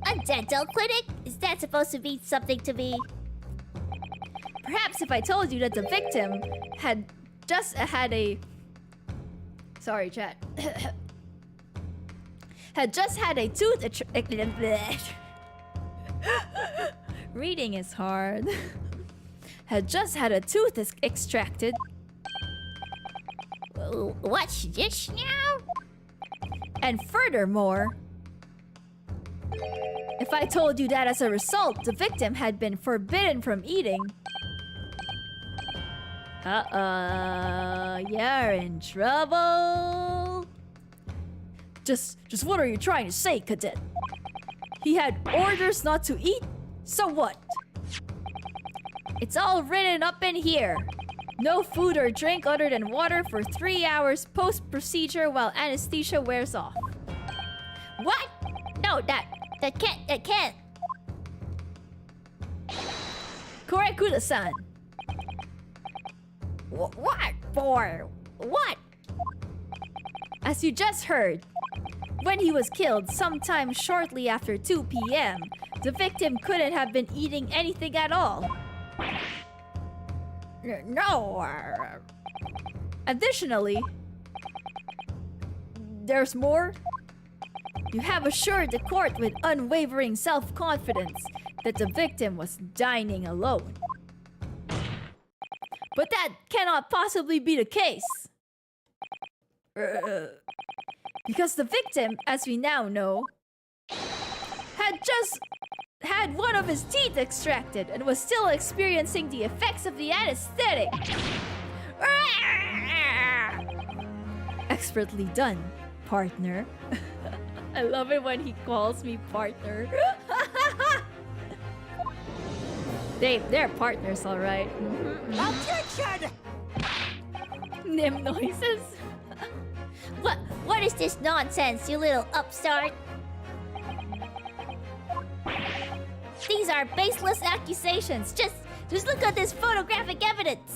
Speaker 4: A dental clinic? Is that supposed to be something to me?
Speaker 1: Perhaps if I told you that the victim had just had a... Sorry, chat. had just had a tooth... Reading is hard. had just had a tooth extracted.
Speaker 4: What's this now?
Speaker 1: And furthermore, if I told you that as a result, the victim had been forbidden from eating... you're in trouble. Just what are you trying to say, Cadet? He had orders not to eat? So what? It's all written up in here. No food or drink other than water for 3 hours post-procedure while anesthesia wears off.
Speaker 4: What? No, that can't.
Speaker 1: Korekuda-san.
Speaker 4: What for? What?
Speaker 1: As you just heard, when he was killed sometime shortly after 2 p.m., the victim couldn't have been eating anything at all.
Speaker 4: No.
Speaker 1: Additionally, there's more. You have assured the court with unwavering self-confidence that the victim was dining alone. But that cannot possibly be the case. Because the victim, as we now know, had just had one of his teeth extracted and was still experiencing the effects of the anesthetic. Expertly done, partner. I love it when he calls me partner. They're partners, all right.
Speaker 4: Objection!
Speaker 1: Nym noises.
Speaker 4: What is this nonsense, you little upstart? These are baseless accusations. Just look at this photographic evidence.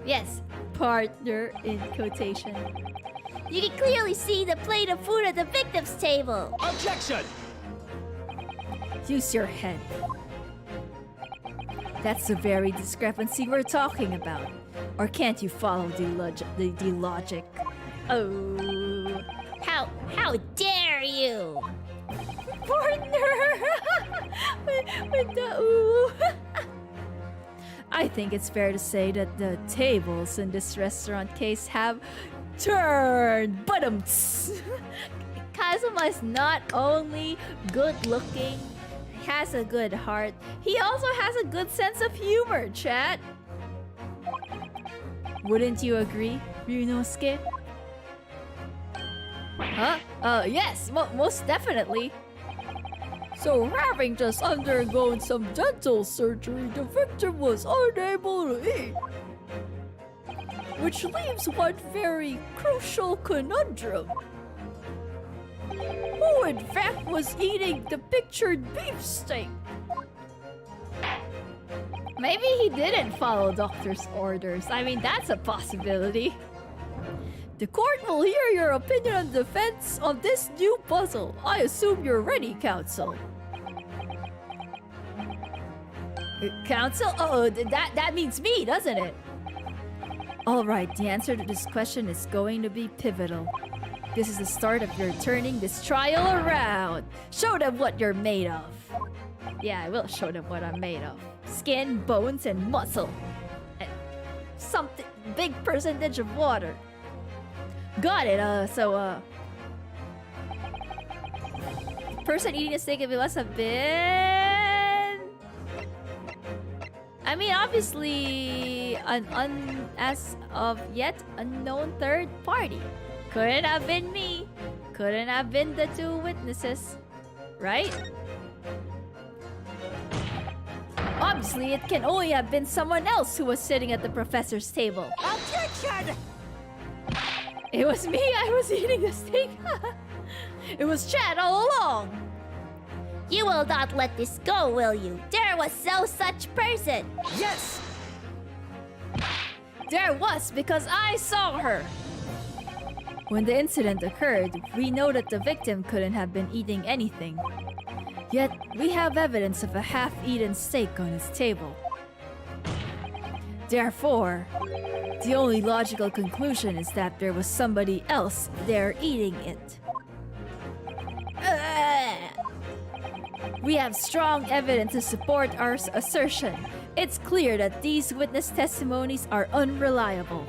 Speaker 1: Yes, partner in quotation.
Speaker 4: You can clearly see the plate of food at the victim's table.
Speaker 2: Objection!
Speaker 1: Use your head. That's the very discrepancy we're talking about. Or can't you follow the logic? Oh.
Speaker 4: How dare you?
Speaker 1: Partner! with the ooh. I think it's fair to say that the tables in this restaurant case have turned. Kazuma is not only good looking, has a good heart. He also has a good sense of humor, chat. Wouldn't you agree, Ryunosuke? Huh? Yes, most definitely.
Speaker 3: So, having just undergone some dental surgery, the victim was unable to eat. Which leaves one very crucial conundrum. Who in fact was eating the pictured beefsteak?
Speaker 1: Maybe he didn't follow doctor's orders. I mean, that's a possibility.
Speaker 3: The court will hear your opinion on defense of this new puzzle. I assume you're ready, counsel.
Speaker 1: Counsel? Oh, that means me, doesn't it? Alright, the answer to this question is going to be pivotal. This is the start of your turning this trial around. Show them what you're made of. Yeah, I will show them what I'm made of. Skin, bones, and muscle. And something, big percentage of water. Got it, person eating a steak must have been... I mean, obviously, an as of yet unknown third party. Couldn't have been me. Couldn't have been the two witnesses. Right? Obviously, it can only have been someone else who was sitting at the professor's table.
Speaker 2: Objection!
Speaker 1: It was me. I was eating the steak. It was Chad all along.
Speaker 4: You will not let this go, will you? There was no such person.
Speaker 2: Yes!
Speaker 1: There was, because I saw her. When the incident occurred, we know that the victim couldn't have been eating anything. Yet, we have evidence of a half-eaten steak on his table. Therefore, the only logical conclusion is that there was somebody else there eating it. We have strong evidence to support our assertion. It's clear that these witness testimonies are unreliable.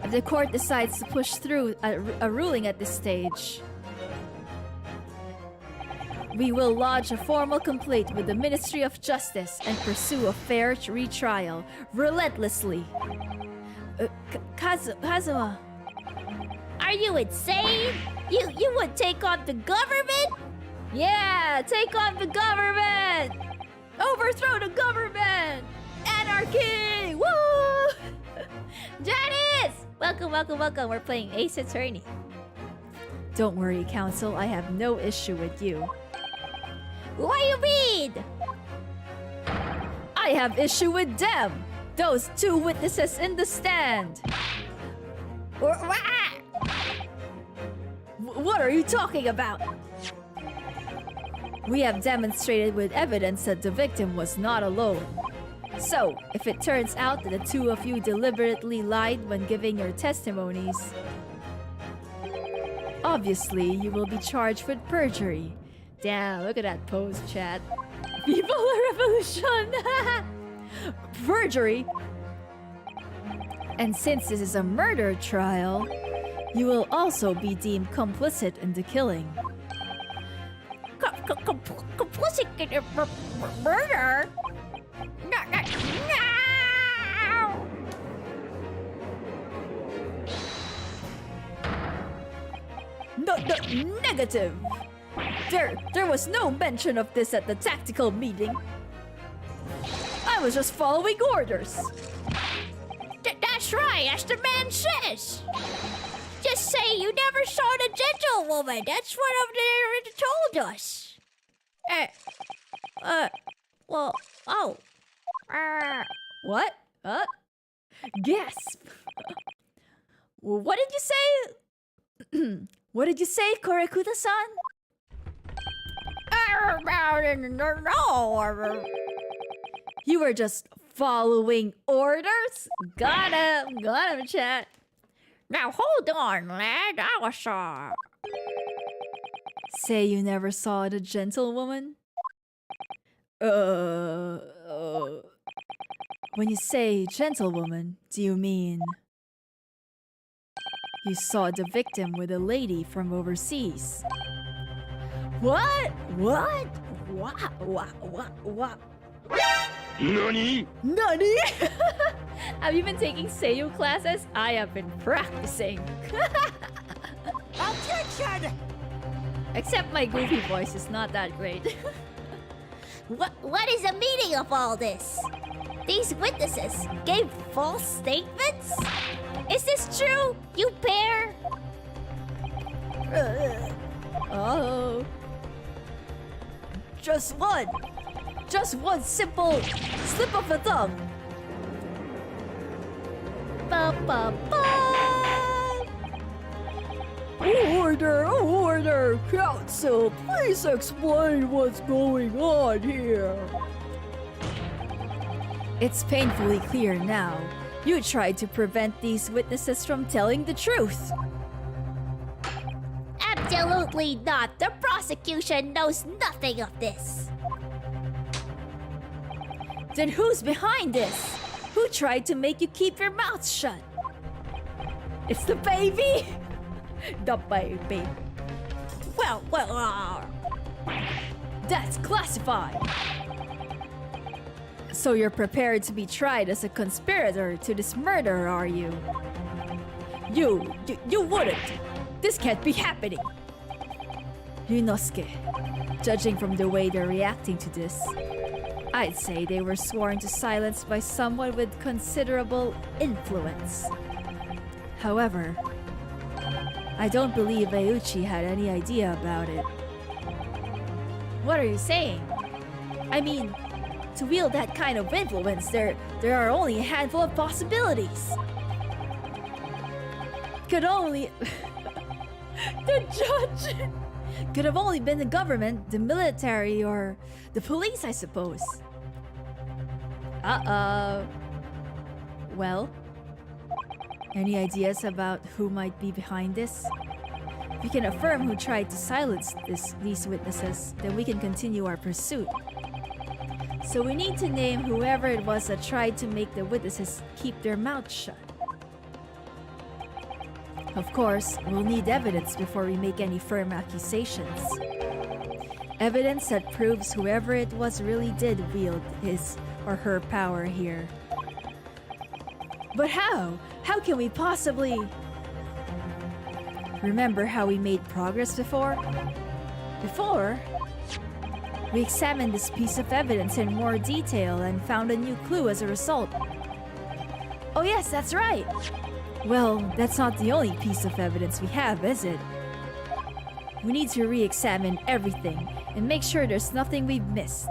Speaker 1: If the court decides to push through a ruling at this stage, we will lodge a formal complaint with the Ministry of Justice and pursue a fair retrial relentlessly. Kazuma,
Speaker 4: Are you insane? You would take on the government?
Speaker 1: yeah, take on the government! Overthrow the government! Anarchy! Woo! Janice! Welcome, welcome, welcome. We're playing Ace Attorney. Don't worry, Counsel. I have no issue with you.
Speaker 4: What do you mean?
Speaker 1: I have issue with them! Those two witnesses in the stand! What are you talking about? We have demonstrated with evidence that the victim was not alone. So, if it turns out that the two of you deliberately lied when giving your testimonies, obviously you will be charged with perjury. Damn, look at that pose, chat. Viva la revolution! Perjury! And since this is a murder trial, you will also be deemed complicit in the killing.
Speaker 4: Complicit in murder? No!
Speaker 1: No, negative! There was no mention of this at the tactical meeting. I was just following orders.
Speaker 4: That's right, as the man says. Just say you never saw the gentlewoman. That's what they told us.
Speaker 1: What? Gasp! What did you say? What did you say, Korekuta-san?
Speaker 4: No.
Speaker 1: You were just following orders? Got him, chat.
Speaker 4: Now hold on, lad. I was
Speaker 1: Say you never saw the gentlewoman? When you say gentlewoman, do you mean you saw the victim with a lady from overseas? What? What? What?
Speaker 6: NANI?
Speaker 1: Nani? Have you been taking Seiyu classes? I have been practicing.
Speaker 6: Objection!
Speaker 1: Except my goofy voice is not that great.
Speaker 4: What is the meaning of all this? These witnesses gave false statements? Is this true, you pair?
Speaker 1: Oh. Just one simple slip of the tongue.
Speaker 3: Order, counsel, please explain what's going on here.
Speaker 1: It's painfully clear now. You tried to prevent these witnesses from telling the truth.
Speaker 4: Absolutely not. The prosecution knows nothing of this.
Speaker 1: Then who's behind this? Who tried to make you keep your mouth shut? It's the baby! The baby. Well, that's classified. So you're prepared to be tried as a conspirator to this murder, are you? You wouldn't. This can't be happening. Ryunosuke, judging from the way they're reacting to this, I'd say they were sworn to silence by someone with considerable influence. However, I don't believe Ayuchi had any idea about it. What are you saying? I mean, to wield that kind of influence, there are only a handful of possibilities. Could only... the judge! Could have only been the government, the military, or the police, I suppose. Well, any ideas about who might be behind this? If we can affirm who tried to silence these witnesses, then we can continue our pursuit. So we need to name whoever it was that tried to make the witnesses keep their mouths shut. Of course, we'll need evidence before we make any firm accusations. Evidence that proves whoever it was really did wield his or her power here. But how? How can we possibly... Remember how we made progress before? We examined this piece of evidence in more detail and found a new clue as a result. Oh yes, that's right! Well, that's not the only piece of evidence we have, is it? We need to re-examine everything and make sure there's nothing we've missed.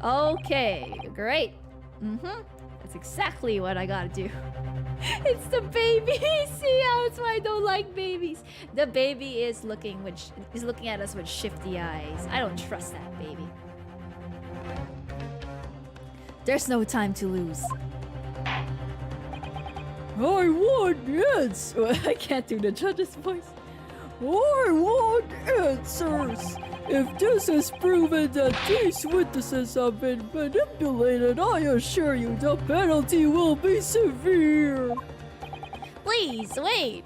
Speaker 1: Okay, great. That's exactly what I gotta do. It's the baby! See, that's why I don't like babies. The baby is looking at us with shifty eyes. I don't trust that baby. There's no time to lose.
Speaker 3: I want answers.
Speaker 1: I can't do the judge's voice.
Speaker 3: I want answers. If this is proven that these witnesses have been manipulated, I assure you the penalty will be severe.
Speaker 4: Please, wait.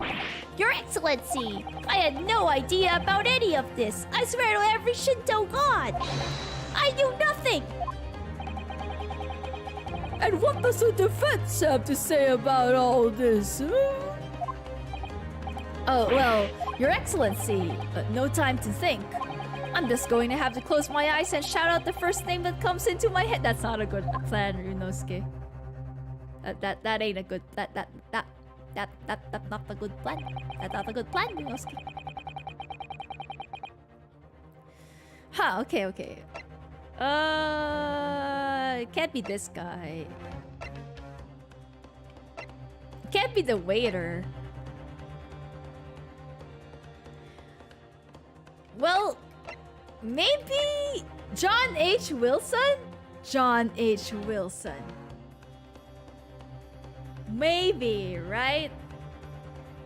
Speaker 4: Your Excellency, I had no idea about any of this. I swear to every Shinto god. I knew nothing.
Speaker 3: And what does the defense have to say about all this?
Speaker 1: Oh, well, Your Excellency, no time to think. I'm just going to have to close my eyes and shout out the first name that comes into my head. That's not a good plan, Ryunosuke. That ain't a good... That's not a good plan. That's not a good plan, Ryunosuke. Huh, okay. It can't be this guy. It can't be the waiter. Well, maybe John H. Wilson? John H. Wilson. Maybe, right?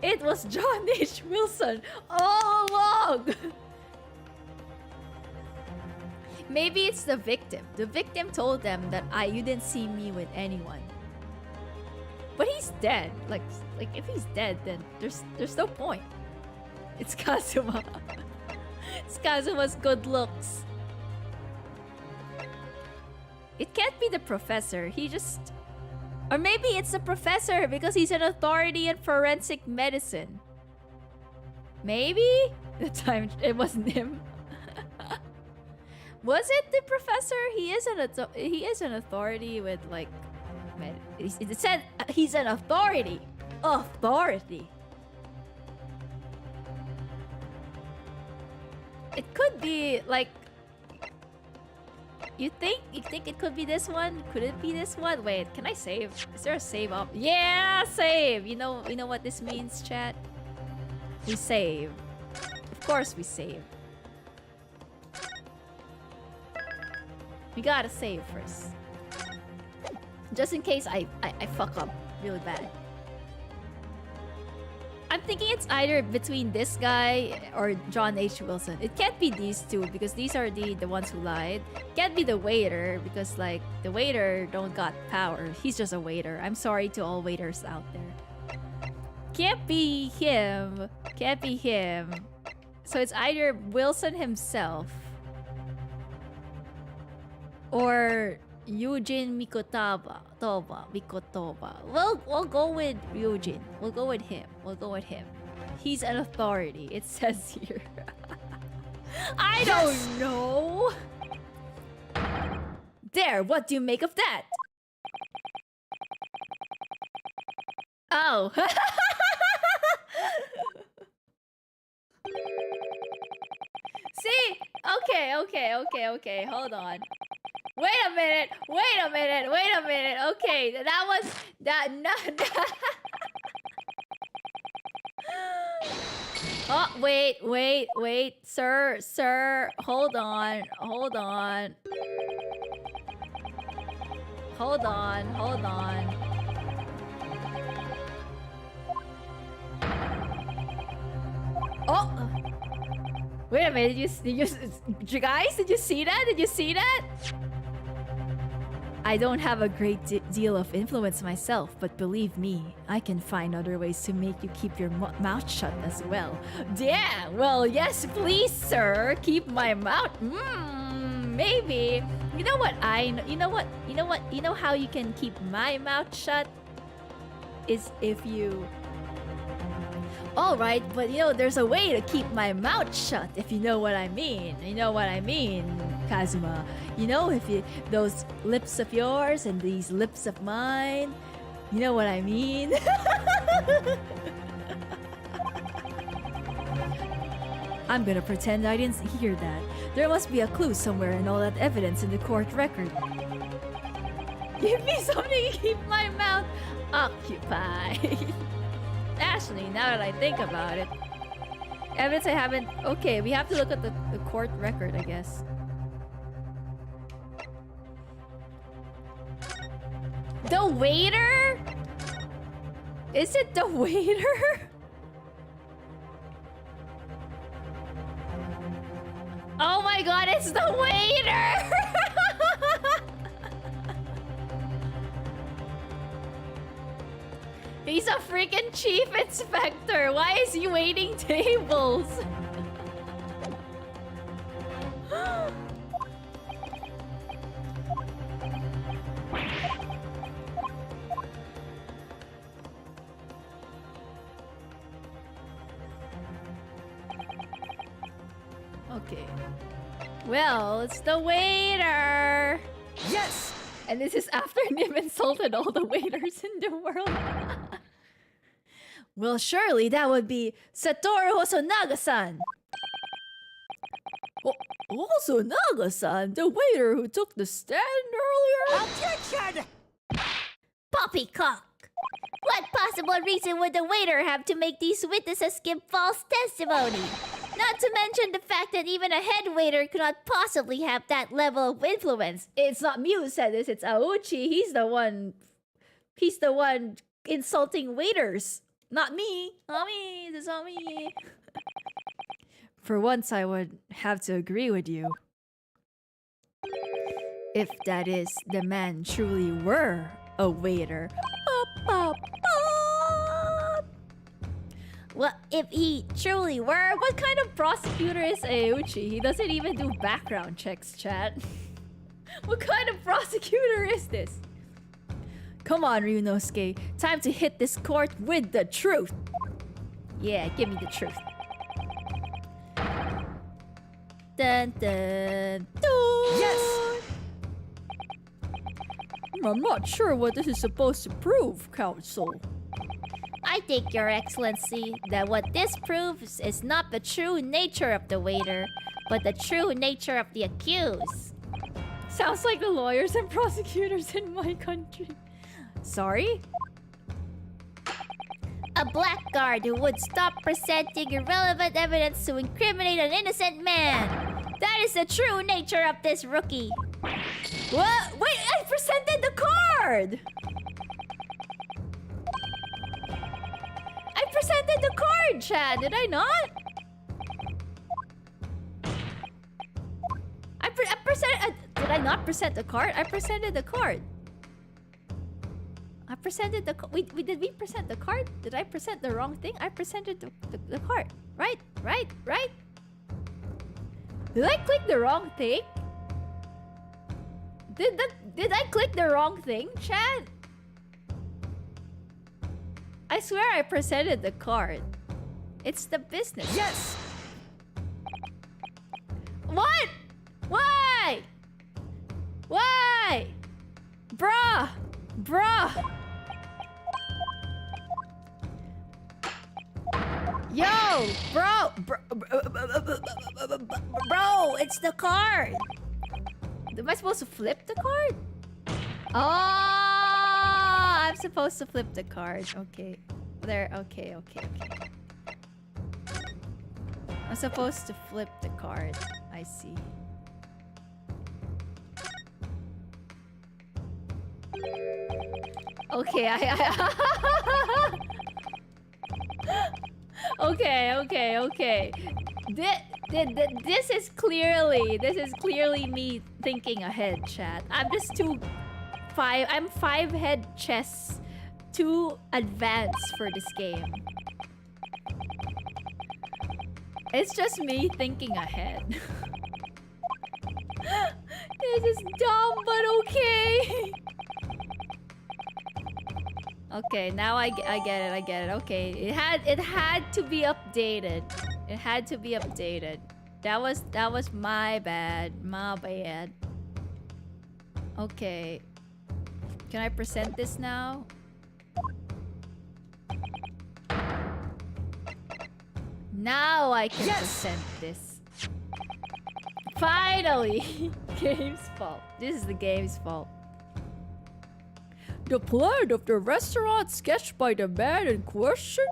Speaker 1: It was John H. Wilson all along. Maybe it's the victim. The victim told them that you didn't see me with anyone. But he's dead. Like if he's dead, then there's no point. It's Kazuma. It's Kazuma's good looks. It can't be the professor. He just... Or maybe it's the professor because he's an authority in forensic medicine. Maybe? The time it wasn't him. Was it the professor? He is an authority with like it said he's an authority. Authority. It could be like you think it could be this one? Could it be this one? Wait, can I save? Is there a save up? Yeah, save. You know what this means, chat? We save. Of course we save. We gotta save first. Just in case I fuck up really bad. I'm thinking it's either between this guy or John H. Wilson. It can't be these two because these are the ones who lied. Can't be the waiter because like the waiter don't got power. He's just a waiter. I'm sorry to all waiters out there. Can't be him. Can't be him. So it's either Wilson himself or Eugene Mikotoba. We'll go with Eugene. We'll go with him. We'll go with him. He's an authority. It says here. I don't know. There. What do you make of that? Oh. See? Okay. Hold on. Wait a minute. Okay, that was that. Oh, wait, sir. Hold on. Oh. Wait a minute, you guys, did you see that? I don't have a great deal of influence myself, but believe me, I can find other ways to make you keep your mouth shut as well. Yeah, well, yes, please, sir. Keep my mouth. Maybe. You know what? You know how you can keep my mouth shut? Is if you... Alright, but there's a way to keep my mouth shut, if you know what I mean. You know what I mean, Kazuma. Those lips of yours and these lips of mine. You know what I mean? I'm gonna pretend I didn't hear that. There must be a clue somewhere in all that evidence in the court record. Give me something to keep my mouth occupied. Actually, now that I think about it, evidence I haven't... Okay, we have to look at the court record, I guess. The waiter? Is it the waiter? Oh my god, it's the waiter! He's a freaking chief inspector. Why is he waiting tables? Okay. Well, it's the waiter. Yes! And this is after Nym insulted all the waiters in the world. Well, surely that would be Satoru Hosonaga-san. Hosonaga-san? The waiter who took the stand earlier?
Speaker 4: Objection! Poppycock! What possible reason would the waiter have to make these witnesses give false testimony? Not to mention the fact that even a head waiter could not possibly have that level of influence. It's not me who said this, it's Aochi. He's the one insulting waiters. Not me. Not me. This is not me. For once, I would have to agree with you. If that is, the man truly were a waiter.
Speaker 1: Well, if he truly were, what kind of prosecutor is Ayuchi? He doesn't even do background checks, chat. What kind of prosecutor is this? Come on, Ryunosuke. Time to hit this court with the truth. Yeah, give me the truth. Dun dun dun.
Speaker 3: Yes! I'm not sure what this is supposed to prove, Counsel.
Speaker 4: I think, Your Excellency, that what this proves is not the true nature of the waiter, but the true nature of the accused.
Speaker 1: Sounds like the lawyers and prosecutors in my country. Sorry?
Speaker 4: A blackguard who would stop presenting irrelevant evidence to incriminate an innocent man. That is the true nature of this rookie.
Speaker 1: What? Wait, I presented the card! I presented the card, Chad. Did I not? Did I not present the card? I presented the card. I presented the... Did we present the card? Did I present the wrong thing? I presented the card. Right? Did I click the wrong thing? Did I click the wrong thing, Chad? I swear I presented the card. It's the business.
Speaker 3: Yes!
Speaker 1: What? Why? Why? Bruh! Yo! Bro, it's the card! Am I supposed to flip the card? Oh, I'm supposed to flip the card. Okay. There, okay. I'm supposed to flip the card. I see. Okay, okay. This is clearly me thinking ahead, chat. I'm five head chess too advanced for this game. It's just me thinking ahead. This is dumb, but okay. Okay, now I get it. Okay, it had to be updated. It had to be updated. That was my bad. Okay. Can I present this now? Now I can present this. Finally! Game's fault. This is the game's fault.
Speaker 3: The plan of the restaurant sketched by the man in question?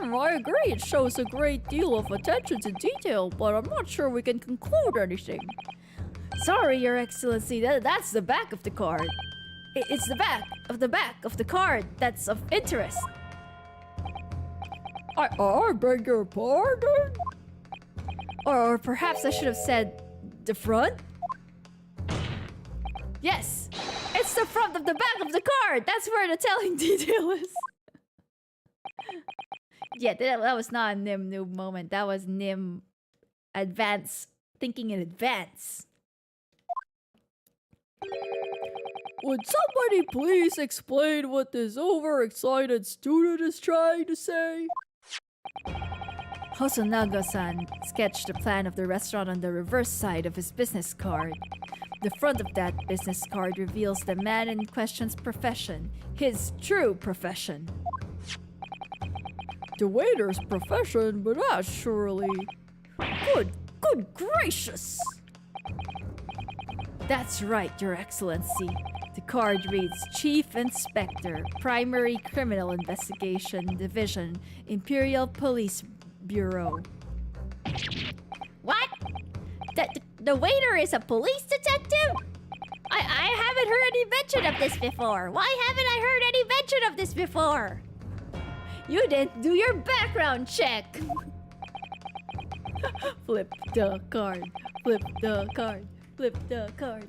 Speaker 3: I agree, it shows a great deal of attention to detail, but I'm not sure we can conclude anything.
Speaker 1: Sorry, Your Excellency, that's the back of the card. It's the back of the card that's of interest.
Speaker 3: I beg your pardon?
Speaker 1: Or perhaps I should have said the front? Yes! It's the front of the back of the card! That's where the telling detail is. Yeah, that was not a Nymnoob moment. That was Nym thinking in advance.
Speaker 3: Would somebody please explain what this overexcited student is trying to say?
Speaker 1: Hosonaga-san sketched the plan of the restaurant on the reverse side of his business card. The front of that business card reveals the man in question's profession, his true profession.
Speaker 3: The waiter's profession, but that's surely... Good gracious!
Speaker 1: That's right, Your Excellency. The card reads Chief Inspector, Primary Criminal Investigation Division, Imperial Police Bureau.
Speaker 4: What? The waiter is a police detective? I haven't heard any mention of this before. Why haven't I heard any mention of this before?
Speaker 1: You didn't do your background check. Flip the card. Flip the card. Flip the card.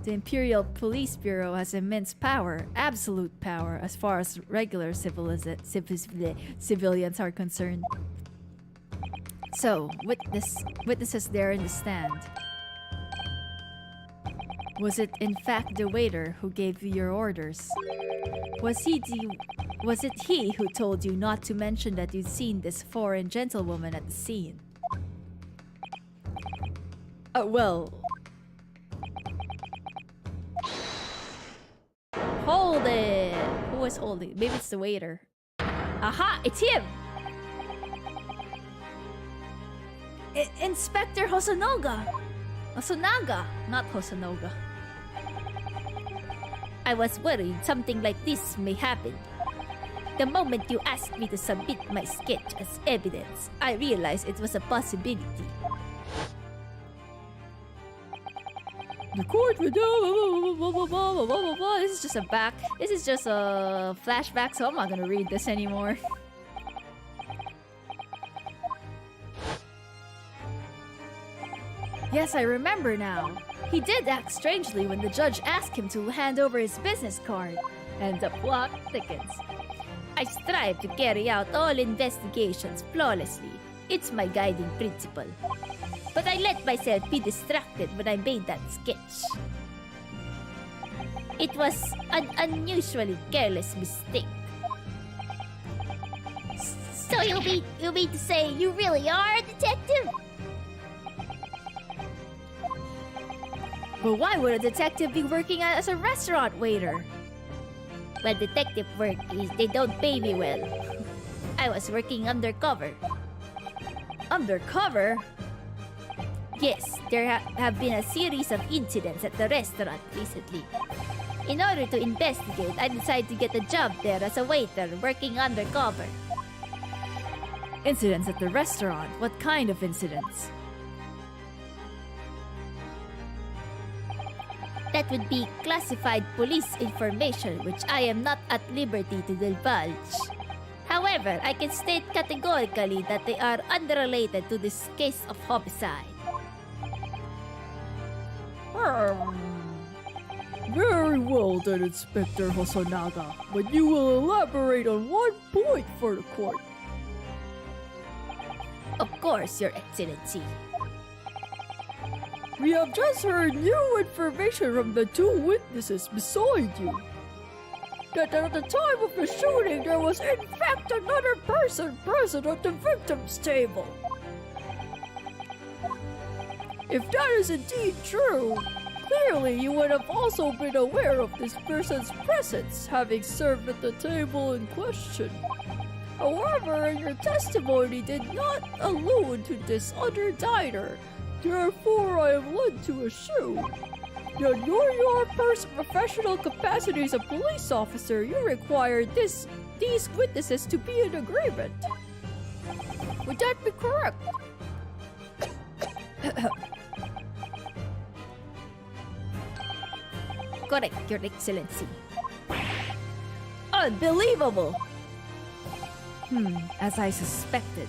Speaker 1: The Imperial Police Bureau has immense power, absolute power, as far as regular civilians are concerned. So, witnesses there in the stand. Was it in fact the waiter who gave you your orders? Was it he who told you not to mention that you'd seen this foreign gentlewoman at the scene? Well... Hold it! Who was holding? Maybe it's the waiter. Aha! It's him! Inspector Hosonaga! Hosonaga, not Hosonaga.
Speaker 4: I was worried something like this may happen. The moment you asked me to submit my sketch as evidence, I realized it was a possibility.
Speaker 1: The court will do. This is just a flashback, so I'm not gonna read this anymore. Yes, I remember now. He did act strangely when the judge asked him to hand over his business card, and the plot thickens.
Speaker 4: I strive to carry out all investigations flawlessly. It's my guiding principle. But I let myself be distracted when I made that sketch. It was an unusually careless mistake. So you mean to say you really are a detective?
Speaker 1: But why would a detective be working as a restaurant waiter?
Speaker 4: Well, detective work is they don't pay me well. I was working undercover.
Speaker 1: Undercover?
Speaker 4: Yes, there have been a series of incidents at the restaurant recently. In order to investigate, I decided to get a job there as a waiter working undercover.
Speaker 1: Incidents at the restaurant? What kind of incidents?
Speaker 4: That would be classified police information which I am not at liberty to divulge. However, I can state categorically that they are unrelated to this case of homicide.
Speaker 3: Very well then, Inspector Hosonaga, but you will elaborate on one point for the court.
Speaker 4: Of course, Your Excellency.
Speaker 3: We have just heard new information from the two witnesses beside you. That at the time of the shooting, there was in fact another person present at the victim's table. If that is indeed true, clearly you would have also been aware of this person's presence, having served at the table in question. However, your testimony did not allude to this other diner. Therefore, I am led to assume that in your professional capacity as a police officer, you required these witnesses to be in agreement. Would that be correct?
Speaker 4: Correct, Your Excellency.
Speaker 1: Unbelievable! As I suspected.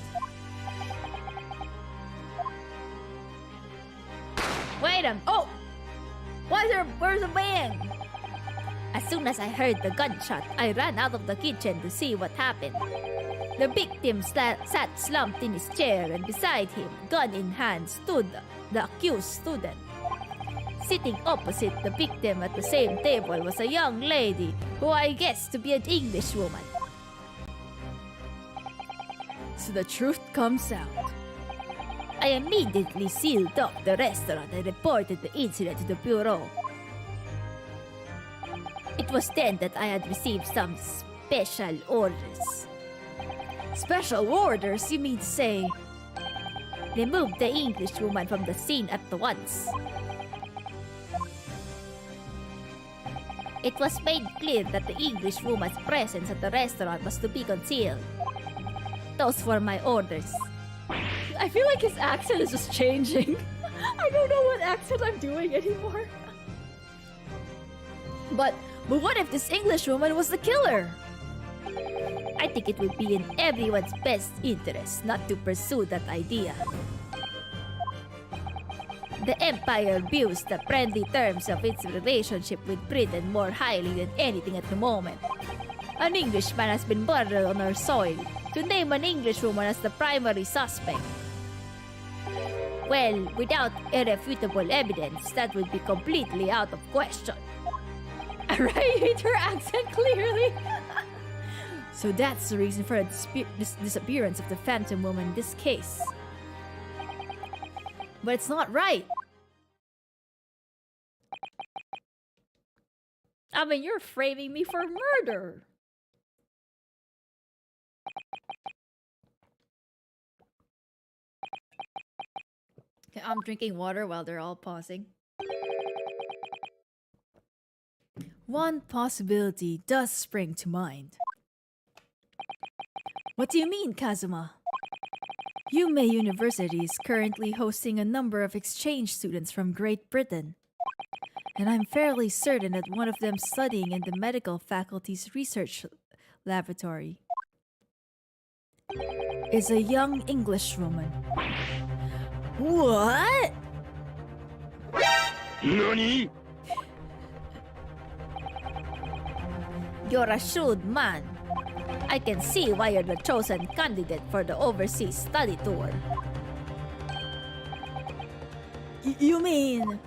Speaker 1: Wait a... Oh! Where's the bang?
Speaker 4: As soon as I heard the gunshot, I ran out of the kitchen to see what happened. The victim sat slumped in his chair, and beside him, gun in hand, stood the accused student. Sitting opposite the victim at the same table was a young lady who I guessed to be an English woman.
Speaker 1: So the truth comes out.
Speaker 4: I immediately sealed up the restaurant and reported the incident to the bureau. It was then that I had received some special orders.
Speaker 1: Special orders? You mean to say?
Speaker 4: Remove the English woman from the scene at once. It was made clear that the English woman's presence at the restaurant was to be concealed. Those were my orders.
Speaker 1: I feel like his accent is just changing. I don't know what accent I'm doing anymore. But what if this English woman was the killer?
Speaker 4: I think it would be in everyone's best interest not to pursue that idea.
Speaker 1: The Empire views the friendly terms of its relationship with Britain more highly than anything at the moment. An Englishman has been murdered on our soil. To name an Englishwoman as the primary suspect, well, without irrefutable evidence, that would be completely out of question. Right? Hate her accent clearly. So that's the reason for the disappearance of the Phantom Woman in this case. But it's not right. I mean, you're framing me for murder. Okay, I'm drinking water while they're all pausing. One possibility does spring to mind. What do you mean, Kazuma? Yume University is currently hosting a number of exchange students from Great Britain. And I'm fairly certain that one of them studying in the medical faculty's research laboratory is a young Englishwoman. What?
Speaker 6: NANI?
Speaker 1: You're a shrewd man. I can see why you're the chosen candidate for the overseas study tour. You mean?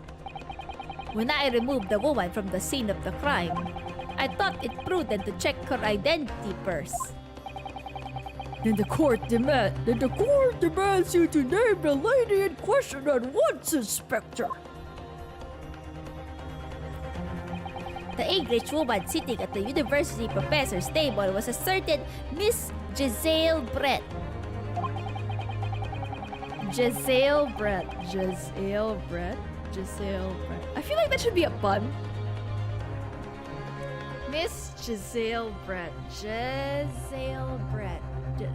Speaker 1: When I removed the woman from the scene of the crime, I thought it prudent to check her identity first. Then the court demands you to name the lady in question at once, Inspector. The English woman sitting at the university professor's table was a certain Miss Giselle Brett. Giselle Brett. I feel like that should be a pun. Miss Giselle Brett.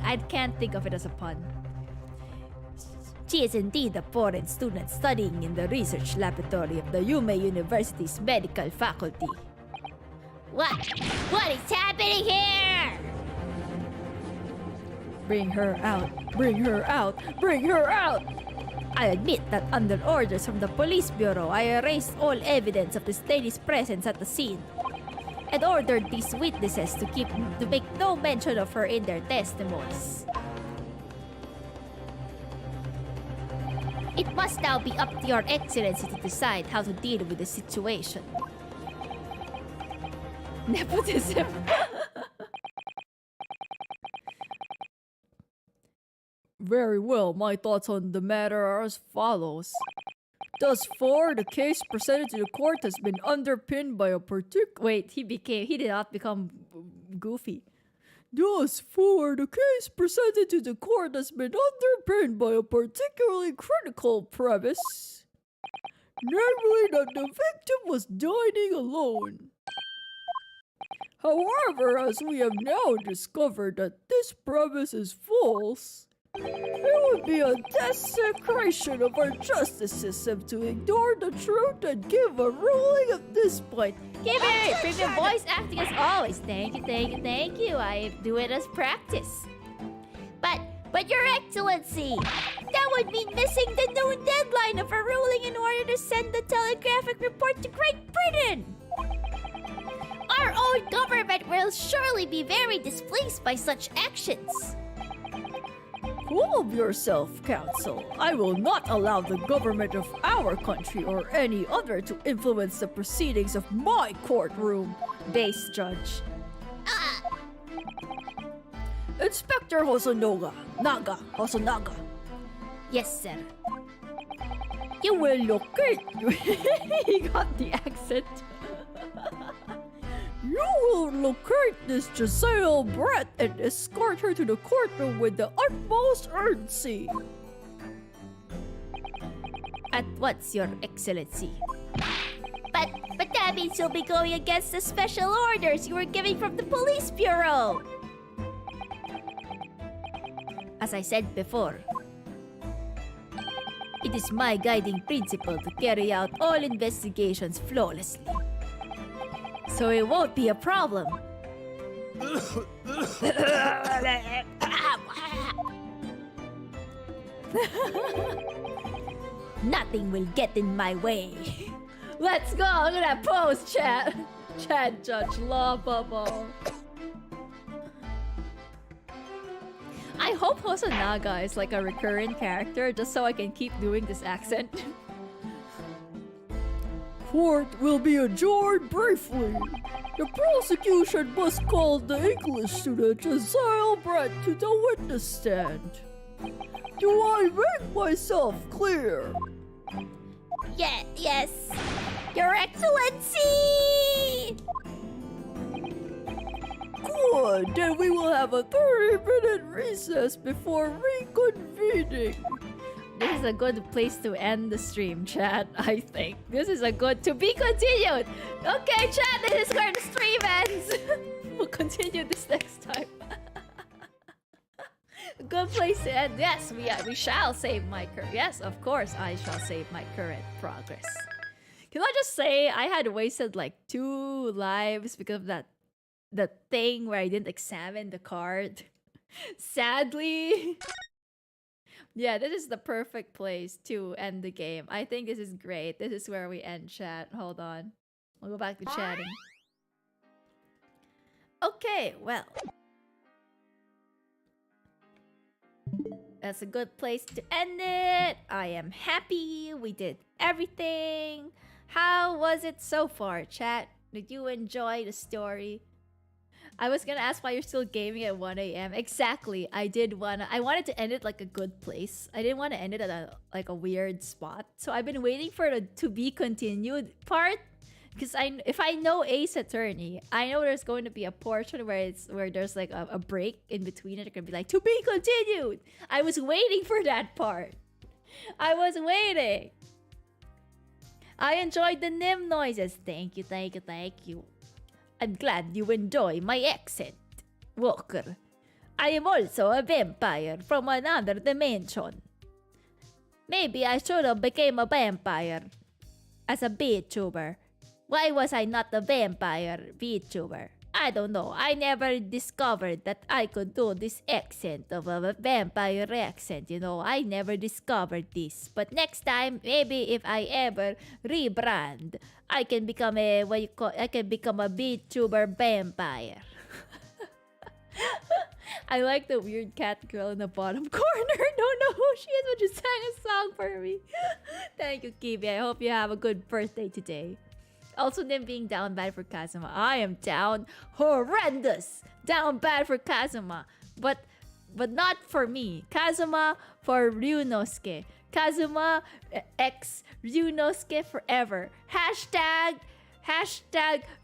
Speaker 1: I can't think of it as a pun. She is indeed a foreign student studying in the research laboratory of the Yume University's medical faculty. What? What is happening here? Bring her out. Bring her out. Bring her out! I admit that under orders from the police bureau, I erased all evidence of this lady's presence at the scene and ordered these witnesses to make no mention of her in their testimonies. It must now be up to Your Excellency to decide how to deal with the situation. Nepotism.
Speaker 3: Very well, my thoughts on the matter are as follows. Thus far, the case presented to the court has been underpinned by a particular...
Speaker 1: Wait, he did not become goofy.
Speaker 3: Thus far, the case presented to the court has been underpinned by a particularly critical premise. Namely, that the victim was dining alone. However, as we have now discovered that this premise is false, it would be a desecration of our justice system to ignore the truth and give a ruling at this point.
Speaker 1: Give it! Premium voice acting as always. Thank you. I do it as practice.
Speaker 4: But Your Excellency, that would mean missing the noon deadline of a ruling in order to send the telegraphic report to Great Britain. Our own government will surely be very displeased by such actions.
Speaker 3: Calm yourself, Counsel. I will not allow the government of our country or any other to influence the proceedings of my courtroom.
Speaker 1: Base judge.
Speaker 3: Inspector Hosonaga.
Speaker 1: Yes, sir.
Speaker 3: You will locate...
Speaker 1: He got the accent.
Speaker 3: You will locate this Giselle Brett and escort her to the courtroom with the utmost urgency.
Speaker 1: At once, Your Excellency.
Speaker 4: But that means you'll be going against the special orders you were giving from the police bureau.
Speaker 1: As I said before, it is my guiding principle to carry out all investigations flawlessly. So it won't be a problem.
Speaker 4: Nothing will get in my way.
Speaker 1: Let's go. Look at that pose, chat. Chat judge law bubble. I hope Hosonaga is like a recurrent character just so I can keep doing this accent.
Speaker 3: Court will be adjourned briefly. The prosecution must call the English student Josiah Brett to the witness stand. Do I make myself clear?
Speaker 4: Yes, Your Excellency!
Speaker 3: Good, then we will have a 30-minute recess before reconvening.
Speaker 1: This is a good place to end the stream, chat, I think. This is a good to be continued. Okay, chat, this is where the stream ends. We'll continue this next time. Good place to end. Yes, we shall save my current. Yes, of course, I shall save my current progress. Can I just say I had wasted like 2 lives because of the thing where I didn't examine the card. Sadly. Yeah, this is the perfect place to end the game. I think this is great. This is where we end chat. Hold on. We'll go back to chatting. Okay, well. That's a good place to end it. I am happy. We did everything. How was it so far, chat? Did you enjoy the story? I was gonna ask why you're still gaming at 1 a.m. Exactly. I wanted to end it like a good place. I didn't want to end it at a weird spot. So I've been waiting for the to be continued part. Because if I know Ace Attorney, I know there's going to be a portion where there's like a break in between it. It's gonna be like to be continued. I was waiting for that part. I was waiting. I enjoyed the Nym noises. Thank you. I'm glad you enjoy my accent, Walker. I am also a vampire from another dimension. Maybe I should have become a vampire as a VTuber. Why was I not a vampire VTuber? I don't know. I never discovered that I could do this accent of a vampire accent, you know. I never discovered this. But next time, maybe if I ever rebrand, I can become a VTuber vampire. I like the weird cat girl in the bottom corner. Don't know who she is, but just sang a song for me. Thank you, Kibi. I hope you have a good birthday today. Also, them being down bad for Kazuma. I am down horrendous. Down bad for Kazuma. But not for me. Kazuma for Ryunosuke. Kazuma X Ryunosuke forever. Hashtag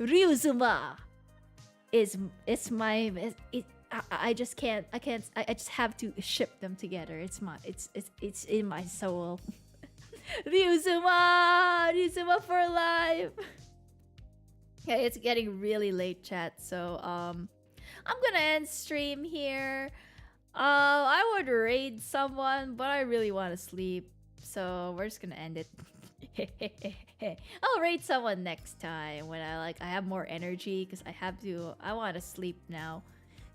Speaker 1: Ryuzuma. I just can't. I just have to ship them together. It's in my soul. Ryuzuma for life. Okay, it's getting really late, chat. So I'm gonna end stream here. I would raid someone, but I really want to sleep, so we're just gonna end it. I'll raid someone next time when I have more energy because I want to sleep now.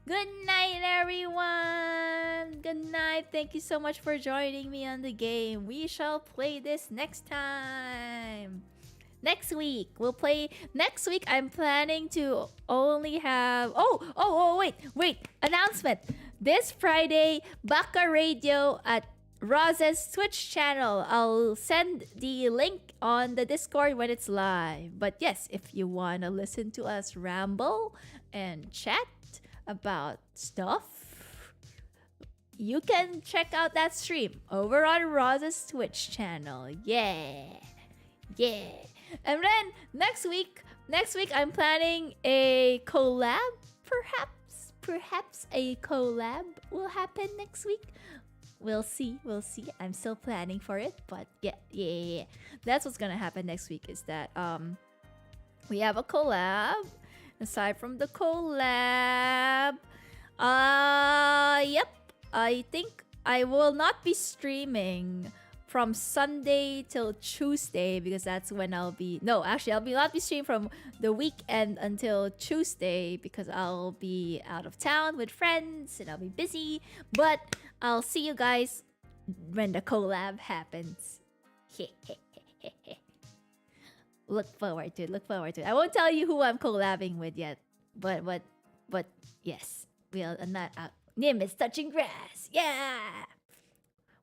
Speaker 1: Good night, everyone. Good night. Thank you so much for joining me on the game. We shall play this next time. Next week, we'll play. Next week, I'm planning to only have... wait. Announcement. This Friday, Baka Radio at Roz's Twitch channel. I'll send the link on the Discord when it's live. But yes, if you want to listen to us ramble and chat about stuff, you can check out that stream over on Roz's Twitch channel. Yeah. And then next week I'm planning a collab. Perhaps a collab will happen next week. We'll see. I'm still planning for it, but yeah. That's what's gonna happen next week is that we have a collab. Aside from the collab, yep, I think I will not be streaming from Sunday till Tuesday because that's when I'll be... No, actually, I'll not be streaming from the weekend until Tuesday because I'll be out of town with friends and I'll be busy. But I'll see you guys when the collab happens. Look forward to it. Look forward to it. I won't tell you who I'm collabing with yet, but yes, we'll not. Nym is touching grass. Yeah.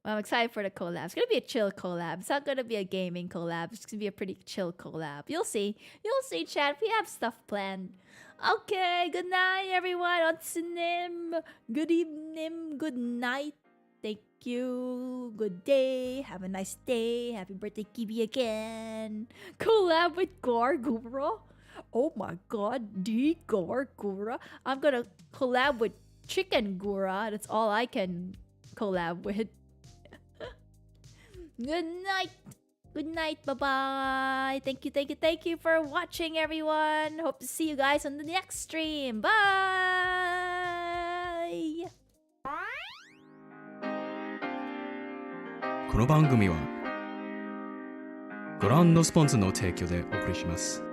Speaker 1: Well, I'm excited for the collab. It's gonna be a chill collab. It's not gonna be a gaming collab. It's gonna be a pretty chill collab. You'll see. You'll see, chat. We have stuff planned. Okay. Good night, everyone. On to Nym. Good evening. Good night. Thank you. Good day. Have a nice day. Happy birthday, Kibi again. Collab with Gargura. Oh my god, the Gargura. I'm gonna collab with Chicken Gura. That's all I can collab with. Good night. Good night. Bye-bye. Thank you for watching, everyone. Hope to see you guys on the next stream. Bye.
Speaker 7: この番組はご覧のスポンサーの提供でお送りします。